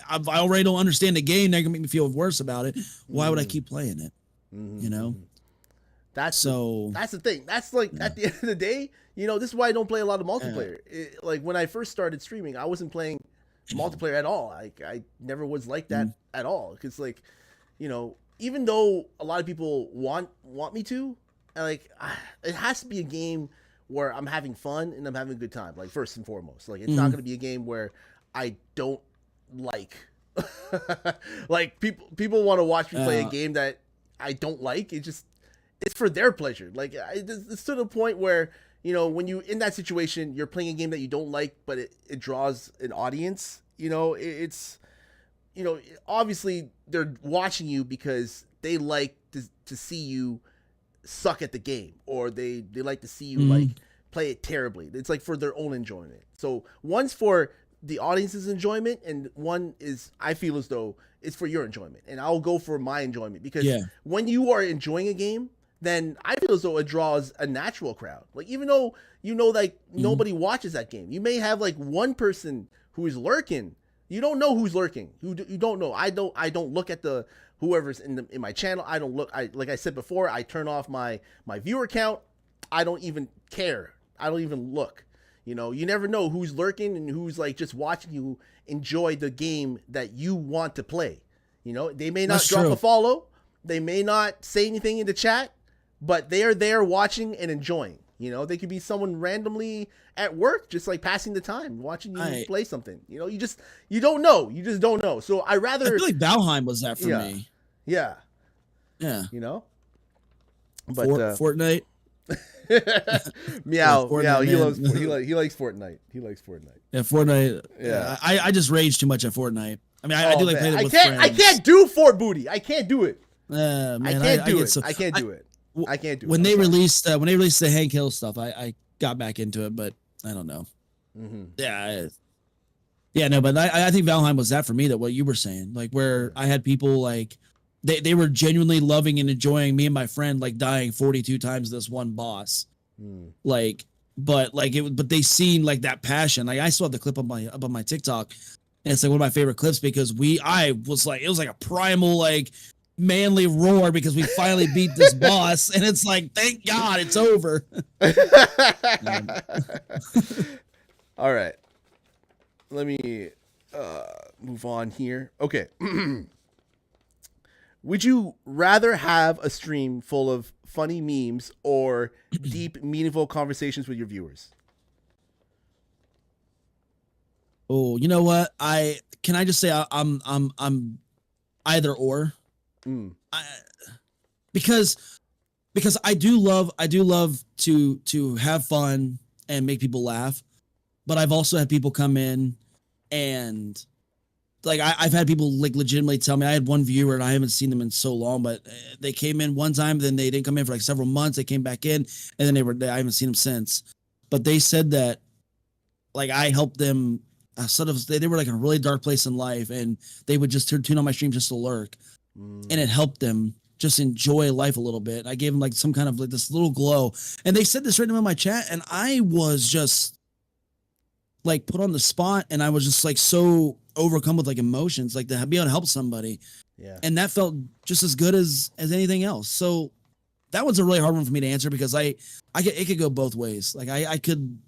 I already don't understand the game. They're gonna make me feel worse about it. Why would I keep playing it? You know. That's the thing. That's like, at the end of the day, you know, this is why I don't play a lot of multiplayer. Like, when I first started streaming, I wasn't playing multiplayer at all. I never was like that at all. Because, like, you know, even though a lot of people want me to, like, it has to be a game where I'm having fun and I'm having a good time. Like, first and foremost, like, it's not going to be a game where I don't like. Like, people want to watch me play a game that I don't like. It's for their pleasure. Like, it's to the point where, you know, when you in that situation, you're playing a game that you don't like, but it draws an audience. You know, it's you know, obviously they're watching you because they like to see you suck at the game, or they like to see you like play it terribly. It's like for their own enjoyment. So one's for the audience's enjoyment, and one is, I feel as though it's for your enjoyment, and I'll go for my enjoyment because when you are enjoying a game, then I feel as though it draws a natural crowd. Like, even though you know, like, nobody watches that game, you may have like one person who is lurking. You don't know who's lurking. You don't know. I don't look at the whoever's in my channel. I don't look. Like I said before, I turn off my viewer count. I don't even care. I don't even look. You know, you never know who's lurking and who's like just watching you enjoy the game that you want to play. You know, they may not drop a follow. They may not say anything in the chat, but they are there watching and enjoying. You know, they could be someone randomly at work, just like passing the time, watching you play something. You know, you don't know. You just don't know. So I feel like Valheim was that for me. Yeah. Yeah. You know, but Fortnite. meow. Fortnite, He likes Fortnite. He likes Fortnite. Yeah, Fortnite. Yeah. I just rage too much at Fortnite. I mean, I do like playing it with friends. I can't do Fort Booty. I can't do it. Man, I can't do it. I can't do it. I can't do it. When they released the Hank Hill stuff, I got back into it, but I don't know. Yeah, no, but I think Valheim was that for me, that what you were saying, like where I had people like they were genuinely loving and enjoying me and my friend like dying 42 times this one boss. Like, but they seen like that passion. Like, I still have the clip up on my TikTok, and it's like one of my favorite clips because I was like, it was like a primal like manly roar because we finally beat this boss, and it's like, thank God it's over. All right, let me move on here. Okay. Would you rather have a stream full of funny memes or deep, meaningful conversations with your viewers? Oh, you know what? Can I just say I'm either or. Because I do love to have fun and make people laugh, but I've also had people come in and like I've had people like legitimately tell me. I had one viewer and I haven't seen them in so long, but they came in one time, then they didn't come in for like several months. They came back in, and then I haven't seen them since. But they said that like I helped them sort of. They were like in a really dark place in life, and they would just tune on my stream just to lurk, and it helped them just enjoy life a little bit. I gave them like some kind of like this little glow, and they said this right in my chat, and I was just like put on the spot, and I was just like so overcome with like emotions, like to be able to help somebody. Yeah. And that felt just as good as anything else. So that was a really hard one for me to answer because it could go both ways. Like I could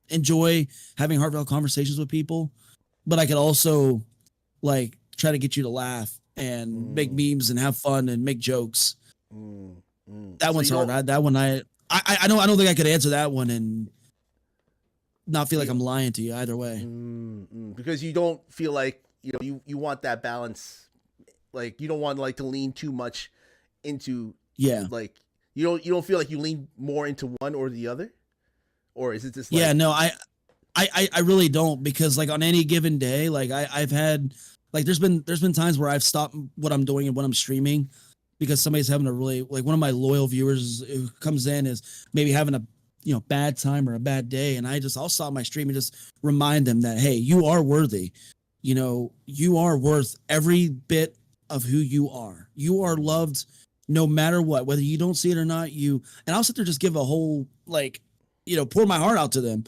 enjoy having heartfelt conversations with people, but I could also like try to get you to laugh and make memes and have fun and make jokes. That one's hard. I don't think I could answer that one and not feel like I'm lying to you either way. Because you don't feel like, you know, you want that balance. Like, you don't want like to lean too much into, like, you don't feel like you lean more into one or the other, or is it just like, no, I really don't, because like on any given day, like I've had like there's been times where I've stopped what I'm doing and what I'm streaming because somebody's having a really, like, one of my loyal viewers who comes in is maybe having a bad time or a bad day, and I'll stop my stream and just remind them that, hey, you are worthy. You know, you are worth every bit of who you are. You are loved no matter what, whether you don't see it or not. And I'll sit there just give a whole, like, pour my heart out to them.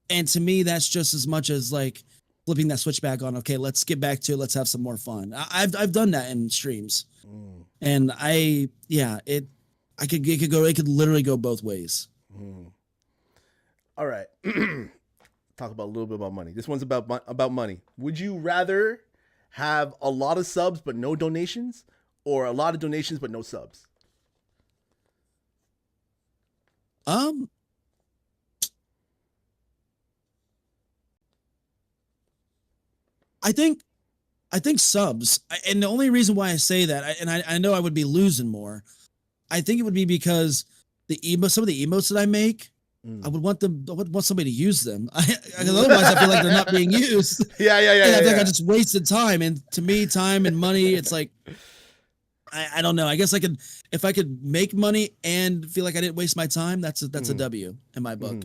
And to me, that's just as much as like flipping that switch back on. Okay, let's get back to it. Let's have some more fun. I've done that in streams, and it could literally go both ways. All right. Talk about a little bit about money. This one's about money. Would you rather have a lot of subs but no donations, or a lot of donations but no subs? I think subs, and the only reason why I say that, and I know I would be losing more, I think it would be because some of the emotes that I make I would want them. I would want somebody to use them. Otherwise, I feel like they're not being used. Yeah. And I think I just wasted time. And to me, time and money, it's like, I don't know. I guess if I could make money and feel like I didn't waste my time, that's a W in my book.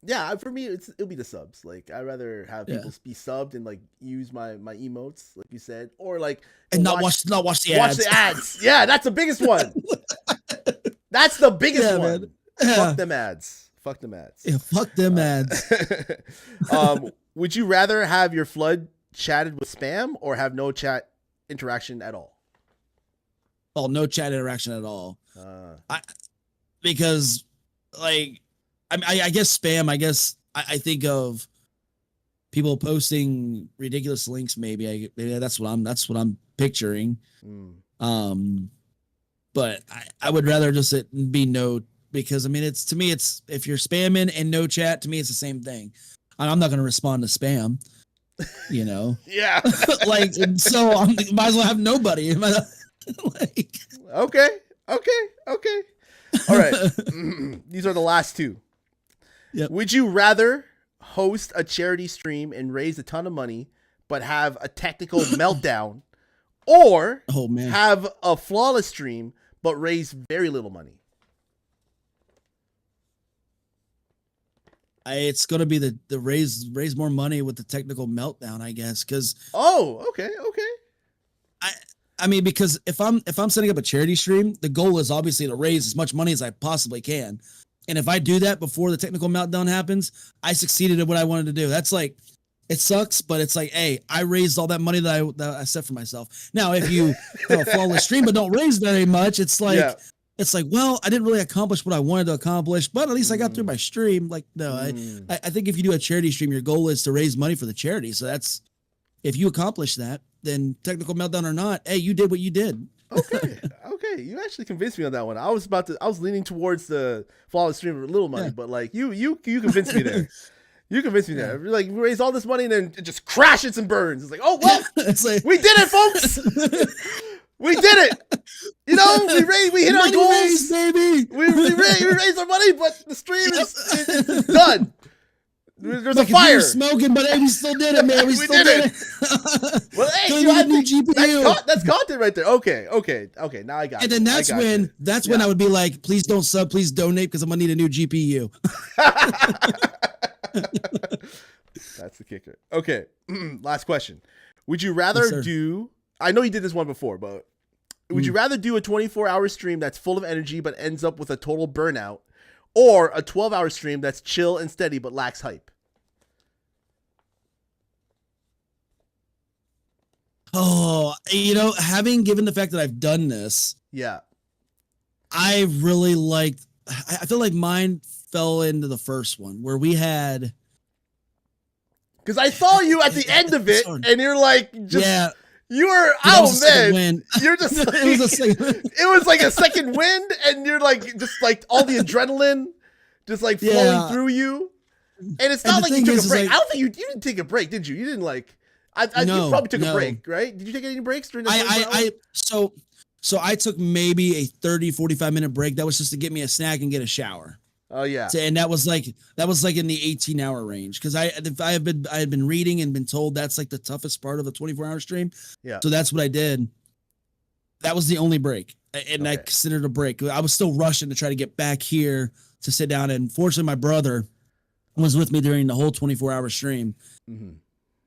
Yeah, for me, it'll be the subs. Like, I'd rather have people be subbed and like use my emotes, like you said, or like and not watch the ads. Watch the ads. Yeah, that's the biggest one. That's the biggest one. Yeah. Fuck them ads. Yeah, fuck them ads. Would you rather have your flood chatted with spam or have no chat interaction at all? Oh, no chat interaction at all. Because like, I guess spam. I guess I think of people posting ridiculous links. Maybe that's what I'm picturing. But I would rather just it be no, because I mean it's if you're spamming and no chat, to me it's the same thing. I'm not going to respond to spam. You know. Yeah. Like, so I might as well have nobody. Like. Okay. All right. These are the last two. Yep. Would you rather host a charity stream and raise a ton of money, but have a technical meltdown, or have a flawless stream but raise very little money? It's gonna be the raise more money with the technical meltdown, I guess. Because okay. I mean, because if I'm setting up a charity stream, the goal is obviously to raise as much money as I possibly can. And if I do that before the technical meltdown happens, I succeeded at what I wanted to do. That's like, it sucks, but it's like, hey, I raised all that money that I set for myself. Now, if you have a flawless stream but don't raise very much, it's like, well, I didn't really accomplish what I wanted to accomplish, but at least I got through my stream. Like, no, I think if you do a charity stream, your goal is to raise money for the charity. So that's, if you accomplish that, then technical meltdown or not, hey, you did what you did. Okay. You actually convinced me on that one. I was leaning towards the flawless stream with little money, but like you convinced me there. You convinced me there. Like, we raised all this money and then it just crashes and burns. It's like, oh well, it's like, we did it, folks. We did it. You know, we hit our goals, raised, baby. We raised our money, but the stream is done. There's a fire. Smoking, but hey, we still did it, man. We still did it. Well, hey, you had new GPU. That's content right there. Okay. Now I got it. And then that's when I would be like, please don't sub, please donate, because I'm gonna need a new GPU. That's the kicker. Okay, last question. Would you rather do? I know you did this one before, but would you rather do a 24-hour stream that's full of energy but ends up with a total burnout, or a 12-hour stream that's chill and steady but lacks hype? Oh, having given the fact that I've done this, I really liked. I feel like mine fell into the first one where we had. Because I saw you at the end of it, and you're like, you were, man, you're just like, it was like a second wind, and you're like, just like all the adrenaline just like flowing through you. And it's not like you took a break. I don't think you didn't take a break, did you? You didn't like, you probably took a break, right? Did you take any breaks during that? So I took maybe a 30, 45-minute break. That was just to get me a snack and get a shower. Oh yeah. And that was like in the 18-hour range, because I had been reading and been told that's like the toughest part of a 24-hour stream. Yeah. So that's what I did. That was the only break, and I considered a break. I was still rushing to try to get back here to sit down, and fortunately, my brother was with me during the whole 24-hour stream. Mm-hmm.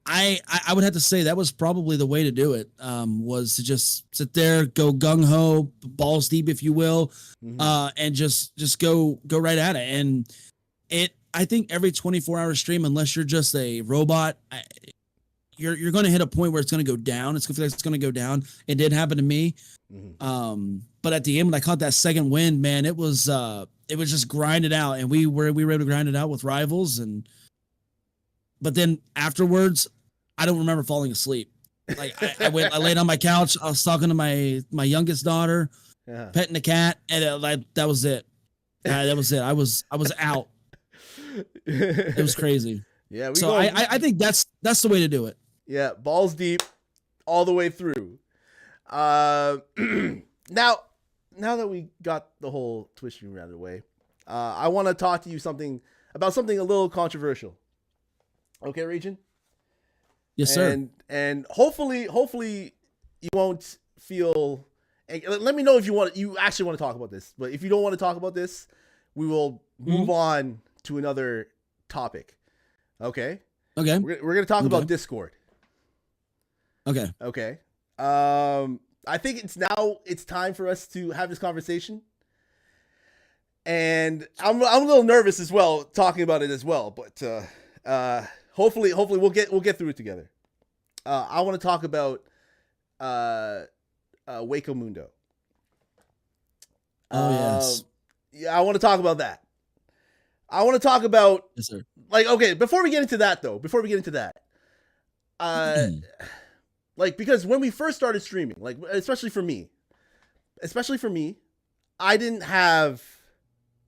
I would have to say that was probably the way to do it, was to just sit there, go gung-ho, balls deep, if you will, and just go right at it. And I think every 24-hour stream, unless you're just a robot, you're going to hit a point where it's going to go down. It's going to feel like it's going to go down. It did happen to me. Mm-hmm. But at the end, when I caught that second wind, man, it was just grinded out, and we were able to grind it out with rivals. But then afterwards, I don't remember falling asleep. Like I laid on my couch. I was talking to my youngest daughter, petting the cat, and that was it. That was it. I was out. It was crazy. Yeah. I think that's the way to do it. Yeah. Balls deep all the way through. Now that we got the whole Twitch stream out of the way, I want to talk to you about something a little controversial. Okay, Region? Yes, sir. And hopefully you won't feel. And let me know if you actually want to talk about this. But if you don't want to talk about this, we will move on to another topic. Okay. Okay. We're gonna talk about Discord. Okay. Okay. I think it's time for us to have this conversation. And I'm a little nervous as well talking about it as well, but hopefully we'll get through it together. I want to talk about Waco Mundo. Oh yes. Yeah, I want to talk about that. I want to talk about Yes, sir. okay, before we get into that, because when we first started streaming, especially for me, I didn't have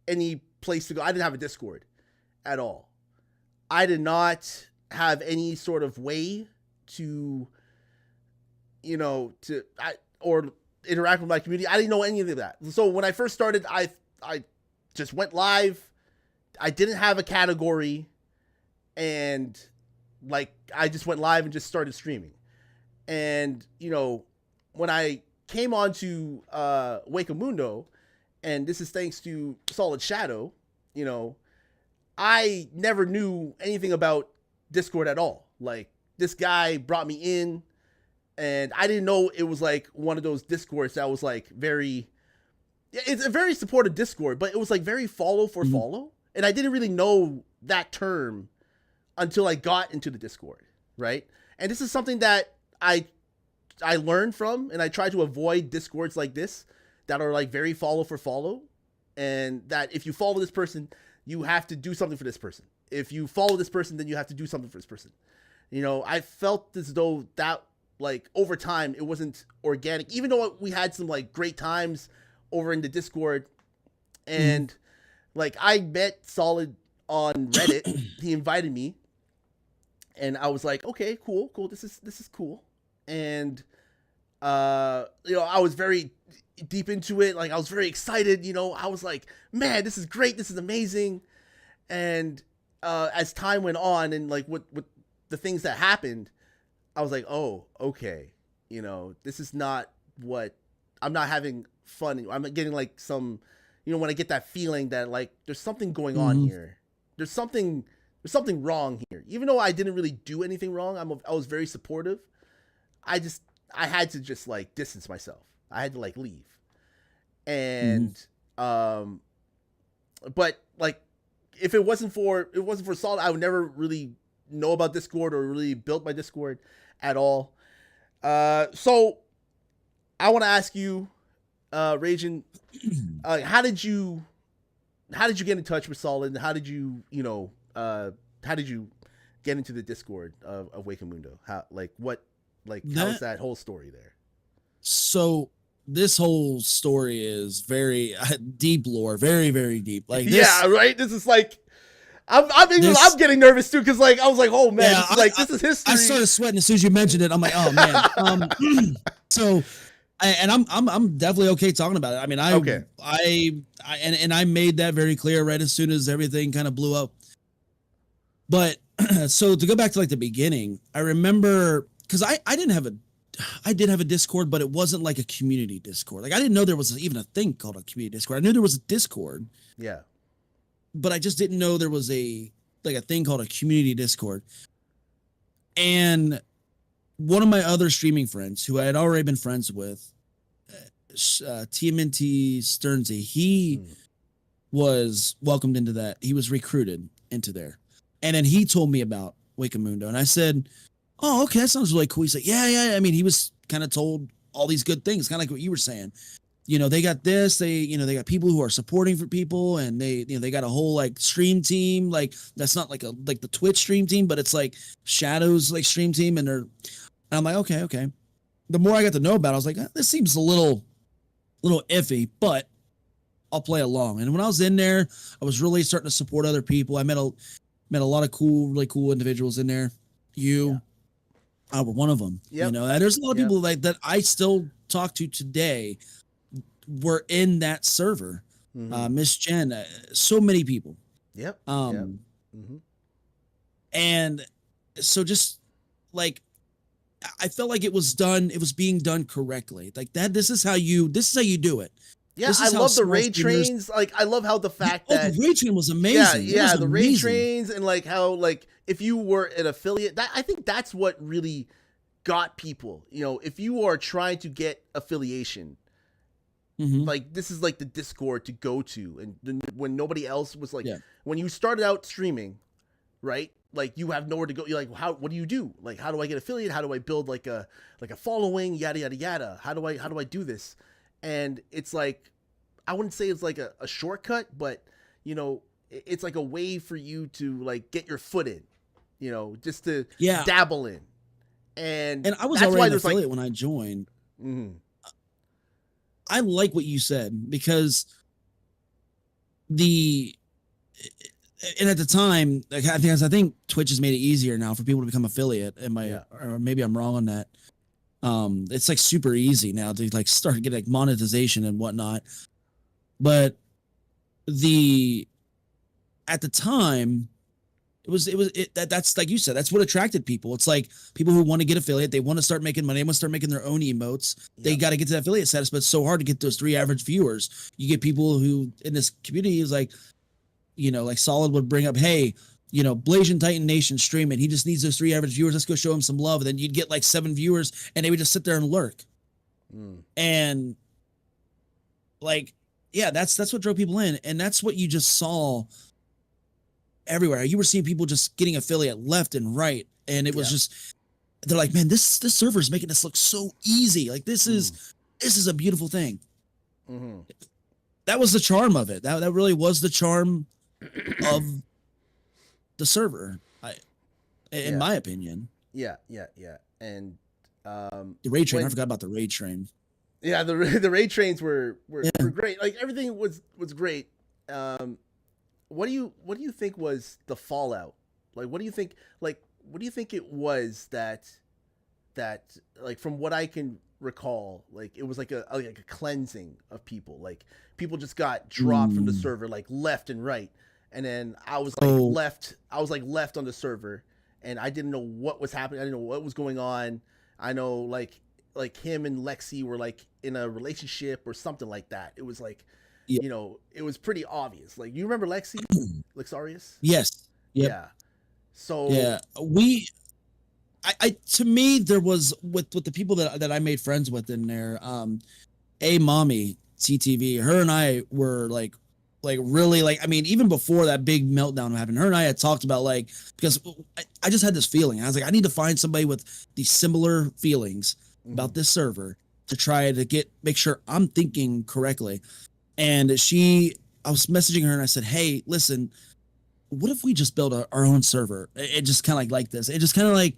any place to go. I didn't have a Discord at all. I did not have any sort of way to or interact with my community. I didn't know any of that. So when I first started, I just went live. I didn't have a category, and I just went live and just started streaming. And when I came onto Waco Mundo, and this is thanks to Solid Shadow, I never knew anything about Discord at all. Like, this guy brought me in, and I didn't know it was like one of those Discords that was like it's a very supportive Discord, but it was like very follow for follow. And I didn't really know that term until I got into the Discord, right? And this is something that I learned from, and I try to avoid Discords like this that are like very follow for follow, and that if you follow this person, you have to do something for this person. If you follow this person, then you have to do something for this person. I felt as though that over time it wasn't organic, even though we had some great times over in the Discord. And I met Solid on Reddit. He invited me, and I was like, okay, cool. This is cool. And I was very deep into it. I was very excited. I was like, man, this is great. This is amazing. And as time went on, and with the things that happened, I was like, oh, okay. This is not what I'm not having fun. I'm getting some, when I get that feeling that there's something going on here. There's something wrong here. Even though I didn't really do anything wrong, I was very supportive. I had to just distance myself. I had to leave. And but if it wasn't for Solid, I would never really know about Discord or really built my Discord at all. So I want to ask you, Ragin, how did you get in touch with Solid, and how did you get into the Discord of Waco Mundo? How's that whole story there? So this whole story is very deep lore, very, very deep. Yeah, right. This is I'm getting nervous too, because I was like, oh man, yeah, this is history. I started sweating as soon as you mentioned it. I'm like, oh man. I'm definitely okay talking about it. I mean, I made that very clear right as soon as everything kind of blew up. But so to go back to the beginning, I remember because I did have a Discord, but it wasn't like a community Discord. I didn't know there was even a thing called a community Discord. I knew there was a Discord. Yeah. But I just didn't know there was a thing called a community Discord. And one of my other streaming friends who I had already been friends with, TMNT Sternsey, he was welcomed into that. He was recruited into there. And then he told me about Waco Mundo. And I said, oh, okay, that sounds really cool. He's like, yeah. I mean, he was kind of told all these good things, kind of like what you were saying. They got this, they got people who are supporting for people, and they got a whole stream team. That's not like the Twitch stream team, but it's Shadow's stream team. And I'm like, okay. The more I got to know about it, I was like, this seems a little iffy, but I'll play along. And when I was in there, I was really starting to support other people. I met a lot of really cool individuals in there. You were one of them. Yep. There's a lot of people that I still talk to today were in that server. Miss Jen, so many people. Yep. And so just like, I felt like it was being done correctly. Like that, this is how you do it. Yeah, I love the raid trains. Like, I love how the fact that the raid train was amazing. Yeah, the raid trains, and like how, like, if you were an affiliate, I think that's what really got people. You know, if you are trying to get affiliation, like, this is like the Discord to go to, and when nobody else was like, when you started out streaming, right? Like, you have nowhere to go. You're like, what do you do? Like, how do I get affiliate? How do I build like a following? Yada yada yada. How do I do this? And it's like, I wouldn't say it's like a shortcut, but, you know, it's like a way for you to like get your foot in, you know, just to dabble in. And I was already an affiliate when I joined. I like what you said, because and at the time, like, I think Twitch has made it easier now for people to become affiliate. Or maybe I'm wrong on that. It's like super easy now to like start to get like monetization and whatnot. But at the time, that's like you said, that's what attracted people. It's like people who want to get affiliate, they want to start making money, they want to start making their own emotes. They got to get to that affiliate status, but it's so hard to get those 3 average viewers. You get people who in this community is like, you know, like Solid would bring up, hey, you know, Blasian Titan Nation streaming. He just needs those 3 average viewers. Let's go show him some love. And then you'd get like 7 viewers, and they would just sit there and lurk. And like, yeah, that's what drove people in. And that's what you just saw everywhere. You were seeing people just getting affiliate left and right. And it was just, they're like, man, this server is making this look so easy. Like, this is a beautiful thing. That was the charm of it. That really was the charm of the server, in my opinion. Yeah. And the raid train, I forgot about the raid train. Yeah, the raid trains were great. Like, everything was great. What do you think was the fallout? Like, what do you think it was that like, from what I can recall, like, it was like a cleansing of people. Like, people just got dropped from the server, like, left and right. And then I was like left on the server, and I didn't know what was happening. I didn't know what was going on. I know like him and Lexi were like in a relationship or something like that. It was like, you know, it was pretty obvious. Like, you remember Lexi? Lexarius? Yes. Yep. Yeah. So yeah, I to me, there was with the people that I made friends with in there, mommy CTV, her and I were like really, like, I mean, even before that big meltdown happened, her and I had talked about, like, because I just had this feeling. I was like, I need to find somebody with these similar feelings about this server to try to make sure I'm thinking correctly. And I was messaging her and I said, hey, listen, what if we just build our own server? It just kind of like this. It just kind of like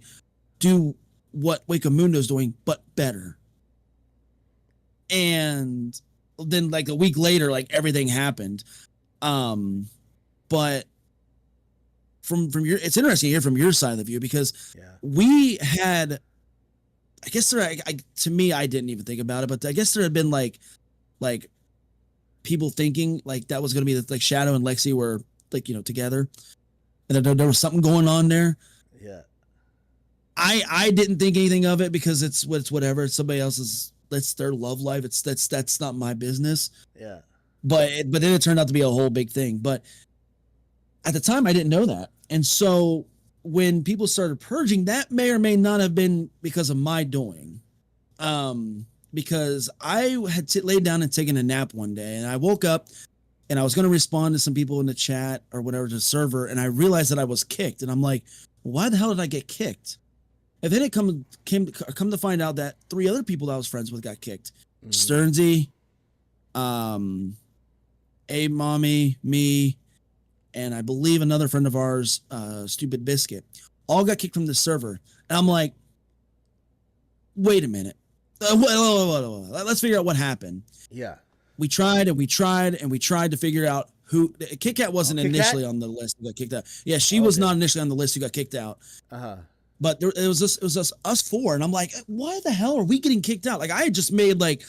do what Wakamundo's doing, but better. And then like a week later, like, everything happened. But from it's interesting to hear from your side of the view, because we had, I guess to me, I didn't even think about it, but I guess there had been like people thinking like that was going to be like Shadow and Lexi were, like, you know, together, and there was something going on there. Yeah. I didn't think anything of it, because it's whatever. It's somebody else's. That's their love life. That's not my business. Yeah. But then it turned out to be a whole big thing. But at the time, I didn't know that. And so when people started purging, that may or may not have been because of my doing. Because I had laid down and taken a nap one day, and I woke up and I was going to respond to some people in the chat or whatever, to the server, and I realized that I was kicked. And I'm like, why the hell did I get kicked? And then it come to find out that 3 other people that I was friends with got kicked. Sternsy, Mommy, me, and I believe another friend of ours, Stupid Biscuit, all got kicked from the server. And I'm like, wait a minute. Let's figure out what happened. Yeah. We tried to figure out who. Kit Kat wasn't initially on the list who got kicked out. Yeah, she was not initially on the list who got kicked out. But it was just us 4, and I'm like, why the hell are we getting kicked out? Like, I had just made like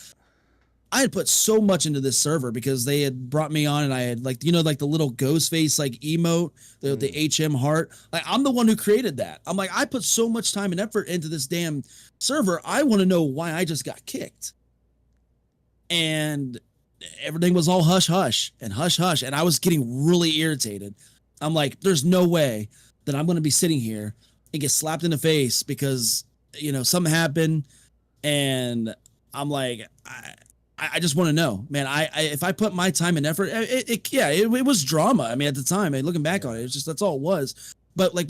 I had put so much into this server because they had brought me on, and I had like the little ghost face like emote, the HM heart. Like I'm the one who created that. I'm like, I put so much time and effort into this damn server. I want to know why I just got kicked. And everything was all hush hush and hush hush, and I was getting really irritated. I'm like, there's no way that I'm going to be sitting here and get slapped in the face because something happened, and I'm like, I just want to know, man. If I put my time and effort, it was drama. I mean, at the time, looking back on it, it's just that's all it was. But like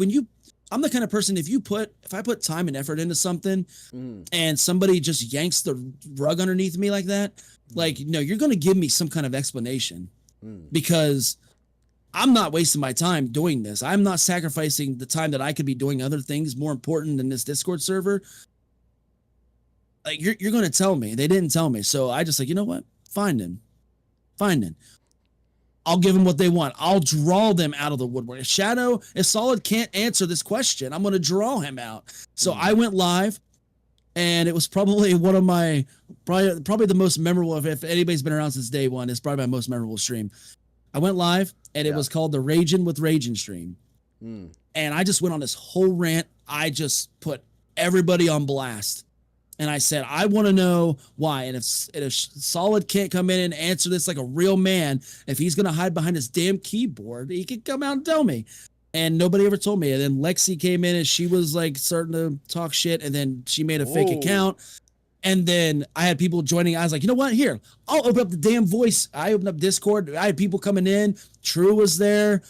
I'm the kind of person, if I put time and effort into something, and somebody just yanks the rug underneath me like that, like no, you're going to give me some kind of explanation, because I'm not wasting my time doing this. I'm not sacrificing the time that I could be doing other things more important than this Discord server. Like you're going to tell me. They didn't tell me. So I just like, you know what? Find him. I'll give them what they want. I'll draw them out of the woodwork. If Solid can't answer this question, I'm going to draw him out. So I went live, and it was probably one of my, probably the most memorable, if anybody's been around since day one, it's probably my most memorable stream. I went live, and it was called the Ragin' with Ragin' stream. And I just went on this whole rant. I just put everybody on blast. And I said, I want to know why. And if Solid can't come in and answer this like a real man, if he's going to hide behind his damn keyboard, he can come out and tell me. And nobody ever told me. And then Lexi came in, and she was like starting to talk shit. And then she made a fake account. And then I had people joining. I was like, you know what? Here, I'll open up the damn voice. I opened up Discord. I had people coming in. True was there.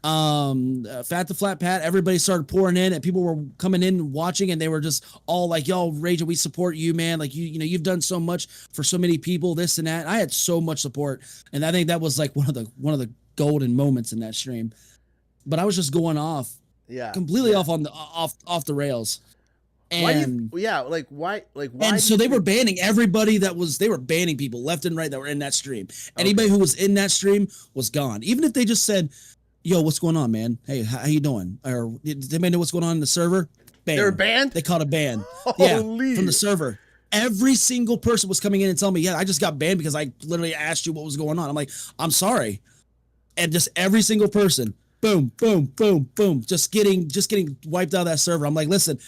Fat the Flat Pat, everybody started pouring in, and people were coming in and watching, and they were just all like, y'all Ragin', we support you, man. Like you've done so much for so many people, this and that. And I had so much support, and I think that was like one of the golden moments in that stream. But I was just going off, completely off on the off the rails. And why? And so they were banning everybody they were banning people left and right that were in that stream. Anybody who was in that stream was gone. Even if they just said, yo, what's going on, man? Hey, how you doing? Or did anybody know what's going on in the server? Banned. They were banned? They caught a ban. Holy. From the server. Every single person was coming in and telling me, I just got banned because I literally asked you what was going on. I'm like, I'm sorry. And just every single person, boom, boom, boom, boom, just getting wiped out of that server. I'm like, listen,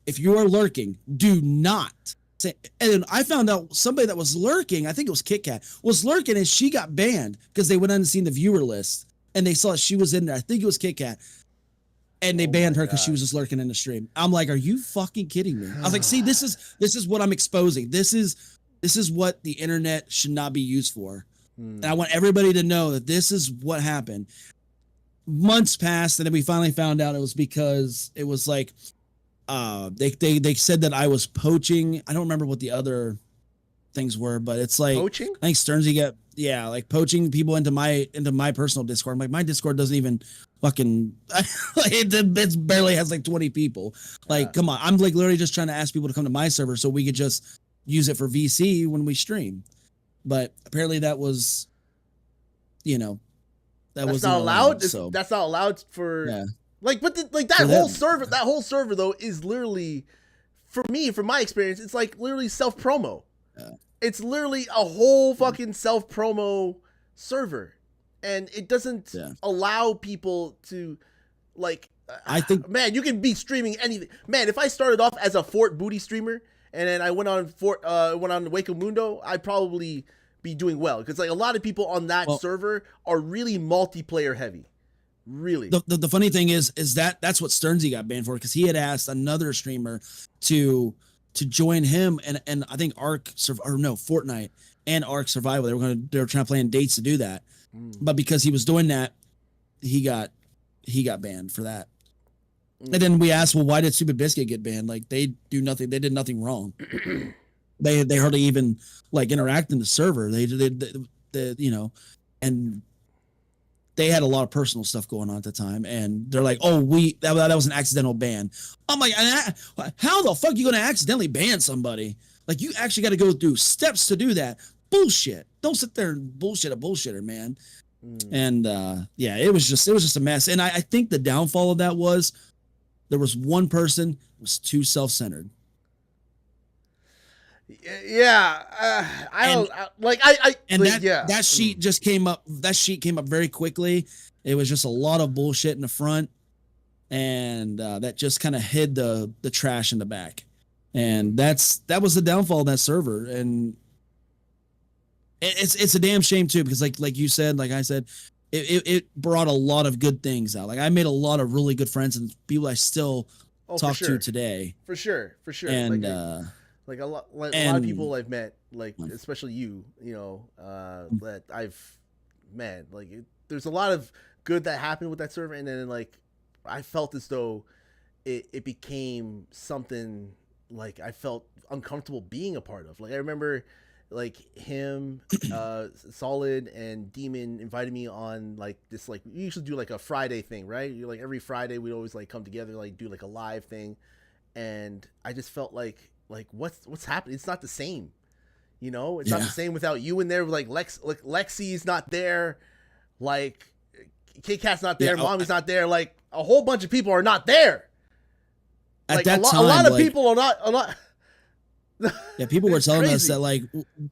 if you are lurking, do not say. And then I found out somebody that was lurking, I think it was Kit Kat, was lurking, and she got banned because they went on and seen the viewer list. And they saw she was in there. I think it was Kit Kat. And they banned her because she was just lurking in the stream. I'm like, are you fucking kidding me? I was like, see, this is what I'm exposing. This is what the internet should not be used for. And I want everybody to know that this is what happened. Months passed, and then we finally found out it was because it was like they said that I was poaching. I don't remember what the other things were, but it's like poaching. I think Stearnsy got like poaching people into my personal Discord. I'm like, my Discord doesn't even fucking it barely has like 20 people. Like, come on, I'm like literally just trying to ask people to come to my server so we could just use it for VC when we stream. But apparently that was, that's not allowed. So that's not allowed for like, but that whole server though is literally, for me, from my experience, it's like literally self promo. It's literally a whole fucking self promo server, and it doesn't allow people to like. I think, man, you can be streaming anything. Man, if I started off as a Fort Booty streamer and then I went on Waco Mundo, I'd probably be doing well, because like a lot of people on that server are really multiplayer heavy. Really, the funny thing is that's what Stearnsy got banned for, because he had asked another streamer to join him, and I think Fortnite and Ark Survival. They were trying to plan dates to do that, but because he was doing that, he got banned for that. And then we asked, well, why did Stupid Biscuit get banned? Like, they do nothing. They did nothing wrong. they hardly even like interact in the server. They and they had a lot of personal stuff going on at the time, and they're like, oh, that was an accidental ban. I'm like, how the fuck are you going to accidentally ban somebody? Like, you actually got to go through steps to do that. Bullshit. Don't sit there and bullshit a bullshitter, man. And it was just a mess. And I think the downfall of that was there was one person who was too self-centered. Yeah, I don't And like, that sheet just came up. That sheet came up very quickly. It was just a lot of bullshit in the front, and that just kind of hid the trash in the back. And that was the downfall of that server. And it's a damn shame too, because like you said, like I said, it brought a lot of good things out. Like I made a lot of really good friends and people I still talk to today. For sure. And like a lot of people I've met, like especially you know, that I've met, like there's a lot of good that happened with that server, and then like I felt as though it became something like I felt uncomfortable being a part of. Like I remember like him, Solid and Demon invited me on like this, like we usually do like a Friday thing, right? You like every Friday we'd always like come together, like do like a live thing, and I just felt like what's happening? It's not the same, you know. It's not the same without you in there. Like Lexi's not there, like Kit Kat's not there, Mommy's not there, like a whole bunch of people are not there. Like a lot of people are not. Yeah, people were telling us that like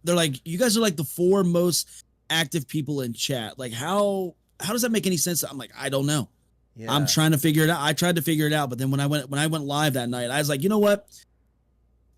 they're like, you guys are like the 4 most active people in chat. Like how does that make any sense? I'm like, I don't know. Yeah. I'm trying to figure it out. I tried to figure it out, but then when I went live that night, I was like, you know what?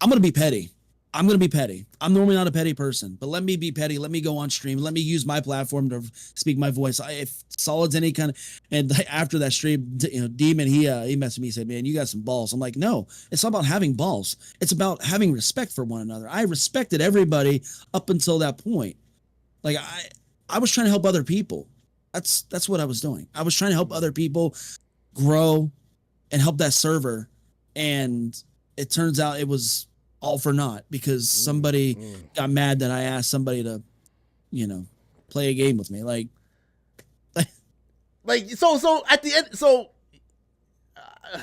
I'm gonna be petty. I'm normally not a petty person, but let me be petty. Let me go on stream. Let me use my platform to speak my voice. If Solid's any kind of, and after that stream, you know, Demon, he messaged me, he said, man, you got some balls. I'm like, no, it's not about having balls. It's about having respect for one another. I respected everybody up until that point. Like I was trying to help other people. That's what I was doing. I was trying to help other people grow and help that server. And it turns out it was all for naught because somebody got mad that I asked somebody to, you know, play a game with me. Like so at the end,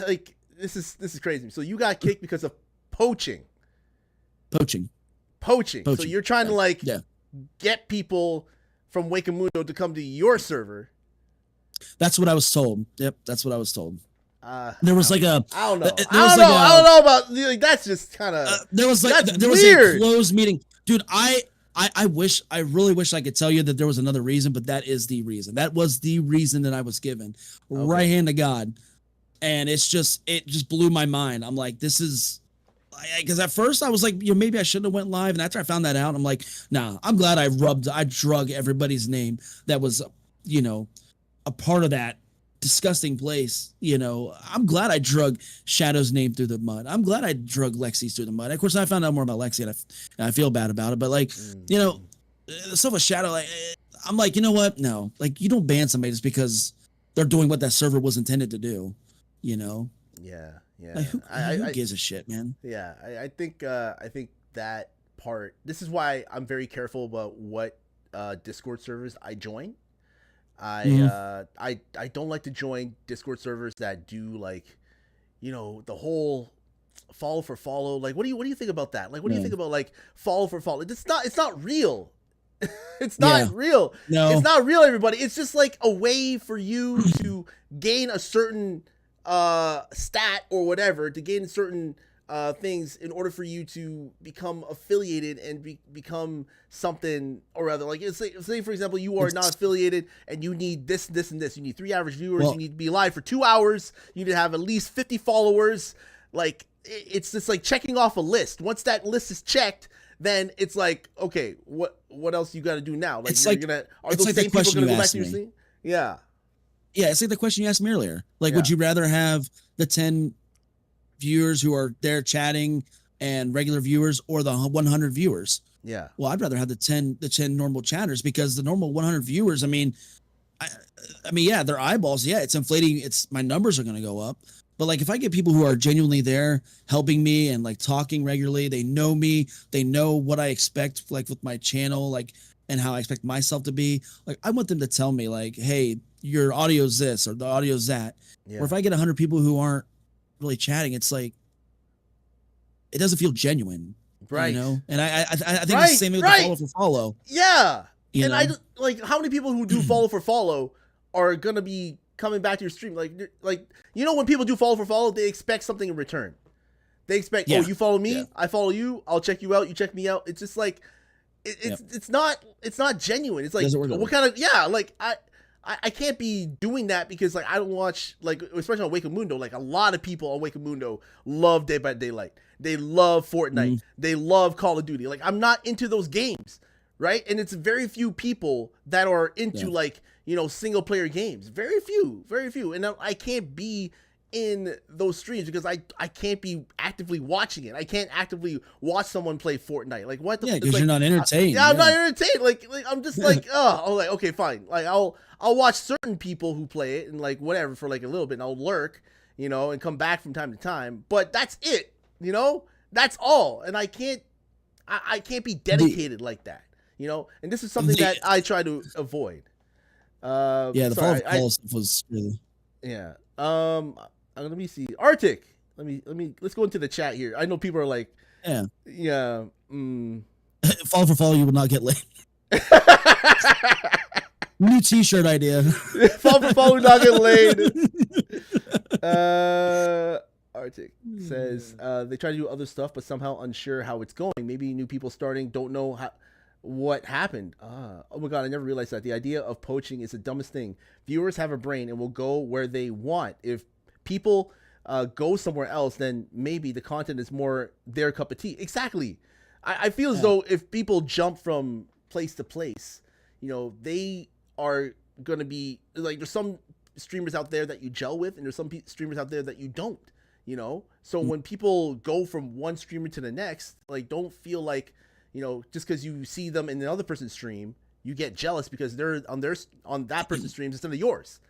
like this is crazy. So you got kicked because of poaching. So you're trying to like get people from Wakamundo to come to your server. That's what I was told. Yep, that's what I was told. There was like a I don't know. I don't know about like, that's just kind of there was a closed meeting, dude. I really wish I could tell you that there was another reason, but that is the reason. That was the reason that I was given. Okay. Right hand to God, and it just blew my mind. I'm like, this is because at first I was like, you know, maybe I shouldn't have went live, and after I found that out, I'm like, nah. I'm glad I drug everybody's name that was, you know, a part of that disgusting place. You know, I'm glad I drug Shadow's name through the mud. I'm glad I drug Lexi's through the mud. Of course, I found out more about Lexi, and I feel bad about it. But like, you know, the stuff with Shadow, like, I'm like, you know what? No, like, you don't ban somebody just because they're doing what that server was intended to do. You know? Yeah. Like, who gives a shit, man? Yeah, I think that part. This is why I'm very careful about what Discord servers I join. I don't like to join Discord servers that do like, you know, the whole follow for follow. Like, what do you think about that? Like, what do you think about like follow for follow? It's not real. It's not real. No, it's not real, everybody. It's just like a way for you to gain a certain stat or whatever, to gain certain things in order for you to become affiliated and become something or other. Like, say for example, you are not affiliated and you need this and this. You need 3 average viewers. You need to be live for 2 hours. You need to have at least 50 followers. Like, it's just like checking off a list. Once that list is checked, then it's like, okay, what else you got to do now? Like, are those same people going to go back to your scene? Yeah. Yeah, it's like the question you asked me earlier. Like, would you rather have the 10 viewers who are there chatting and regular viewers, or the 100 viewers? Yeah. Well, I'd rather have the 10 normal chatters, because the normal 100 viewers, I mean, yeah, their eyeballs, yeah, it's inflating. My numbers are going to go up. But like, if I get people who are genuinely there helping me and like talking regularly, they know me, they know what I expect, like with my channel, like, and how I expect myself to be. Like, I want them to tell me like, hey, your audio's this or the audio's that. Yeah. Or if I get 100 people who aren't really chatting, it's like, it doesn't feel genuine, right? You know, and I think it's the same with the follow for follow. Yeah, and I like, how many people who do follow for follow are gonna be coming back to your stream? Like, you know, when people do follow for follow, they expect something in return. They expect, Yeah. oh, you follow me, Yeah. I follow you, I'll check you out, you check me out. It's just like, it's not genuine. It's like, Doesn't work that what way. kind of, yeah, like I can't be doing that because like I don't watch, like especially on Wake Mundo, like a lot of people on Wake Mundo love Dead by Daylight. They love Fortnite. They love Call of Duty. Like I'm not into those games, right? And it's very few people that are into like, you know, single player games. Very few. And I can't be in those streams because I can't be actively watching it. I can't actively watch someone play Fortnite. Like what the Yeah, because like, you're not entertained. I'm not entertained. Like I'm just like, oh, like okay, fine. Like I'll watch certain people who play it and like whatever for like a little bit, and I'll lurk, you know, and come back from time to time. But that's it, you know. That's all, and I can't be dedicated like that, you know. And this is something that I try to avoid. The sorry, Fall stuff was really. Yeah. Let me see. Arctic. Let's go into the chat here. I know people are like, yeah. Fall for fall, you will not get laid. New T-shirt idea. Fall for fall, will not get laid. Arctic says they try to do other stuff, but somehow unsure how it's going. Maybe new people starting don't know what happened. Oh my god, I never realized that. The idea of poaching is the dumbest thing. Viewers have a brain and will go where they want. If people go somewhere else, then maybe the content is more their cup of tea. Exactly. I feel as though if people jump from place to place, you know, they are going to be like, there's some streamers out there that you gel with and there's some streamers out there that you don't, you know? So when people go from one streamer to the next, like don't feel like, you know, just because you see them in another person's stream, you get jealous because they're on that person's streams instead of yours.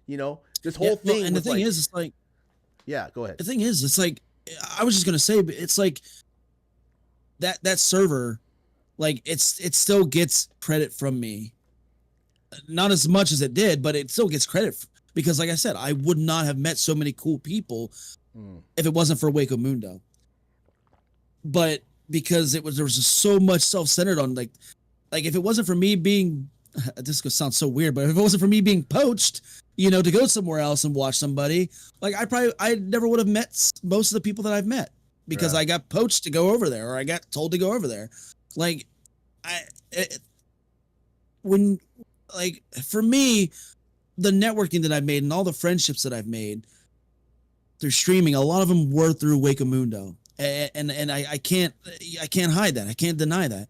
You know, this whole thing. And the thing is, it's like, yeah, go ahead. The thing is, it's like, I was just gonna say, but it's like that server, like it still gets credit from me, not as much as it did, but it still gets credit because, like I said, I would not have met so many cool people if it wasn't for Waco Mundo. But because there was just so much self-centered on like if it wasn't for me being, this could sound so weird, but if it wasn't for me being poached, you know, to go somewhere else and watch somebody, like I never would have met most of the people that I've met because I got poached to go over there, or I got told to go over there. Like for me, the networking that I've made and all the friendships that I've made through streaming, a lot of them were through Waco Mundo. And I can't hide that. I can't deny that.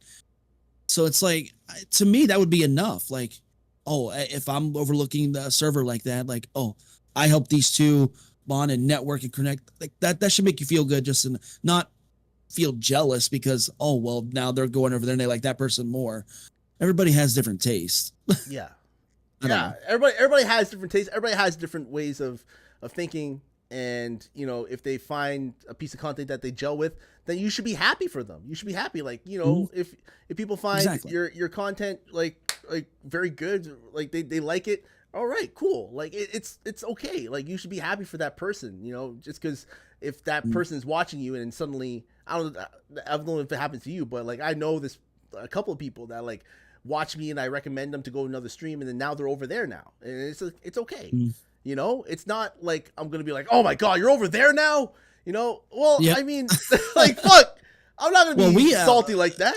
So it's like, to me, that would be enough. Like, oh, if I'm overlooking the server like that, like, oh, I help these two bond and network and connect. Like that should make you feel good, just to not feel jealous because, oh, well, now they're going over there and they like that person more. Everybody has different tastes. Yeah. Yeah. Everybody has different tastes. Everybody has different ways of thinking. And, you know, if they find a piece of content that they gel with, then you should be happy for them. You should be happy. Like, you know, if people find your content like very good, like they like it, all right, cool. Like it's okay. Like you should be happy for that person, you know, just because if that person is watching you and suddenly, I don't know if it happens to you, but like I know a couple of people that like watch me and I recommend them to go to another stream and then now they're over there now. And it's okay. You know, it's not like I'm going to be like, oh my God, you're over there now. You know, well, I mean, like, fuck, I'm not going to be salty like that.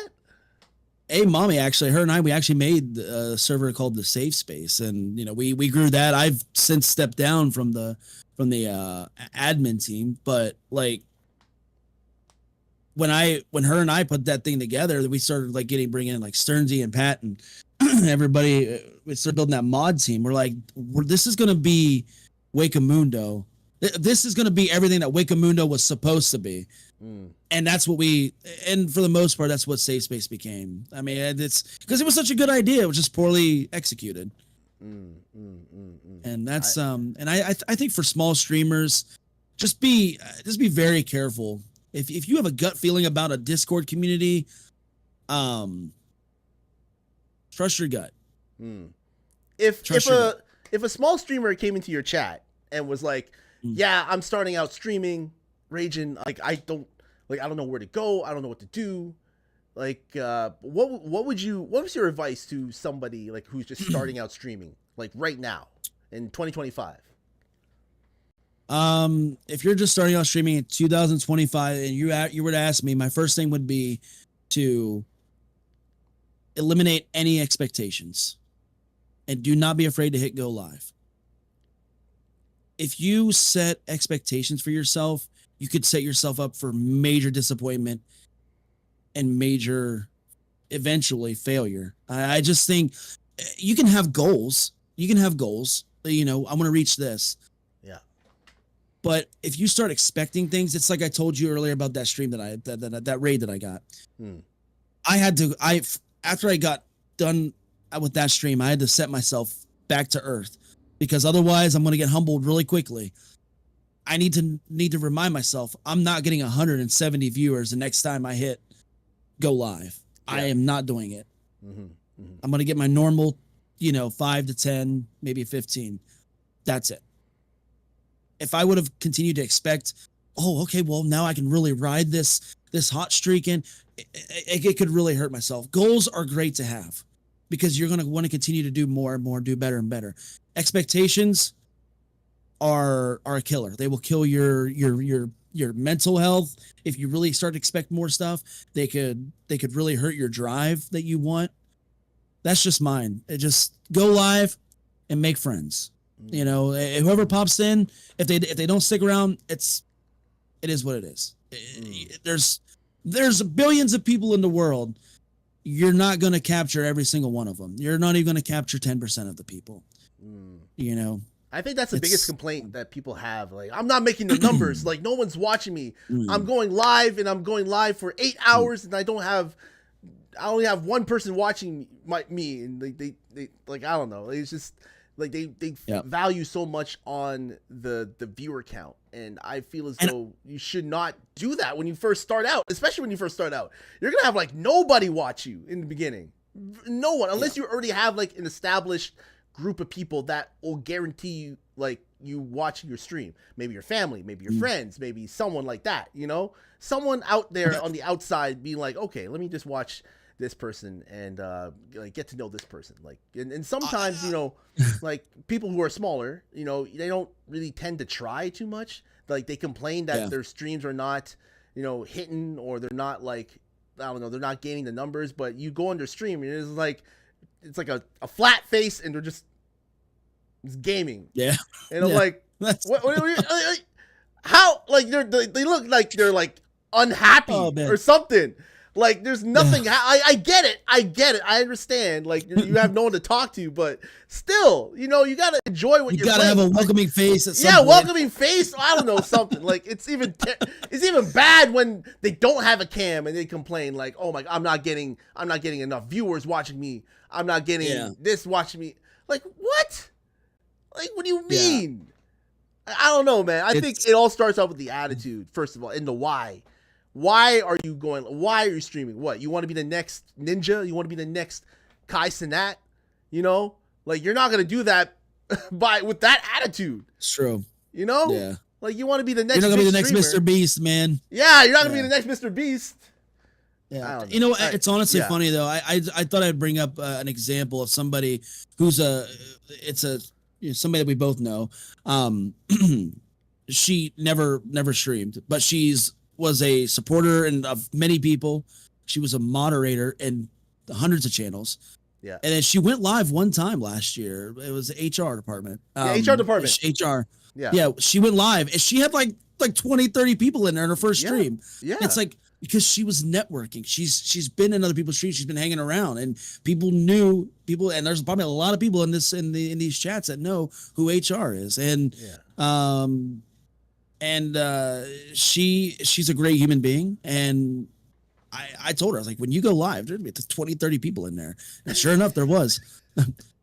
Hey, mommy, actually, her and I, we actually made a server called the Safe Space. And, you know, we grew that. I've since stepped down from the admin team. But like when her and I put that thing together, we started like bringing in like Sternsy and Pat and everybody. We started building that mod team. We're like, this is going to be Waco Mundo. This is going to be everything that Waco Mundo was supposed to be. And that's what and for the most part, that's what Safe Space became. I mean, it's because it was such a good idea. It was just poorly executed. And that's, and I think for small streamers, just be very careful. If you have a gut feeling about a Discord community, trust your gut. If a small streamer came into your chat and was like, yeah, I'm starting out streaming, raging, like I don't know where to go, I don't know what to do. Like what was your advice to somebody like who's just starting out streaming, like right now in 2025? If you're just starting out streaming in 2025 and you were to ask me, my first thing would be to eliminate any expectations and do not be afraid to hit go live. If you set expectations for yourself, you could set yourself up for major disappointment and major, eventually, failure. I just think you can have goals. You can have goals. You know, I want to reach this. Yeah. But if you start expecting things, it's like I told you earlier about that stream that raid that I got. After I got done with that stream, I had to set myself back to earth, because otherwise I'm going to get humbled really quickly. I need to remind myself I'm not getting 170 viewers the next time I hit go live. Yeah. I am not doing it. I'm going to get my normal, 5 to 10, maybe 15. That's it. If I would have continued to expect, oh, okay, well, now I can really ride this hot streak in, it could really hurt myself. Goals are great to have because you're going to want to continue to do more and more, do better and better. Expectations are a killer. They will kill your mental health. If you really start to expect more stuff, they could really hurt your drive that you want. That's just mine. Just go live and make friends. Whoever pops in, if they don't stick around, it is what it is. There's billions of people in the world. You're not going to capture every single one of them. You're not even going to capture 10% of the people. I think that's the biggest complaint that people have. Like, I'm not making the numbers. Like, no one's watching me. I'm going live, and I'm going live for 8 hours, and I only have one person watching me, and they like, I don't know. It's just like they value so much on the viewer count, and I feel as though you should not do that when you first start out, especially when you first start out. You're gonna have like nobody watch you in the beginning, no one, unless you already have like an established group of people that will guarantee you like you watching your stream. Maybe your family, maybe your friends, maybe someone like that. Someone out there on the outside being like, okay, let me just watch this person and like get to know this person. Like, and sometimes like people who are smaller, they don't really tend to try too much. Like, they complain that their streams are not hitting, or they're not like, I don't know, they're not gaining the numbers. But you go on their stream and it's like a flat face, and they're just gaming. Yeah. And I'm like, how, like, they look like they're like unhappy or something. Like, there's nothing. I get it. I understand. Like, you have no one to talk to, but still, you gotta enjoy what you're playing. You gotta have a welcoming face at some point. Welcoming face. I don't know, something. Like, it's even bad when they don't have a cam and they complain like, oh my, I'm not getting enough viewers watching me. I'm not getting this watching me. Like, what? Like, what do you mean? I don't know, man. I think it all starts out with the attitude, first of all, and the why. Why are you going? Why are you streaming? What? You want to be the next Ninja? You want to be the next Kai Cenat? Like, you're not gonna do that with that attitude. It's true. Yeah. Like, you want to be the next. You're not gonna be the streamer. next Mr. Beast, man. Yeah, you're not gonna be the next Mr. Beast. Yeah. It's honestly funny though. I thought I'd bring up an example of somebody who's somebody that we both know. She never streamed, but was a supporter and of many people. She was a moderator in hundreds of channels. Yeah. And then she went live one time last year. It was the HR department. HR department. HR. Yeah. Yeah. She went live and she had like 20, 30 people in there in her first stream. Yeah. It's like, because she was networking. She's been in other people's streams. She's been hanging around, and people knew people. And there's probably a lot of people in these chats that know who HR is. And she's a great human being. And I told her, I was like, when you go live, there's 20, 30 people in there. And sure enough, there was.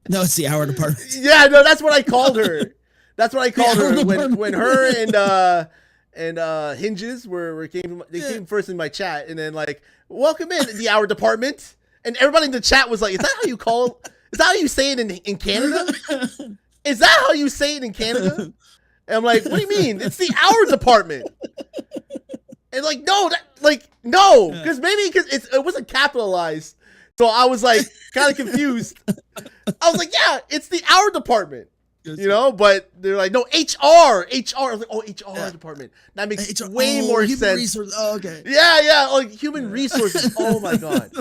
No, it's the hour department. Yeah, no, that's what I called her. That's what I called her when her and Hinges came first in my chat, and then like, welcome in the hour department, and everybody in the chat was like, is that how you call? Is that how you say it in Canada? Is that how you say it in Canada? And I'm like, what do you mean? It's the hour department. And like, no, because it wasn't capitalized, so I was like kind of confused. I was like, yeah, it's the hour department. You know, but they're like, no, HR. I was like, oh, HR department. That makes way more sense. Resource. Oh, okay. Yeah, like human resources. Oh my god,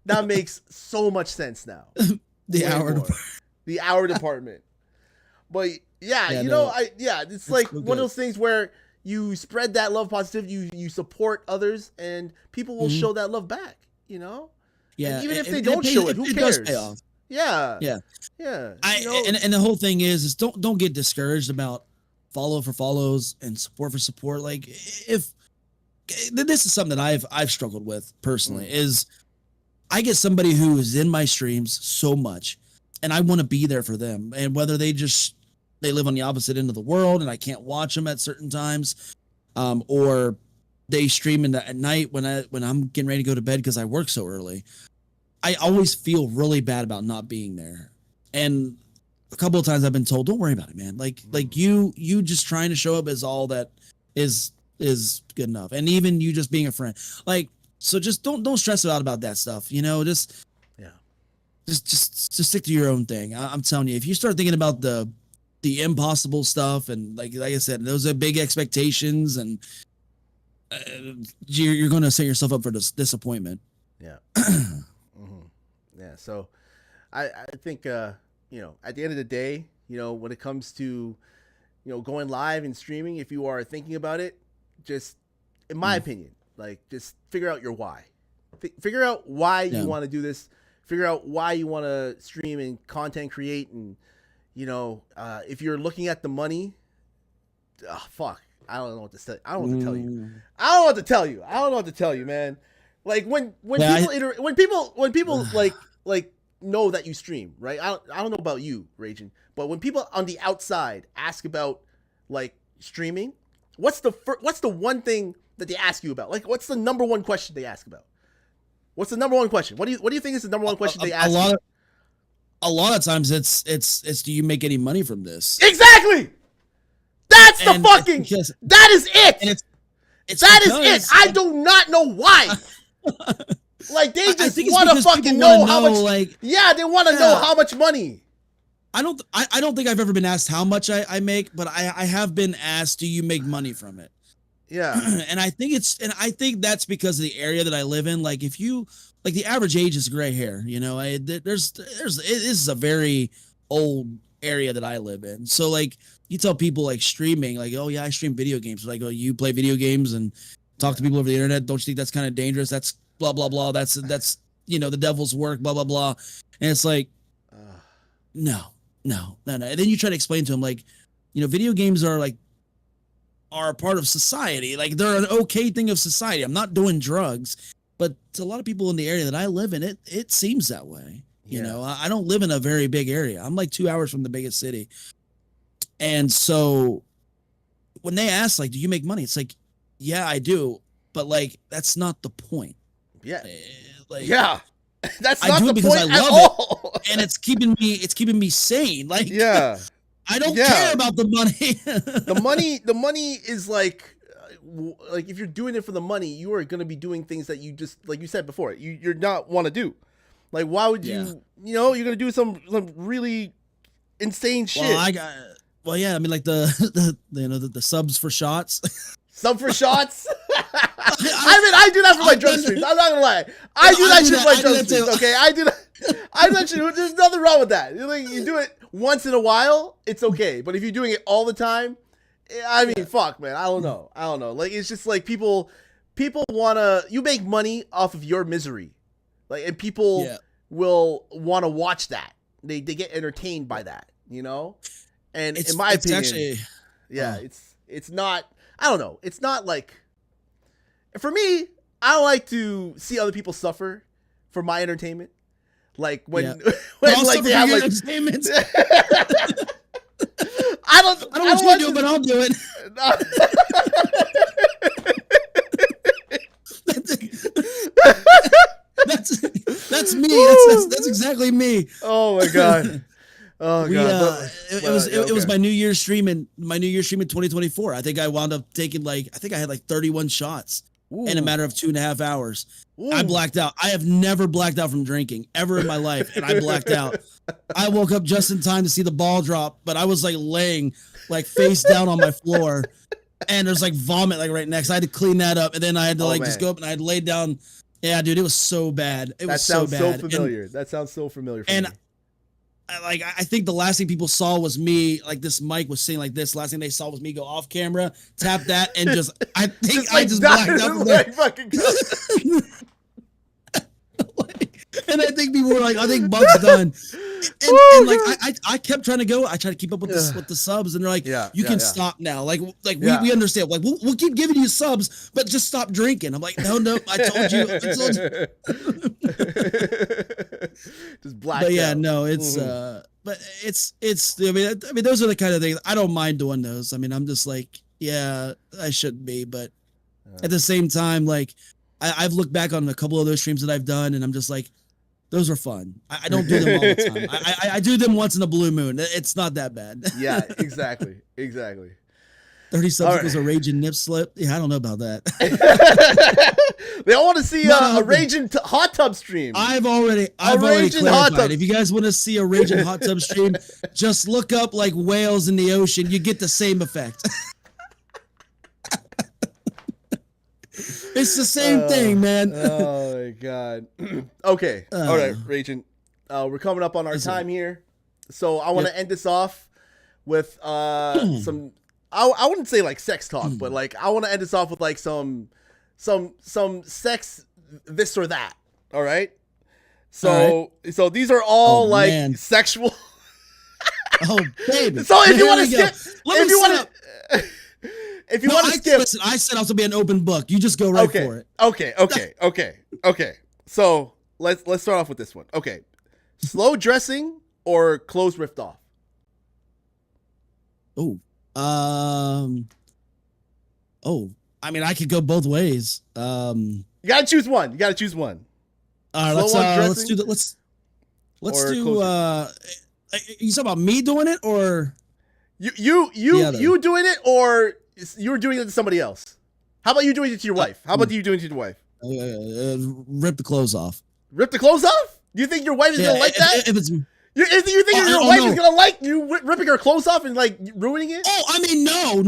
that makes so much sense now. The hour department. But yeah, it's like one of those things where you spread that love, positivity, you support others, and people will show that love back. You know. Yeah. And even if they don't show it, who cares? Does pay off. Yeah. And the whole thing is don't get discouraged about follow for follows and support for support. Like if this is something that I've struggled with personally is I get somebody who is in my streams so much and I want to be there for them. And whether they live on the opposite end of the world and I can't watch them at certain times, or they stream at night when I'm getting ready to go to bed because I work so early. I always feel really bad about not being there. And a couple of times I've been told, don't worry about it, man. Like you just trying to show up is all that is good enough. And even you just being a friend, like, so just don't stress out about that stuff. You know, just stick to your own thing. I'm telling you, if you start thinking about the impossible stuff and like I said, those are big expectations and you're going to set yourself up for disappointment. Yeah. Yeah, so I think at the end of the day, when it comes to going live and streaming, if you are thinking about it, just in my opinion, like just figure out your why. Figure out why you want to do this. Figure out why you want to stream and content create, and if you're looking at the money, fuck, I don't know what to say. I don't know what to tell you, man. Like when people like know that you stream, right? I don't know about you, Raging, but when people on the outside ask about like streaming, what's the one thing that they ask you about? Like, what's the number one question they ask about? What's the number one question? What do you think is the number one question they ask? A lot of times it's do you make any money from this? Exactly. That's the fucking. That is it. And that is it. I do not know why. Like they just want to fucking know how much. Like, they want to know how much money. I don't think I've ever been asked how much I make, but I have been asked, do you make money from it? Yeah. And I think that's because of the area that I live in. Like if you like the average age is gray hair, it is a very old area that I live in. So like you tell people like streaming, like, oh yeah, I stream video games. Like, oh, you play video games and talk to people over the internet. Don't you think that's kind of dangerous? That's blah, blah, blah. That's the devil's work, blah, blah, blah. And it's like, no. And then you try to explain to them like, video games are a part of society. Like they're an okay thing of society. I'm not doing drugs, but to a lot of people in the area that I live in, it seems that way. I don't live in a very big area. I'm like 2 hours from the biggest city. And so when they ask, like, do you make money? It's like, yeah, I do. But like, that's not the point. Yeah. That's not the point at all. And it's keeping me sane. Like, yeah. I don't care about the money. The money is like if you're doing it for the money, you are going to be doing things that you just, like you said before, you're not want to do. Like, why would you, you're going to do some really insane shit. I mean, like the subs for shots. Sub for shots? I do that for my drug streams. I'm not going to lie. I do that shit for my drug streams, okay? I do that. There's nothing wrong with that. You do it once in a while, it's okay. But if you're doing it all the time, I mean, fuck, man. I don't know. Like, it's just like people want to, you make money off of your misery. Like, and people will want to watch that. They get entertained by that, And in my opinion, actually, it's not, I don't know. It's not like, for me, I don't like to see other people suffer for my entertainment. Like when like they have like entertainment. I don't want you to do it, but I'll do it. That's me. That's exactly me. Oh my god. Oh god. It was my New Year's stream in 2024. I think I wound up taking I had 31 shots. in a matter of 2.5 hours. Ooh. I blacked out. I have never blacked out from drinking ever in my life, and I blacked out. I woke up just in time to see the ball drop, but I was like laying like face down on my floor, and there's like vomit like right next. I had to clean that up, and then I had to just go up and I had laid down. Yeah, dude, it was so bad. It was so bad. That sounds so familiar. That sounds so familiar. For me. I think the last thing people saw was me, like this mic was sitting like this. Last thing they saw was me go off camera, tap that, and I think I just blacked out from there. And I think people were like, I think Buck's done. And like I kept trying to go. I tried to keep up with the subs, and they're like, you can stop now. Like we understand. Like we'll keep giving you subs, but just stop drinking. I'm like, no, I told you. Just black. But yeah, no, it's but it's. I mean, those are the kind of things I don't mind doing those. I mean, I'm just like, yeah, I shouldn't be, but at the same time, like I've looked back on a couple of those streams that I've done, and I'm just like, those are fun. I don't do them all the time. I do them once in a blue moon. It's not that bad. Yeah, exactly. 30 subs equals a raging nip slip. Yeah, I don't know about that. They all want to see a raging hot tub stream. I've already clarified. If you guys want to see a raging hot tub stream, just look up like whales in the ocean. You get the same effect. It's the same thing, man. Oh my god. Okay. All right, Raging. We're coming up on our time here, so I want to end this off with some. I wouldn't say like sex talk, but like I want to end this off with like some sex this or that. All right. So these are all sexual. Oh baby. So if you want to skip, if you want to skip, listen, I said I was gonna be an open book. You just go right for it. Okay. So let's start off with this one. Okay, slow dressing or clothes ripped off. I mean, I could go both ways. You gotta choose one. All right, let's do that. Let's do. You talking about me doing it or you doing it, or you're doing it to somebody else? How about you doing it to your wife? Rip the clothes off. Rip the clothes off? Do you think your wife is gonna like that? If it's You think your wife is gonna like you ripping her clothes off and like ruining it? Oh, I mean, no.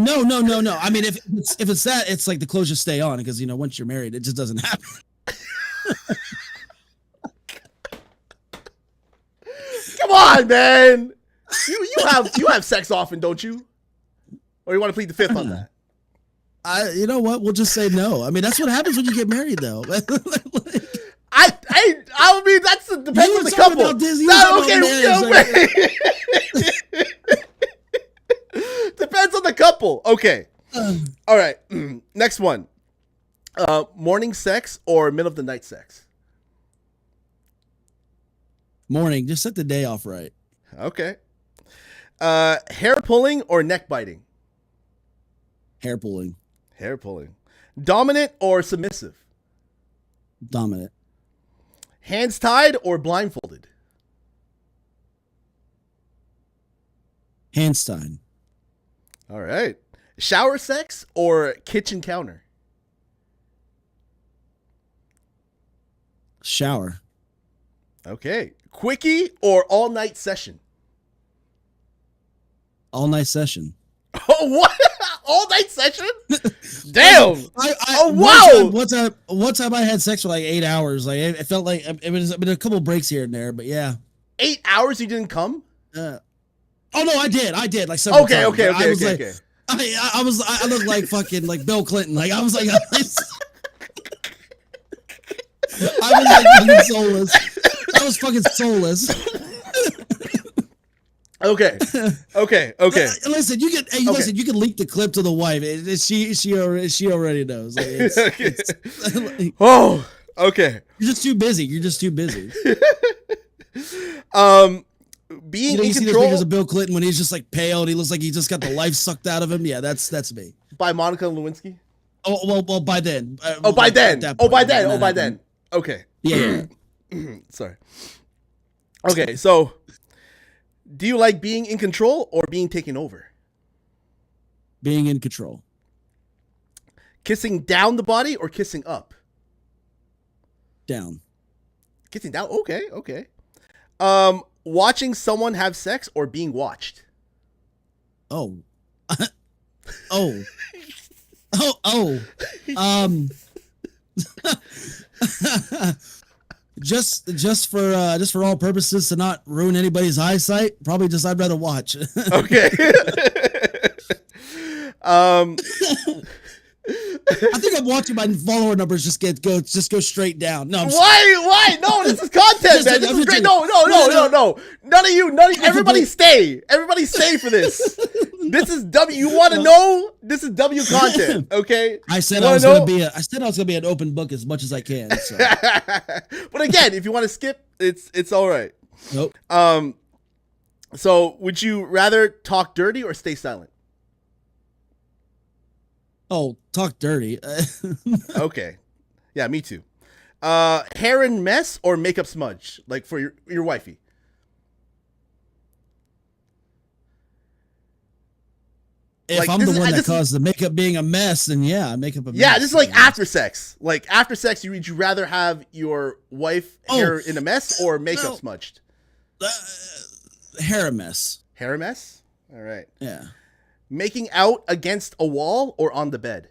I mean, if it's that, it's like the clothes just stay on because once you're married, it just doesn't happen. Come on, man. You have sex often, don't you? Or you want to plead the fifth on that? You know what? We'll just say no. I mean, that's what happens when you get married, though. I mean, that's depends on the couple. Depends on the couple. Okay. All right. Next one. Morning sex or middle of the night sex? Morning. Just set the day off right. Okay. Hair pulling or neck biting? Hair pulling. Dominant or submissive? Dominant. Hands tied or blindfolded? Hands tied. All right. Shower sex or kitchen counter? Shower. Okay. Quickie or all night session? All night session. Oh, what? All night session? Damn. Wow. One time I had sex for like 8 hours. Like it felt like it was been a couple breaks here and there, but yeah. 8 hours you didn't come? Oh no, I did. Like several times. Okay. I looked like fucking like Bill Clinton. Like I was like fucking soulless. I was fucking soulless. Okay. Listen, you can leak the clip to the wife. She already knows. Like, okay. You're just too busy. Being in you see control. those pictures of Bill Clinton when he's just like pale and he looks like he just got the life sucked out of him. Yeah, that's me. By Monica Lewinsky. Oh well, by then. By then. Okay. Yeah. Sorry. Okay, so do you like being in control or being taken over? Being in control. Kissing down the body or kissing up? Down. Kissing down. Okay. Watching someone have sex or being watched? Oh. Oh. Oh. Just for all purposes to not ruin anybody's eyesight, probably just I'd rather watch. Okay. I think I'm watching my follower numbers just go straight down. No, Why? No, this is content, man. This is great. No. None of you. Everybody stay. Everybody stay for this. This is W. You want to know? This is W content. Okay. I said I was gonna be an open book as much as I can. So. But again, if you want to skip, it's all right. Nope. So would you rather talk dirty or stay silent? Oh, talk dirty. Okay. Yeah, me too. Hair and mess or makeup smudge, like for your wifey. If like, I'm the one that caused the makeup being a mess, then yeah, makeup a mess. Yeah, this is like after sex. Like after sex, would you rather have your wife hair in a mess or makeup smudged? Hair a mess. Hair a mess? All right. Yeah. Making out against a wall or on the bed?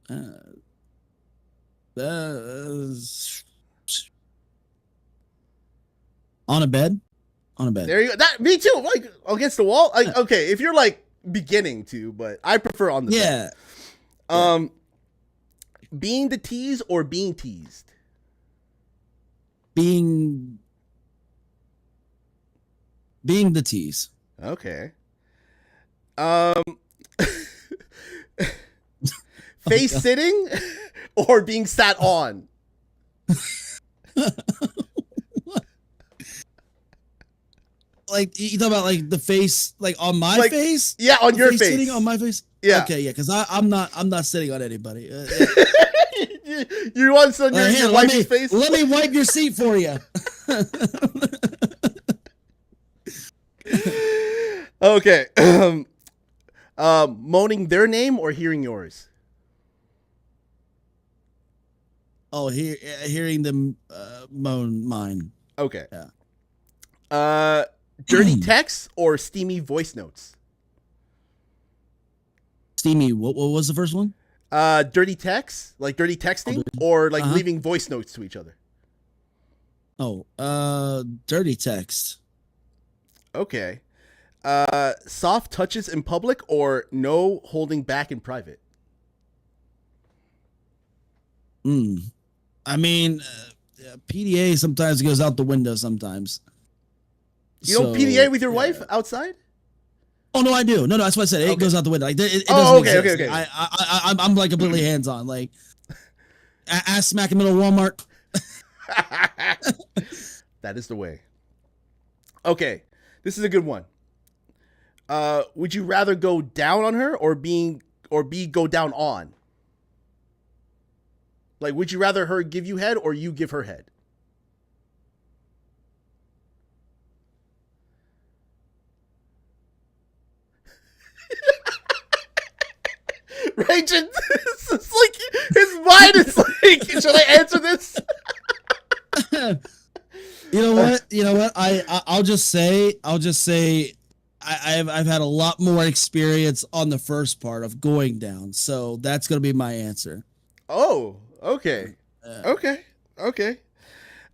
On a bed. On a bed. There you go. Me too. Like against the wall. Like, okay, if you're like beginning to, but I prefer on the bed. Yeah. Being the tease or being teased? Being the tease. Okay. Face sitting or being sat on? Like you talk about like the face, like on my face? Yeah, on your face. Sitting on my face? Yeah. Okay, yeah, because I'm not sitting on anybody. You want some your wife's face? Let me wipe your seat for you. Okay. Moaning their name or hearing yours? Oh, hearing them moan mine. Okay. Yeah. Dirty texts or steamy voice notes? Steamy. What was the first one? Dirty texts, like dirty texting, or like leaving voice notes to each other? Oh, dirty text. Okay. Soft touches in public or no holding back in private? I mean, PDA sometimes goes out the window sometimes. You don't PDA with your wife outside? Oh no, I do. No, that's what I said. It goes out the window. Like it okay. I'm like completely hands on. Like ass smack in the middle of Walmart. That is the way. Okay, this is a good one. Would you rather go down on her or be go down on? Like, would you rather her give you head or you give her head? Right? It's like his mind is like, should I answer this? You know what? I'll just say I've had a lot more experience on the first part of going down, so that's gonna be my answer. Oh, okay, okay.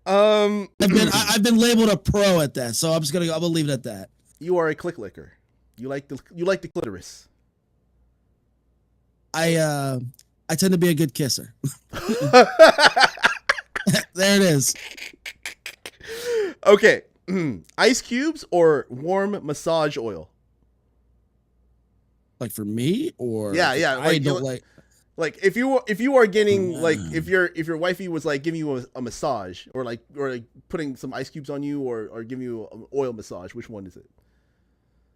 I've been labeled a pro at that, so I'm gonna leave it at that. You are a click licker. You like the clitoris. I tend to be a good kisser. There it is. Okay. Ice cubes or warm massage oil? Like for me or yeah. I don't like if you are getting like if your wifey was like giving you a massage or like putting some ice cubes on you or giving you an oil massage, which one is it?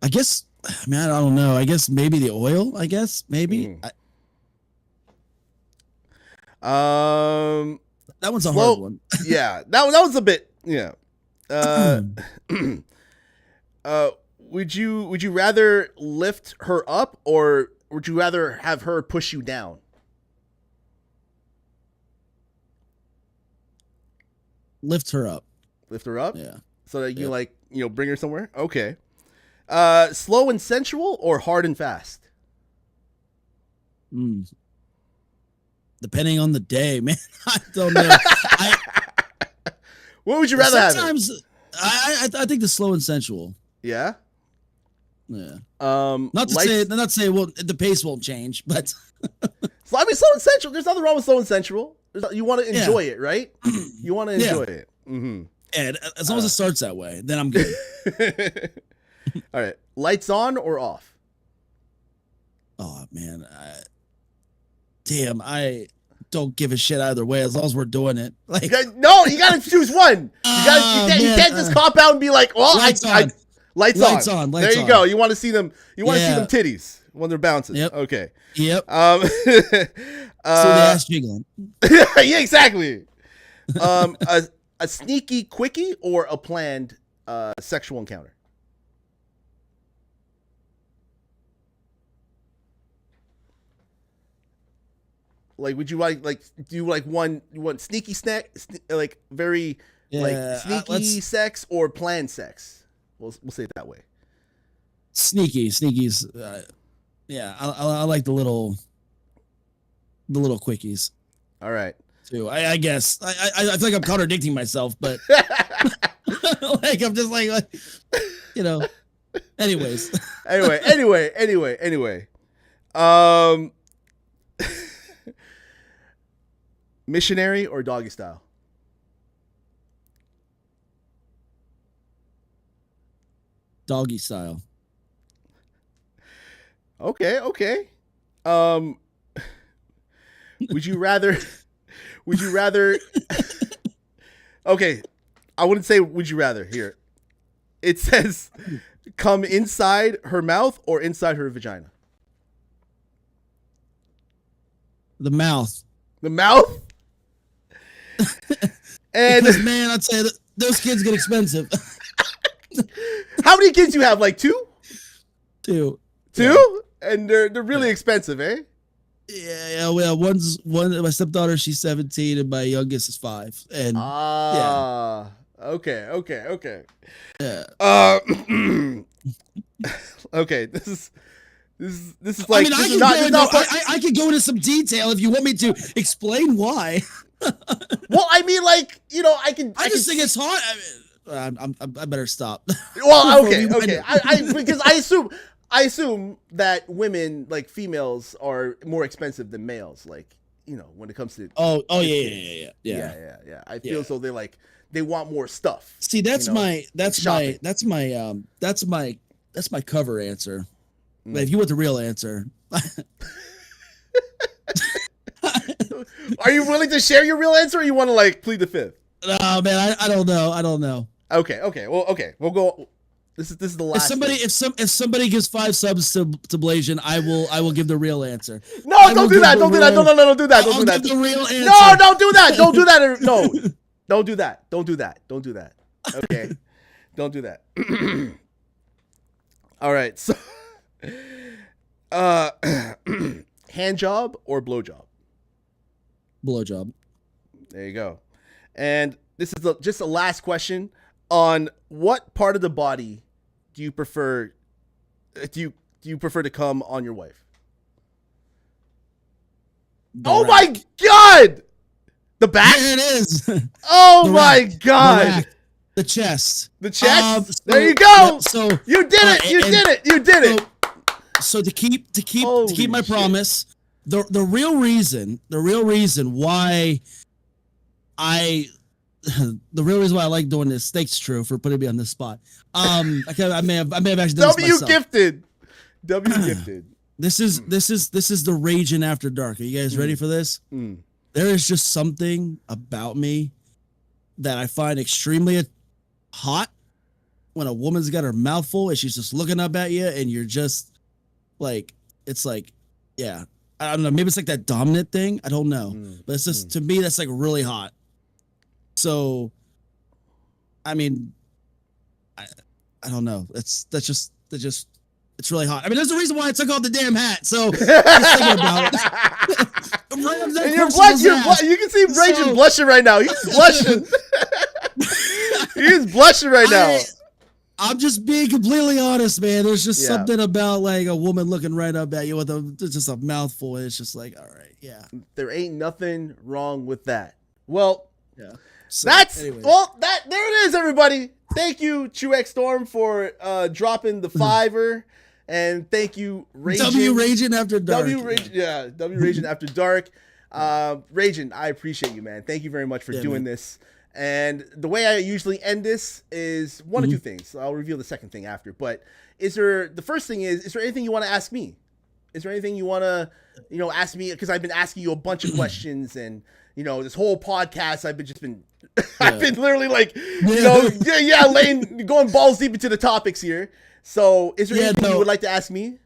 I guess, man, I don't know. I guess maybe the oil. I guess maybe. That one's a hard one. Yeah, that was a bit. Yeah. Would you rather lift her up or would you rather have her push you down? Lift her up. Lift her up? Yeah. So that you Yep. like, bring her somewhere? Okay. Slow and sensual or hard and fast? Depending on the day, man. I don't know. What would you rather have? Sometimes I think the slow and sensual. Yeah. Yeah. Not to say well, the pace won't change, but so I mean, slow and sensual. There's nothing wrong with slow and sensual. You want to enjoy it, right? You want to enjoy it. Mm-hmm. And as long as it starts that way, then I'm good. All right. Lights on or off? Oh man, I don't give a shit either way as long as we're doing it. Like, no, you gotta choose one. You can't just cop out and be like, well, lights on. Lights on. There you go. You want to see them. You want to see them titties when they're bouncing. Yep. Okay. Yep. See the ass jiggling. Yeah, exactly. A sneaky quickie or a planned sexual encounter? Like, would you do you like one? You want sneaky snack, like very sneaky sex or planned sex? We'll say it that way. Sneakies. Yeah, I like the little quickies. All right. Too. I guess I feel like I'm contradicting myself, but like I'm just like anyways. Anyway. Missionary or doggy style? Doggy style. Okay. Would you rather okay, I wouldn't say would you rather here. It says come inside her mouth or inside her vagina. The mouth. The mouth? And because, man, I'd say that those kids get expensive. How many kids you have? Like two? Two? Yeah. And they're really expensive, eh? Yeah. One. My stepdaughter, she's 17, and my youngest is 5. And okay. Yeah. Okay. This is like. I could go into some detail if you want me to explain why. Well, I mean, like, I can. I just think it's hard. I better stop. Well, okay. Because I assume that women, like females, are more expensive than males. Like, when it comes to. Oh yeah. I feel so they want more stuff. See, that's my cover answer. But if you want the real answer. Are you willing to share your real answer, or you want to plead the fifth? No, man, I don't know. Okay. Well, okay. We'll go. This is the last. If somebody gives 5 subs to Blasian, I will give the real answer. No, don't do that. Don't do that. No, don't do that. Don't do that. The real answer. No, don't do that. Don't do that. No, don't do that. Don't do that. Don't do that. Okay, don't do that. All right. So, hand job or blow job? Blow job. There you go. And this is just the last question on what part of the body do you prefer? Do you prefer to come on your wife? Oh my God! The back? There it is. Oh my God! The chest. The chest. There you go. So you did it. You did it. So to keep my promise, the real reason why the real reason why I like doing this, thanks True for putting me on this spot. I may have actually done this myself. W gifted. This is the Raging After Dark. Are you guys ready for this? There is just something about me that I find extremely hot when a woman's got her mouth full and she's just looking up at you and you're just like, it's like, yeah, I don't know. Maybe it's like that dominant thing. I don't know, but it's just to me that's like really hot. So, I mean, I don't know. It's It's really hot. I mean, there's a reason why I took off the damn hat. So just thinking about it. And you can see Raging blushing right now. He's blushing. He's blushing right now. I'm just being completely honest, man. There's just something about like a woman looking right up at you with just a mouthful. And it's just like, all right, yeah. There ain't nothing wrong with that. Well, yeah. So, there it is, everybody. Thank you, Truex Storm, for dropping the $5, and thank you, Raging. W Raging After Dark. W Raging After Dark. Raging, I appreciate you, man. Thank you very much for doing this. And the way I usually end this is one of two things. I'll reveal the second thing after. But the first thing is there anything you want to ask me? Is there anything you want to, ask me? Because I've been asking you a bunch of questions, and this whole podcast I've been I've been literally like, going balls deep into the topics here. So is there anything you would like to ask me?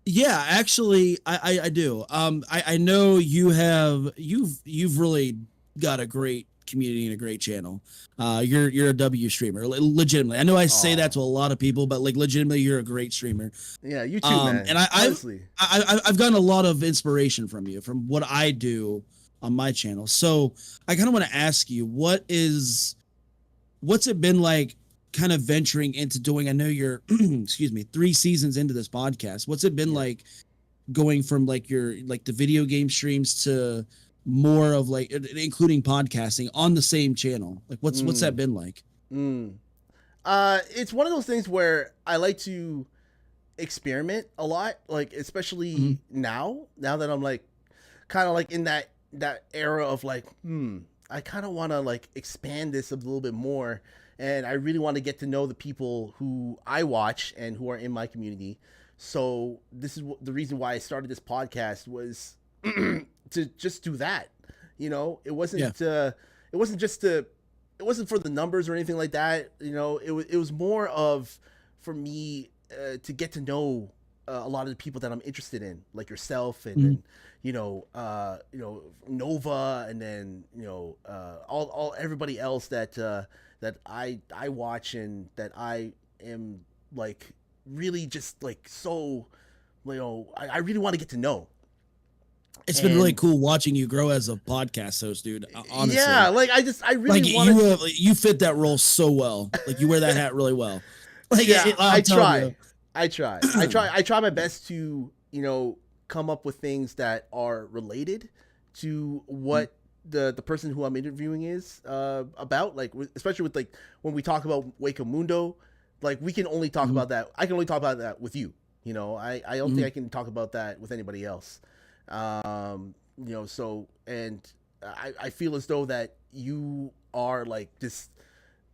Yeah, actually, I do. I know you've really got a great community and a great channel. You're a W streamer, legitimately. I know I say that to a lot of people, but like legitimately, you're a great streamer. Yeah, you too, man. And I've gotten a lot of inspiration from you, from what I do on my channel. So I kind of want to ask you, what's it been like kind of venturing into doing, I know you're, 3 seasons into this podcast. What's it been like going from like the video game streams to more of like, including podcasting on the same channel? Like what's that been like? It's one of those things where I like to experiment a lot, like, especially now that I'm like, kind of like in that era of like, I kind of want to like expand this a little bit more, and I really want to get to know the people who I watch and who are in my community. So this is the reason why I started this podcast, was to just do that. It wasn't it wasn't for the numbers or anything like that. It was more of, for me, to get to know a lot of the people that I'm interested in, like yourself, and Nova, and then all everybody else that I watch, and that I am like really just like, so I really want to get to know. It's been really cool watching you grow as a podcast host, dude. Honestly, yeah, like I really want to. You fit that role so well. Like you wear that hat really well. Like I try my best to come up with things that are related to what the person who I'm interviewing is about. Like especially with like when we talk about Waco Mundo, like we can only talk about that. I can only talk about that with you. I don't think I can talk about that with anybody else. So, and I feel as though that you are like this,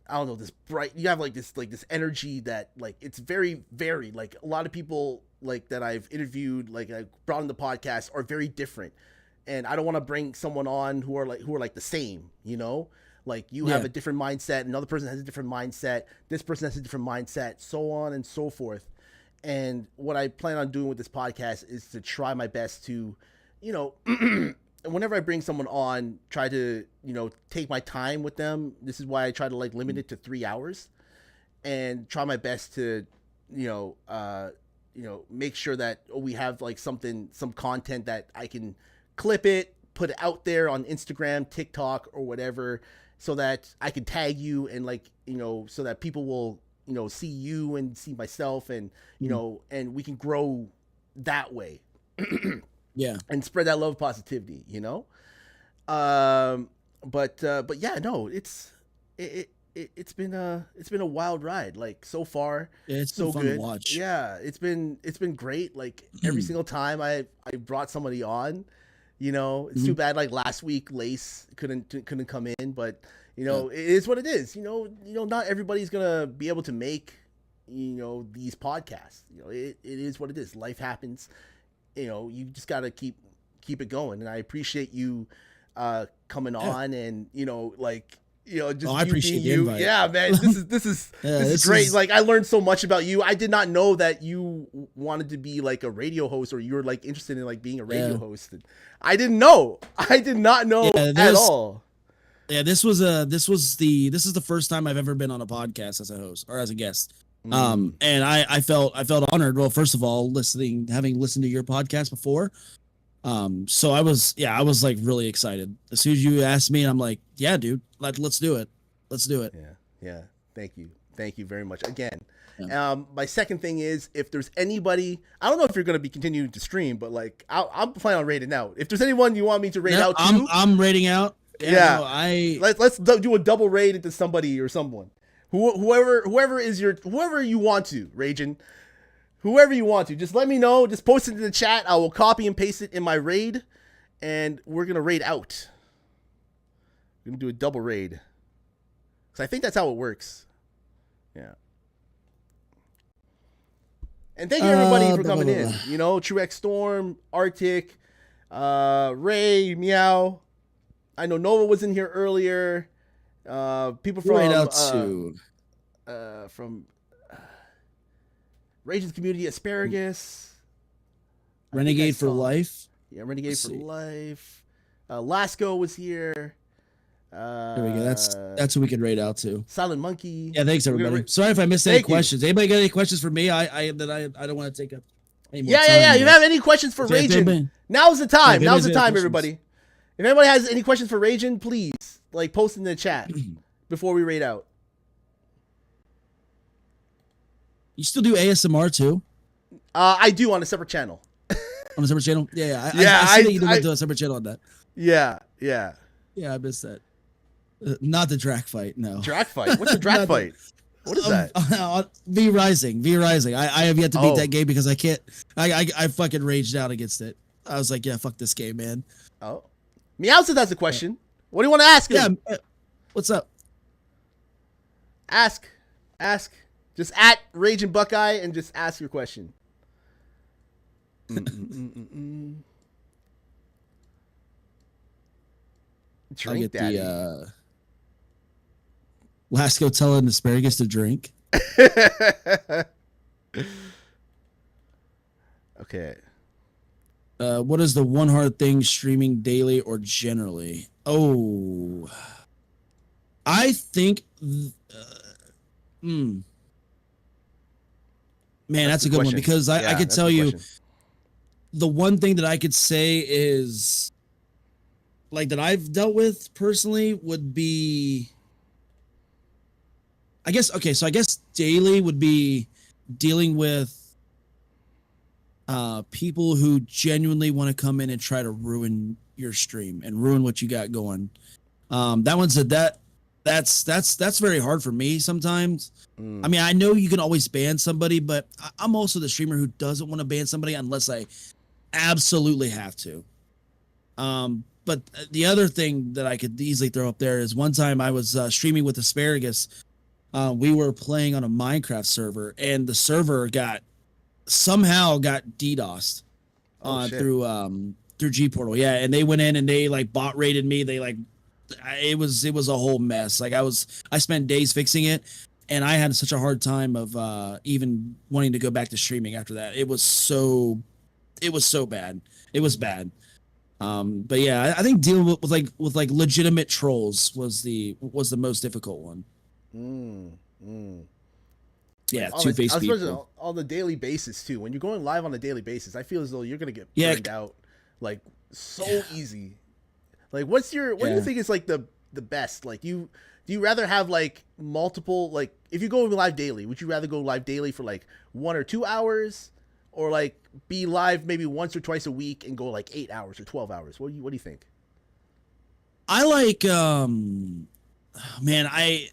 I don't know, this bright, you have like this energy that like, it's very, very, like a lot of people like that I've interviewed, like I brought on the podcast, are very different. And I don't want to bring someone on who are like the same, like you have a different mindset. Another person has a different mindset. This person has a different mindset, so on and so forth. And what I plan on doing with this podcast is to try my best to, whenever I bring someone on, try to, take my time with them. This is why I try to like limit it to 3 hours, and try my best to, make sure that we have like some content that I can clip it, put it out there on Instagram, TikTok, or whatever, so that I can tag you, and like, so that people will, see you and see myself, and and we can grow that way. Yeah, and spread that love, positivity. But yeah, no, it's been a wild ride, like so far. Yeah, it's so been fun good to watch. Yeah, it's been great. Like every single time I brought somebody on, it's too bad like last week Lace couldn't come in, but it is what it is. Not everybody's gonna be able to make these podcasts. It is what it is. Life happens. You just gotta keep it going. And I appreciate you coming on, and just I appreciate the invite. Yeah, man, this is great. Like I learned so much about you. I did not know that you wanted to be like a radio host, or you were like interested in like being a radio host. And I didn't know. I did not know at all. Yeah, this is the first time I've ever been on a podcast as a host or as a guest. And I felt honored. Well, first of all, having listened to your podcast before. So I was like really excited. As soon as you asked me, I'm like, yeah, dude, let's do it. Let's do it. Yeah. Thank you very much again. Yeah. My second thing is, if there's anybody, I don't know if you're going to be continuing to stream, but like I'm planning on raiding out. If there's anyone you want me to raid out to, I'm raiding out. Yeah. No, let's do a double raid into somebody or someone. Whoever you want to, Ragin. Whoever you want to, just let me know. Just post it in the chat. I will copy and paste it in my raid, and we're gonna raid out. We're gonna do a double raid, because I think that's how it works. Yeah. And thank you everybody for coming in. You know, Truex Storm, Arctic, Ray, Meow. I know Nova was in here earlier. People from raid out to from Rage's Community, Asparagus, Renegade for Life. Yeah, Renegade for Life. Lasco was here. There we go. That's who we could raid out to. Silent Monkey. Yeah, thanks everybody. Sorry if I missed any questions. Anybody got any questions for me? I don't want to take up any more time. Yeah. You have any questions for Ragin? Now's the time. Now's the time, everybody. If anybody has any questions for Ragin, please like post in the chat before we raid out. You still do ASMR too? I do on a separate channel. On a separate channel? Yeah. I see that you do a separate channel on that. Yeah. Yeah, I missed that. Not the drag fight, no. Drag fight? What's a drag fight? What is that? V Rising. I have yet to beat that game because I can't. I fucking raged out against it. I was like, yeah, fuck this game, man. Oh. Meowsith has a question. What do you want to ask him? Yeah. What's up? Ask. Just at Raging Buckeye and just ask your question. I'll get Daddy. The Lasco telling Asparagus to drink. Okay. What is the one hard thing streaming daily or generally? Oh, I think. Man, that's a good one because I could tell you the one thing that I could say is like that I've dealt with personally would be, I guess daily would be dealing with people who genuinely want to come in and try to ruin your stream and ruin what you got going. That's very hard for me sometimes. I mean, I know you can always ban somebody, but I'm also the streamer who doesn't want to ban somebody unless I absolutely have to. But the other thing that I could easily throw up there is one time I was streaming with Asparagus. We were playing on a Minecraft server, and the server somehow got DDoSed through G Portal. Yeah, and they went in and they like bot raided me. They like it was a whole mess. Like I spent days fixing it, and I had such a hard time of even wanting to go back to streaming after that. It was so bad. It was bad. But yeah, I think dealing with legitimate trolls was the most difficult one. Yeah, two-faced people. On the daily basis too. When you're going live on a daily basis, I feel as though you're gonna get burned out like so easy. Like, what do you think is like the best? Like, do you rather have like multiple, like if you go live daily, would you rather go live daily for like 1 or 2 hours, or like be live maybe once or twice a week and go like 8 hours or 12 hours? What do you think? I like man, I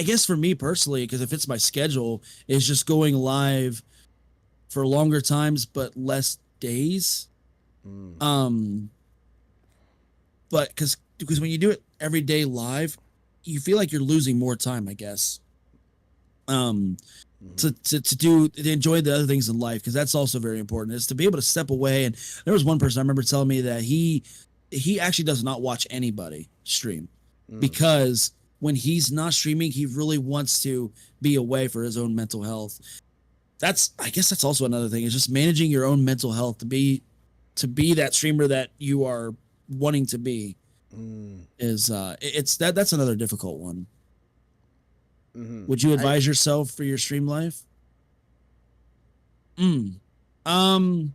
guess for me personally, because if it's my schedule, is just going live for longer times but less days. But because when you do it every day live, you feel like you're losing more time, I guess. To enjoy the other things in life, because that's also very important, is to be able to step away. And there was one person I remember telling me that he actually does not watch anybody stream because when he's not streaming, he really wants to be away for his own mental health. I guess that's also another thing, is just managing your own mental health to be that streamer that you are wanting to be. That's another difficult one. Would you advise yourself for your stream life? Mm. Um,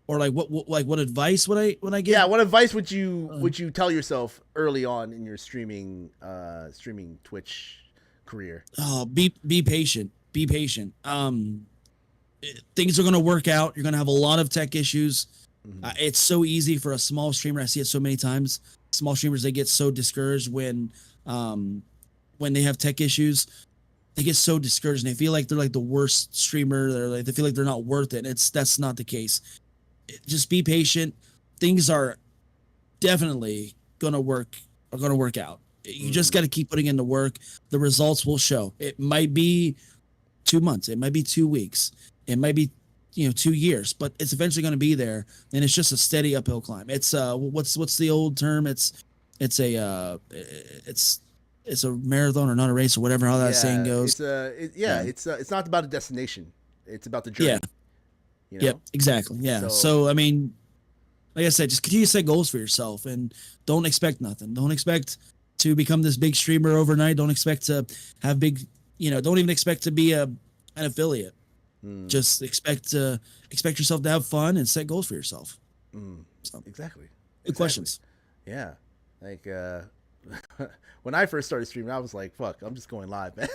or like what advice would I give? Yeah, what advice would you tell yourself early on in your streaming Twitch career? Oh, be patient. Be patient. Things are gonna work out. You're gonna have a lot of tech issues. It's so easy for a small streamer. I see it so many times. Small streamers, they get so discouraged when they have tech issues. They get so discouraged and they feel like they're like the worst streamer. They feel like they're not worth it. That's not the case. Just be patient. Things are definitely gonna work out. You just got to keep putting in the work. The results will show. It might be 2 months. It might be 2 weeks. It might be 2 years, but it's eventually going to be there, and it's just a steady uphill climb. It's what's the old term? It's a marathon or not a race or whatever how that saying goes. It's not about a destination. It's about the journey. Yeah. Yep, exactly. Yeah. So I mean, like I said, just continue to set goals for yourself and don't expect nothing. Don't expect to become this big streamer overnight. Don't expect to have big, don't even expect to be an affiliate. Just expect yourself to have fun and set goals for yourself. So, exactly. Good questions. Yeah. Like, when I first started streaming, I was like, fuck, I'm just going live, man.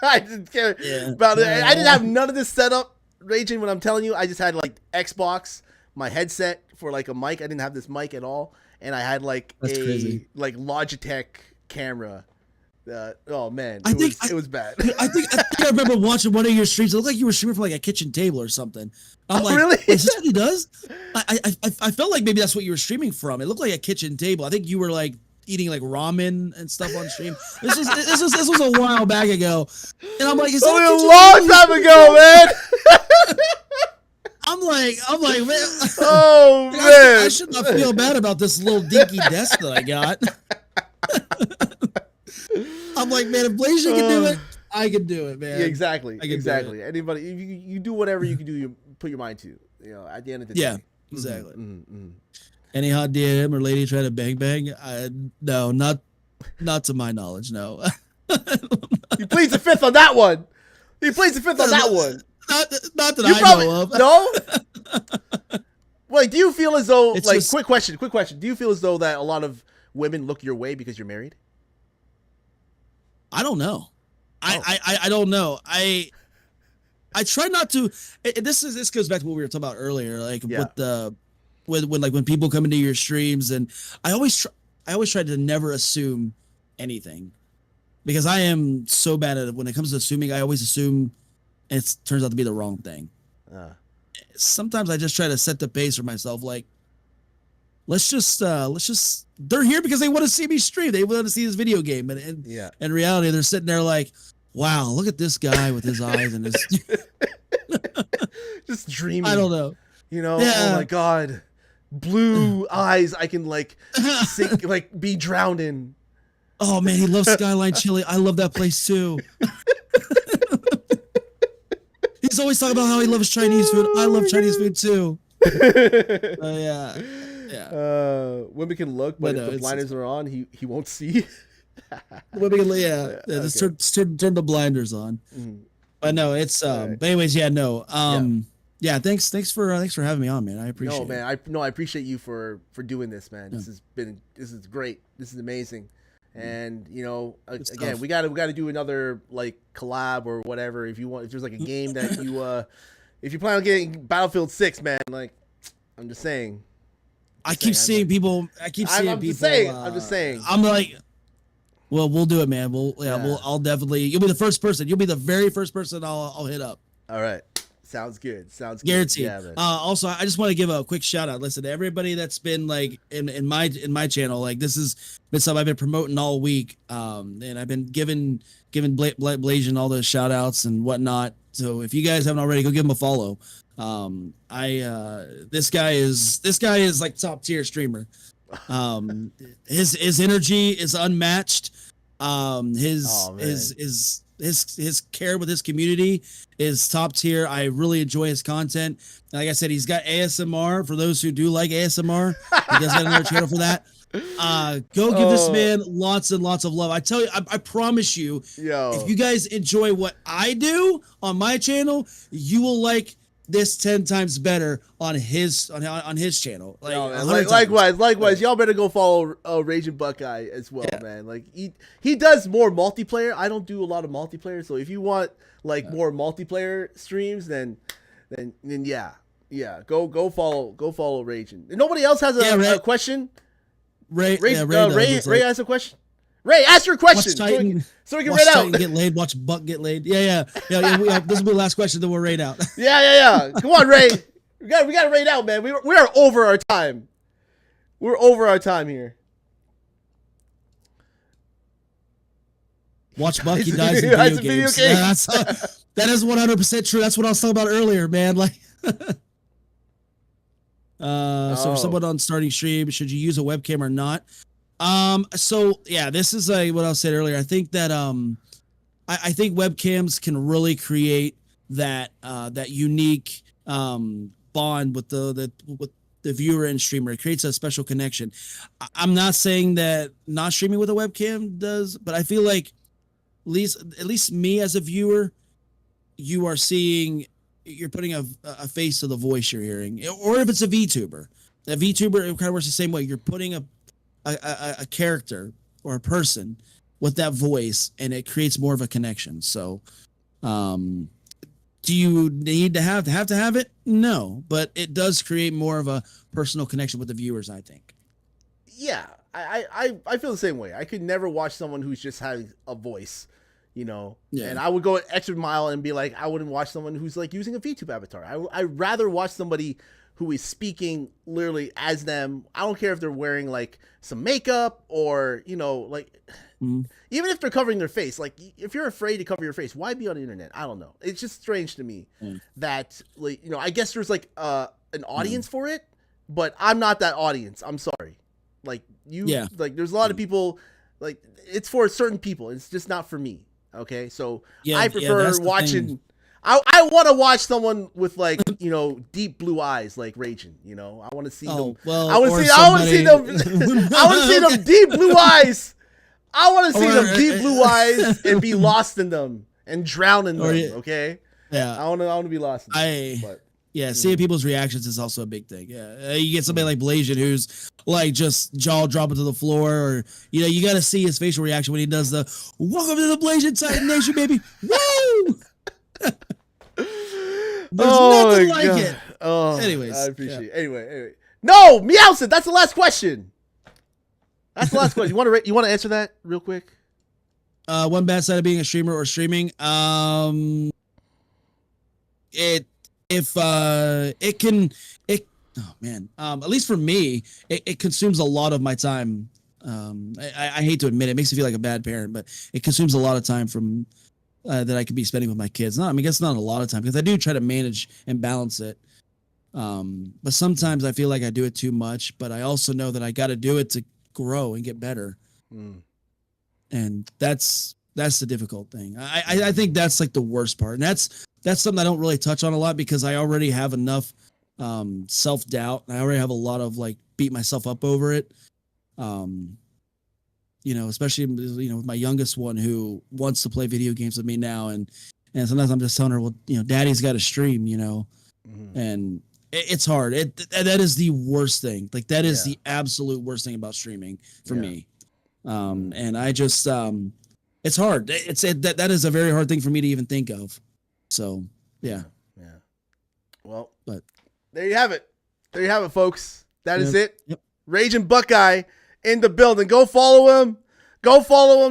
I didn't care about it. I didn't have none of this set up, Raging, when I'm telling you. I just had like Xbox, my headset for like a mic. I didn't have this mic at all. And I had like like Logitech camera. Oh man, it was bad. I think I remember watching one of your streams. It looked like you were streaming from like a kitchen table or something. I'm like, really? Is this what he does? I felt like maybe that's what you were streaming from. It looked like a kitchen table. I think you were like eating like ramen and stuff on stream. This was a while back ago, and I'm like, is that a long time ago, man. I'm like, man. Oh man, I should not feel bad about this little dinky desk that I got. I'm like, man, if Blasian can do it, I can do it, man. Yeah, exactly. Anybody, you do whatever you can do. You put your mind to. At the end of the day. Yeah, exactly. Any hot DM or lady try to bang? No, not to my knowledge. No. He pleads the fifth on that one. Not that I know of. No. Wait, do you feel as though quick question? Do you feel as though that a lot of women look your way because you're married? I don't know. I don't know. I try not to. This goes back to what we were talking about earlier, like when people come into your streams, and I always try to never assume anything, because I am so bad at it. When it comes to assuming, I always assume, and it turns out to be the wrong thing. Sometimes I just try to set the pace for myself, like, let's just they're here because they want to see me stream. They want to see this video game. And in reality, they're sitting there like, wow, look at this guy with his eyes and his just dreaming. I don't know. Oh my God. Blue eyes I can like sink, like be drowned in. Oh man, he loves Skyline Chili. I love that place too. He's always talking about how he loves Chinese food. I love Chinese food too. Yeah. Women can look, but if the blinders are on, he won't see. Women can, just turn the blinders on. But no, it's But anyways, yeah. Thanks for having me on, man. I appreciate it. Man, I appreciate you for doing this, man. This is great. This is amazing. And again, we got to do another like collab or whatever. If there's like a game that you if you plan on getting Battlefield 6, man, like I'm just saying. I keep seeing people. I'm just saying. I'm like, well, we'll do it, man. I'll definitely. You'll be the first person. You'll be the very first person I'll hit up. All right. Sounds good. Guaranteed. Yeah, man. Also, I just want to give a quick shout out. Listen to everybody that's been like in my channel. Like this has been something I've been promoting all week. And I've been giving Blasian all those shout outs and whatnot. So if you guys haven't already, go give him a follow. This guy is like top tier streamer. His energy is unmatched. His care with his community is top tier. I really enjoy his content. Like I said, he's got ASMR for those who do like ASMR. He does got another channel for that. Go give this man lots and lots of love. I tell you, I promise you, Yo. if you guys enjoy what I do on my channel, you will like this 10 times better on his channel. Like, Yo, man, 100 likewise, y'all better go follow Raging Buckeye as well, man. Like he does more multiplayer. I don't do a lot of multiplayer, so if you want like more multiplayer streams, then yeah, go follow Raging. Nobody else has a question. Ray has a question. Ray, ask your question so we can rate out. Get laid. Watch Buck get laid. Yeah. This will be the last question. Then we'll rate out. Yeah. Come on, Ray. We got to rate out, man. We are over our time. We're over our time here. Watch Bucky dies in video games. That is 100% true. That's what I was talking about earlier, man. Like, so for someone on starting stream, should you use a webcam or not? So yeah, this is what I said earlier. I think that I think webcams can really create that unique bond with the viewer and streamer. It creates a special connection. I'm not saying that not streaming with a webcam does, but I feel like at least me as a viewer, you're putting a face to the voice you're hearing. Or if it's a VTuber, it kind of works the same way. You're putting a character or a person with that voice, and it creates more of a connection. So, do you need to have it? No, but it does create more of a personal connection with the viewers, I think. Yeah, I feel the same way. I could never watch someone who's just having a voice, and I would go an extra mile and be like, I wouldn't watch someone who's like using a VTube avatar. I'd rather watch somebody who is speaking literally as them. I don't care if they're wearing like some makeup or, even if they're covering their face. Like, if you're afraid to cover your face, why be on the internet? I don't know. It's just strange to me that, like, I guess there's like an audience for it, but I'm not that audience. I'm sorry. Like, like, there's a lot of people, like, it's for certain people. It's just not for me. Okay. So I prefer watching. I want to watch someone with like, deep blue eyes, like Raging, I want to see them. Well, I want to see them deep blue eyes. I want to see them deep blue eyes and be lost in them and drown in them. Okay. Yeah. I want to be lost in them. Seeing people's reactions is also a big thing. Yeah. You get somebody like Blasian who's like just jaw dropping to the floor, or, you got to see his facial reaction when he does the "Welcome to the Blasian Titan Nation, baby." Woo! There's nothing like it. Anyways, I appreciate it. Anyway. No, Meowson, that's the last question. That's the last question. You want to answer that real quick? One bad side of being a streamer or streaming. At least for me, it consumes a lot of my time. I hate to admit it, makes me feel like a bad parent, but it consumes a lot of time from that I could be spending with my kids. I guess not a lot of time, because I do try to manage and balance it. But sometimes I feel like I do it too much, but I also know that I got to do it to grow and get better. And that's the difficult thing. I think that's like the worst part. And that's something I don't really touch on a lot, because I already have enough self-doubt. I already have a lot of like beat myself up over it. Especially, with my youngest one who wants to play video games with me now. And sometimes I'm just telling her, well, daddy's got to stream, and it's hard. That is the worst thing. Like, that is the absolute worst thing about streaming for me. And I just, it's hard. That is a very hard thing for me to even think of. So, yeah. Well, but there you have it. There you have it, folks. That is it. Yep. Raging Buckeye in the building. Go follow him.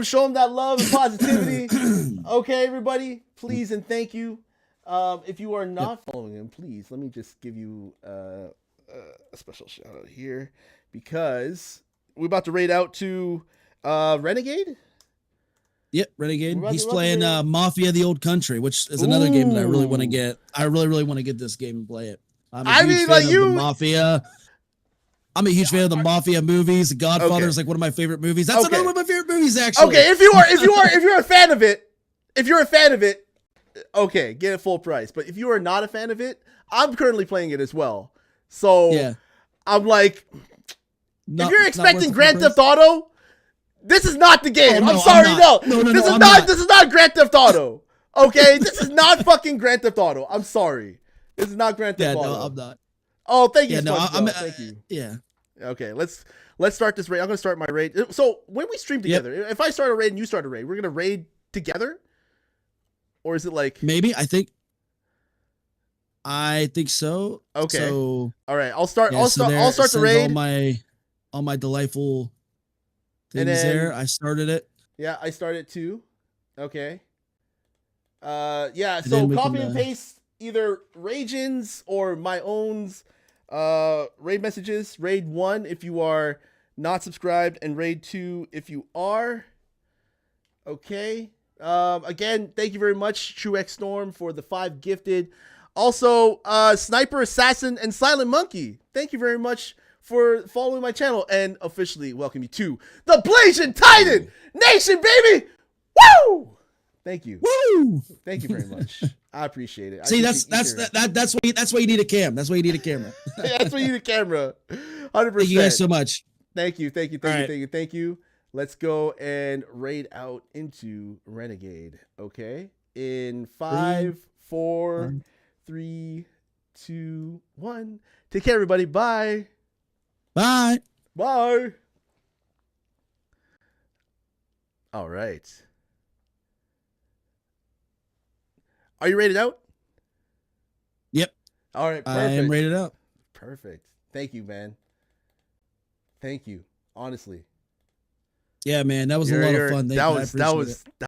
Show him that love and positivity. Okay, everybody. Please and thank you. If you are not following him, please let me just give you a special shout out here, because we're about to raid out to Renegade. Yep, Renegade. He's playing Mafia: The Old Country, which is another game that I really want to get. I really want to get this game and play it. I'm a huge fan of the Mafia. I'm a huge fan of the Mafia movies. The Godfather is like one of my favorite movies. That's another one of my favorite movies, actually. Okay, if you're a fan of it, okay, get it full price. But if you are not a fan of it, I'm currently playing it as well. So I'm like, If you're expecting Grand Theft Auto, this is not the game. Oh, no, I'm sorry, no. This is not Grand Theft Auto. Okay, this is not fucking Grand Theft Auto. I'm sorry. This is not Grand Theft Auto. No, I'm not. Oh, thank you, Yeah, no, SpongeBob. Thank you. Yeah. Okay, let's start this raid. I'm gonna start my raid. So when we stream together, if I start a raid and you start a raid, we're gonna raid together, or is it like maybe? I think so. Okay. So all right, I'll start. yeah, I'll start the raid. All my delightful things And then- there. I started it. Yeah, I started too. Okay. Yeah. And So then we copy can, and paste either Ragins or my own's raid messages. Raid 1 if you are not subscribed, and raid 2 if you are. Okay. Again, thank you very much, TrueX Storm, for the 5 gifted. Also, Sniper Assassin and Silent Monkey, thank you very much for following my channel and officially welcome you to the Blasian Titan Nation, baby. Woo! Thank you. Woo! Thank you very much. I appreciate it. See, that's why you need a cam. That's why you need a camera. That's why you need a camera. 100%. Thank you guys so much. Thank you. Right. Thank you. Let's go and raid out into Renegade. Okay. In 5, 4, 3, 2, 1. Take care, everybody. Bye. Bye. Bye. All right. Are you rated out? Yep. All right. Perfect. I am rated out. Perfect. Thank you, man. Thank you. Honestly. Yeah, man. That was a lot of fun. That was